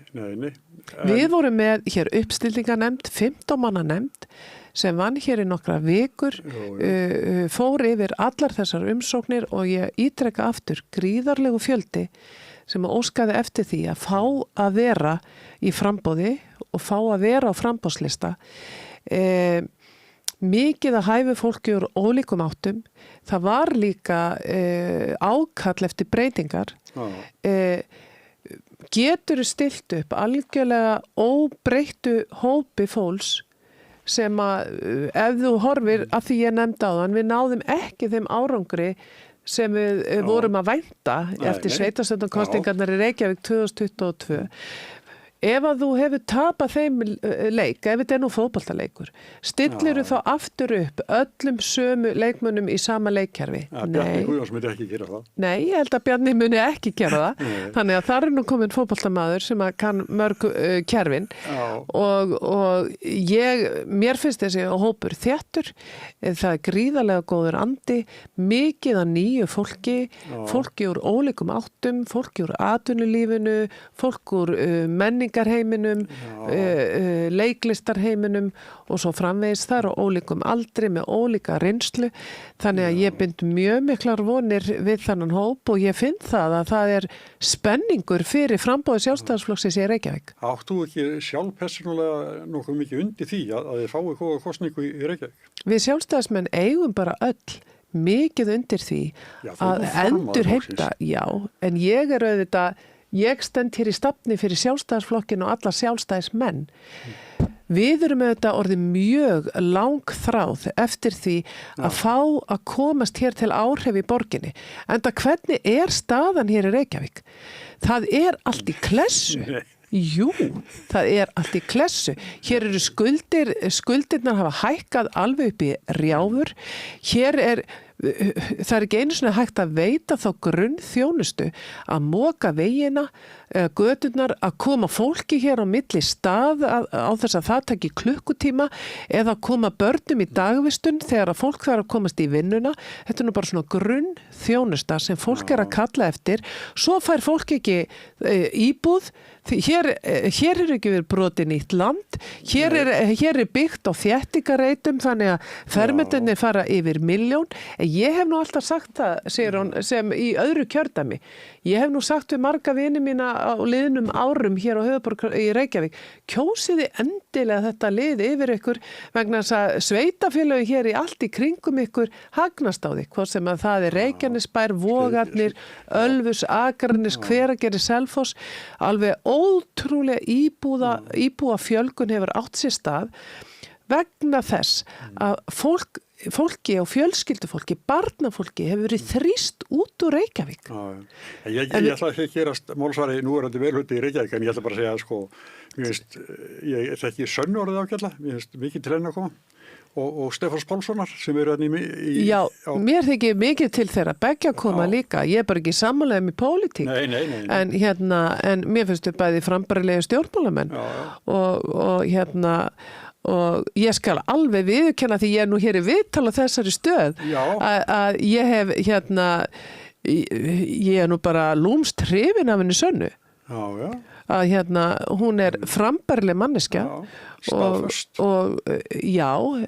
Við vorum með hér uppstillingarnefnd, 15 manna nefnd sem vann hér í nokkra vikur, fór yfir allar þessar umsóknir og ég ítreka aftur gríðarlegu fjöldi sem óskaði eftir því að fá að vera í framboði og fá að vera á framboðslista. Mikið að hæfu fólki úr ólíkum áttum. Það var líka ákall eftir breytingar. Getur stilt upp algjörlega óbreyttu hópi fólks sem að ef þú horfir að því ég nefndi á þann, við náðum ekki þeim árangri sem við vorum að vænta eftir sveitarstjórnarkosningarnar í Reykjavík 2022. ef að þú hefur tapað þeim leik, ef þetta nú fótboltaleikur, stillirðu þá aftur upp öllum sömu leikmönnum í sama leikkerfi? Ja, Bjarni Guðjóns myndi ekki gera það. Nei, ég held að Bjarni muni ekki gera það. Þannig að það nú komin fótboltamaður sem að kann mörg kerfin og mér finnst þessi hópur þéttur, það gríðarlega góður andi, mikið af nýju fólki úr ólíkum áttum, fólki úr atvinnulífinu, fólk úr menningarheiminum, leiklistarheiminum og svo framvegis þar og ólíkum aldri með ólíka reynslu. Þannig að ég bind mjög miklar vonir við þannan hóp og ég finn það að það er spenningur fyrir framboði Sjálfstæðisflokksins í Reykjavík. Áttu ekki sjálf persónulega nokkuð mikið undir því að þið fáið góða kosningu í Reykjavík? Við Sjálfstæðismenn eigum bara öll mikið undir því að endurheimta, en ég auðvitað, ég stend hér í stafni fyrir Sjálfstæðisflokkin og alla sjálfstæðismenn. Við erum auðvitað orðið mjög langþráð eftir því að fá að komast hér til áhrif í borginni. Enda hvernig er staðan hér í Reykjavík? Það er allt í klessu. Jú, það er allt í klessu. Hér eru skuldirnar hafa hækkað alveg upp í rjáfur. Það er ekki einu sinni hægt að veita þá grunnþjónustu að moka vegina, göturnar, að koma fólki hér á milli stað á þess að það taki klukkutíma eða koma börnum í dagvistun þegar að fólk þarf að komast í vinnuna. Þetta er nú bara svona grunnþjónusta sem fólk er að kalla eftir. Svo fær fólk ekki íbúð. Hér er ekki verið brotið nýtt land, hér er byggt á þéttingareitum þannig að fermetinni fara yfir 1 milljón. Ég hef nú alltaf sagt það, segir hún, sem í öðru kjördæmi. Ég hef nú sagt við marga vini mína á liðnum árum hér á höfuðborg í Reykjavík, kjósiði endilega þetta lið yfir ykkur vegna þess að sveitafélögin hér í allt í kringum ykkur hagnast á því, hvað sem að það er Reykjanesbær, Vogarnir, Ölfus, Akranes, Hveragerði, Selfoss, alveg ótrúlega íbúa fjölgun hefur átt sér stað vegna þess að fólki og fjölskyldufólki, barnafólki hefur verið þrýst út úr Reykjavík. Ég ætla ekki að gerast málsvari núverandi velhutti í Reykjavík en ég ætla bara að segja ég ætla ekki sönnu orðið ágætla, mér finnst mikið til henni að koma. Og Stefáns Pálssonar sem eru í... Já, mér þykir mikið til þeirra beggja koma líka. Ég er bara ekki sammála í pólitík. Nei. En mér finnst þau bæði frambærilegi stjórnmálamenn. Og ég skal alveg viðurkenna því ég er nú hér í viðtala þessari stöð að ég hef ég er nú bara lúmst hrifin af henni Sönnu. Að hún er frambærileg manneskja og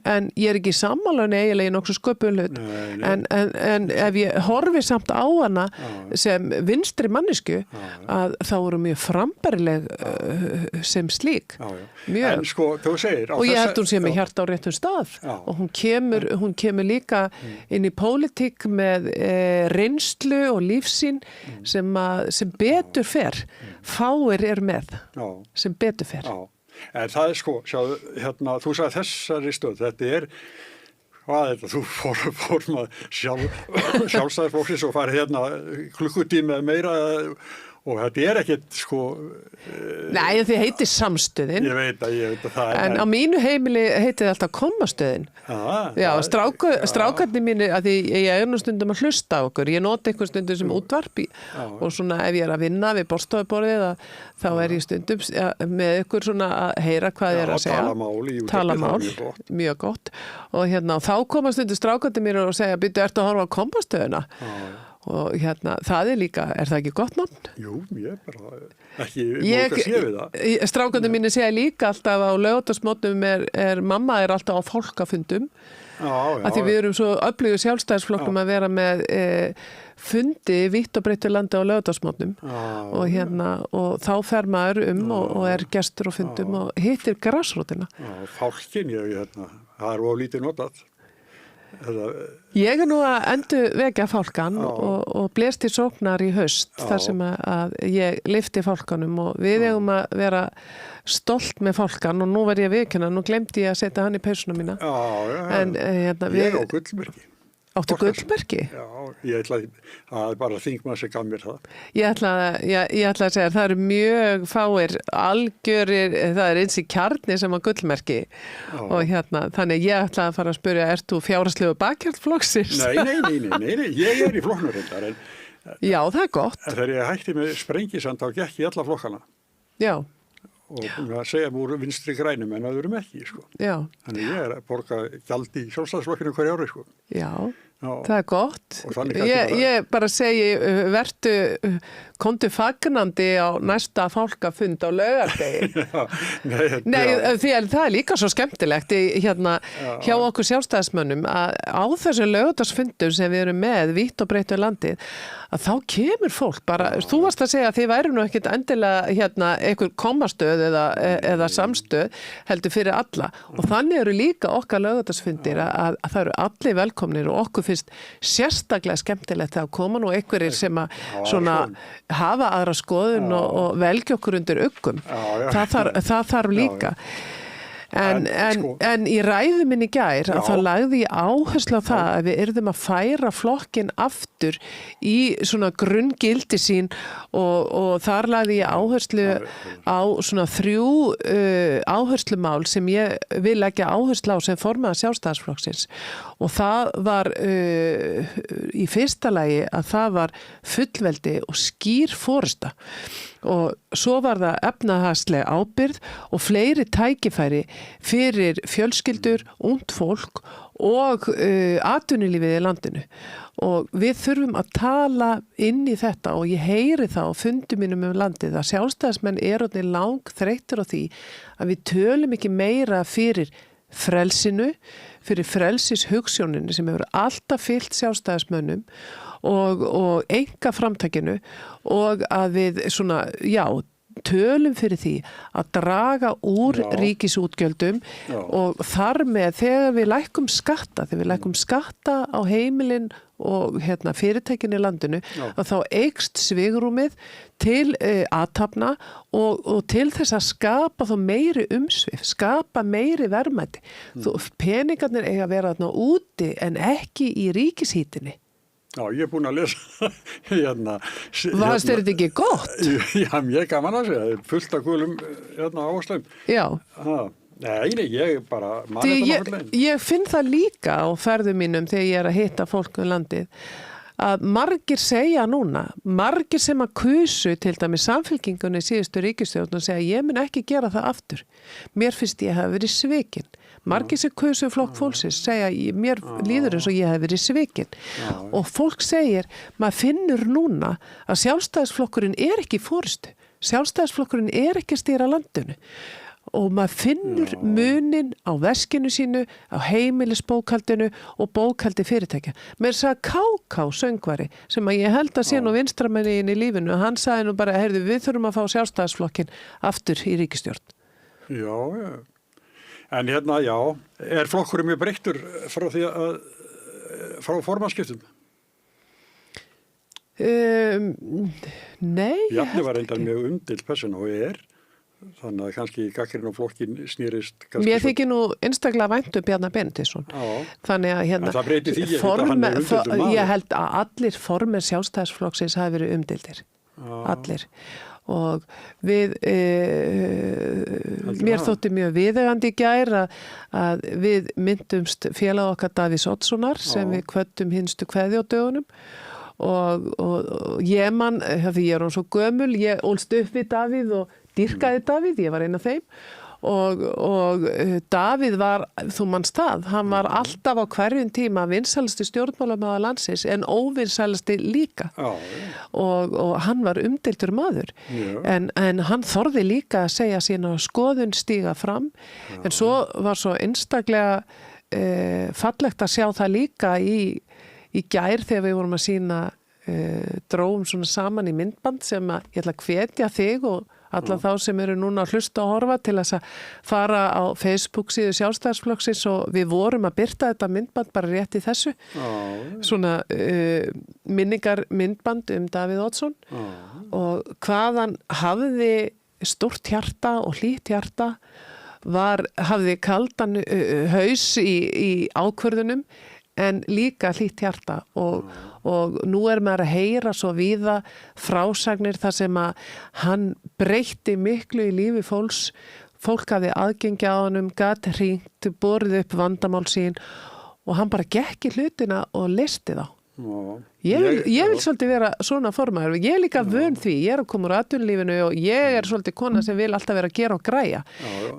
en ég er ekki sammála henni eiginlega í nokkuð sköpum hlut en ef ég horfi samt á hana sem vinstri mannesku að þá eru mjög frambærileg sem slík mjög. En þú segir og ég held hún sé með hjarta á réttum stað og hún kemur líka inn í pólitík með reynslu og lífsýn sem betur fer fáir er með sem betur fer. En það er sjáðu, þú sagði þessari stöð, þetta er, hvað er þetta, þú fór maður sjálfstæðisflokksins og farið klukkutíma meira og þetta er ekkert Nei, því heitir samstöðin. Ég veit að það er. En á mínu heimili heitir það alltaf kommastöðin. Já, strákarnir mínu, að því ég er nú stundum að hlusta á okkur. Ég nota einhver stundum sem útvarp og svona ef ég er að vinna við borðstofuborðið þá er ég stundum með ykkur svona að heyra hvað ég er að segja. Talamál, mjög gott. Og þá koma stundum strákarnir mínu og segja, byrju, ertu að horfa á kommastöðina? Og það er líka, er það ekki gott nafn? Jú, ég bara ekki móka sé við það. Strákarnir mínir segja líka alltaf á laugardagsmótnum mamma er alltaf á fólkafundum að því við erum svo öflugur sjálfstæðisflokknum að vera með fundi vitt og breyttu landi á laugardagsmótnum og þá fer maður og er gestur og fundum og hittir grasrótina. Fálkin, það er of lítið notað. Ég er nú að endur vekja fálkan og blés til sóknar í haust þar sem að ég lyfti fálkanum og við eigum að vera stolt með fálkan og nú verð ég að viðurkenna, nú glemdi ég að setja hann í peysuna mína. En ég á gullmerki. Áttu gullmerki? Já, ég ætla að bara þingmaður sem gaf mér það. Ég ætla að segja að það eru mjög fáir algjörir, það er eins í kjarni sem að gullmerki og þannig ég ætla að fara að spyrja, ert þú fjárhagslegu bakhjartflokksins? Nei, ég í flokknum reyndar. Já, það er gott. Þegar ég hætti með Sprengisand þá gekk ég alla flokkana. Já. Og að segja múr vinstri grænum en öðrum ekki, sko. Já. Þannig ég að borga gjald í sjálfstæðisflokkinu hverju ári, sko. Já, það er gott. Og ég bara segi, vertu komdu fagnandi á næsta fálkafund á laugardegi. Nei, því að það er líka svo skemmtilegt hjá okkur sjálfstæðismönnum að á þessum laugardagsfundum sem við erum með vítt og breytt um landið, að þá kemur fólk bara, þú varst að segja að þið væri nú ekkit endilega einhver komastöð eða samstöð heldur fyrir alla og þannig eru líka okkar laugardagsfundir að það eru allir velkomnir og okkur finnst sérstaklega skemmtilegt að koma nú einhverjir sem að svona hafa aðra skoðun og velja okkur undir uggum. Það þarf líka. En í ræðu minni gær að þá lagði ég áherslu á það að við yrðum að færa flokkinn aftur í svona grunngildi sín og þar lagði ég áherslu á svona 3 áherslumál sem ég vil leggja áherslu á sem formaður Sjálfstæðisflokksins og það var í fyrsta lagi að það var fullveldi og skýr forysta og svo var það efnahagsleg ábyrgð og fleiri tækifæri fyrir fjölskyldur, ungt fólk og atvinnulífið í landinu og við þurfum að tala inn í þetta og ég heyri það á fundum mínum landið að sjálfstæðismenn orðnir langþreyttir á því að við tölum ekki meira fyrir frelsinu, fyrir frelsishugsjóninni sem hefur alltaf fylgt sjálfstæðismönnum og enga framtakinu og að við tölum fyrir því að draga úr ríkisútgjöldum og þar með þegar við lækkum skatta á heimilin og fyrirtækin í landinu að þá eykst svigrúmið til athafna og til þess að skapa þá meiri umsvif, skapa meiri verðmæti. Peningarnir eiga að vera þarna úti en ekki í ríkishítinni. Já, ég er búin að lesa Varst þér þetta ekki gott? Já, mér gaman að segja, fullt af gulum áherslum. Já. Nei, ég bara mani þetta náttúrulega. Ég finn það líka á ferðum mínum þegar ég er að hitta fólk um landið að margir segja núna, margir sem að kusu til dæmis Samfylkingunni síðustu ríkisstjórn og segja ég mun ekki gera það aftur. Mér finnst ég hafa verið svikin. Margir sem kusu Flokk fólksins segja mér líður eins og ég hef verið svikin og fólk segir, maður finnur núna að Sjálfstæðisflokkurinn ekki í forystu. Sjálfstæðisflokkurinn ekki að stýra landinu og maður finnur munin á veskinu sínu, á heimilisbókhaldinu og bókhaldi fyrirtækja. Mér sagði K.K. söngvari sem að ég held að sé nú vinstramennin í lífinu og hann sagði nú bara, heyrðu, við þurfum að fá Sjálfstæðisflokkin aftur í ríkisstjórn. Já. En er flokkurinn mjög breyttur frá formanskiptum? Nei. Bjarni var reyndar mjög umdeild persóna og þannig að kannski gagnrýnin á flokkin snýrist. Mér þykir nú einstaklega vænt Bjarna Benediktsson. Þannig að það breytir því að hann er umdeildur maður. Ég held að allir formir Sjálfstæðisflokksins hafi verið umdeildir. Allir. Og við mér þótti mjög viðeigandi í gær að við myndumst félag okkar Davíðs Oddssonar sem við kvöddum hinstu kveðju á dögunum og ég man, því ég svo gömul, ég ólst upp við Davíð og dýrkaði Davíð, ég var einn af þeim og Davíð var, þú manst það, hann var alltaf á hverjum tíma vinsælasti stjórnmálamaður landsins en óvinsælasti líka og hann var umdeildur maður en hann þorði líka að segja sína skoðun stíga fram en svo var svo einstaklega fallegt að sjá það líka í gær þegar við vorum að sýna dróum svona saman í myndband sem að ég ætla að hvetja þig og alla þá sem eru núna að hlusta og horfa til þess að fara á Facebook síðu Sjálfstæðisflokksins og við vorum að birta þetta myndband bara rétt í þessu svona minningar myndband Davíð Oddsson og hvaðan hafði stórt hjarta og hlýtt hjarta hafði kaldan haus í ákvörðunum en líka hlýtt hjarta og nú maður að heyra svo víða frásagnir þar sem að hann breytti miklu í lífi fólk hafði aðgengi á honum, gat hringt, borið upp vandamál sín og hann bara gekk í hlutina og listi þá. Ég vil svolítið vera svona formaður, ég líka vön því, ég að koma úr atvinnulífinu og ég svolítið kona sem vil alltaf vera að gera og græja.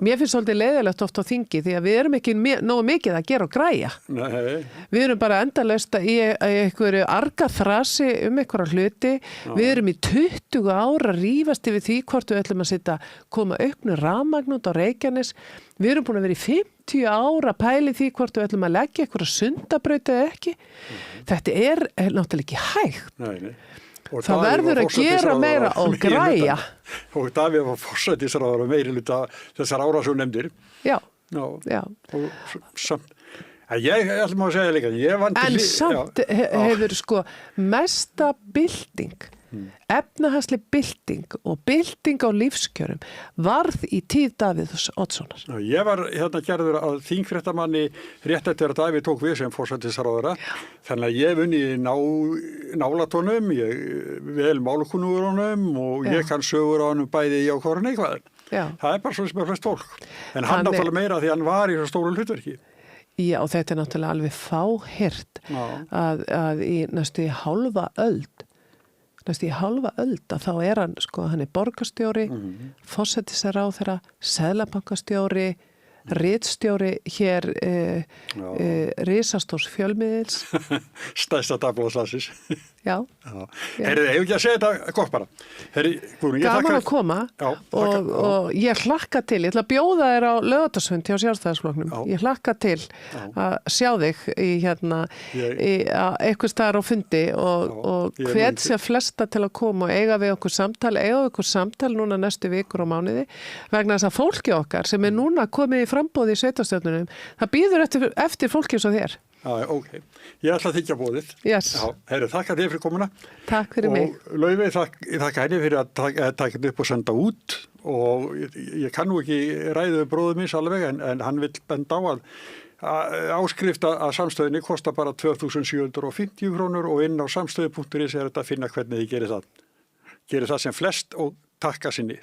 Mér finnst svolítið leiðilegt oft á þingi því að við erum ekki nógu mikið að gera og græja. Nei. Við erum bara endalaust í einhverju arga þrasi einhverja hluti, við erum í 20 ára að rífast yfir því hvort við ætlum að koma auknu rafmagn út á Reykjanes, við erum búin að vera í 50 ára pæli því hvort við ætlum að leggja einhverja Sundabraut eða ekki. Þetta náttúrulega ekki hægt. Nei. Það verður að gera meira og græja. Og Davíð var forsætisráðherra meiri hluta þessar ára sem nefndir. Já. Ég ætlum að segja líka. En samt hefur mesta bylting, efnahagsleg bylting og bylting á lífskjörum varð í tíð Davíðs Oddssonar. Ég var gerður að þingfréttamanni rétt eftir að Davíð tók við sem forsætisráðherra, þannig að ég vunni nálatónum, vel málukunnur honum og ég kann sögur á honum bæði í ákvarðan neikvæðin. Það bara svo sem er flest fólk. En hann náttúrulega meira því hann var í svo stóru hlutverki. Já, og þetta náttúrulega alveg fáhirt að í næstu í hálfa öld að þá hann hann borgarstjóri, forsætisráðherra, seðlabankastjóri, ritstjóri hér risastórs fjölmiðils. Stærsta dagblaðslandsins. Já. Heyrðu, hefur ekki að segja þetta gott bara. Gaman að koma og ég hlakka til, ég ætla að bjóða þér á Laugardalsfund hjá Sjálfstæðisflokknum. Ég hlakka til að sjá þig í eitthvað staðar á fundi og hvet sér flesta til að koma og eiga við okkur samtal núna næstu vikur og mánuði vegna þess að fólki okkar sem núna komið í framboði í sveitarstjórnunum, það býður eftir fólki eins og þér. Ok, ég ætla að þykja bóðið. Yes. Herru, þakka þér fyrir komuna. Takk fyrir mig. Og Laufey, þakka henni fyrir að taka þetta upp og senda út og ég kann nú ekki ræðu bróður minns alveg en hann vill benda á að áskrifta að samstöðinni kostar bara 2.750 krónur og inn á samstöðu.is þetta að finna hvernig þið gerir það. Gerir það sem flest og takka sinni.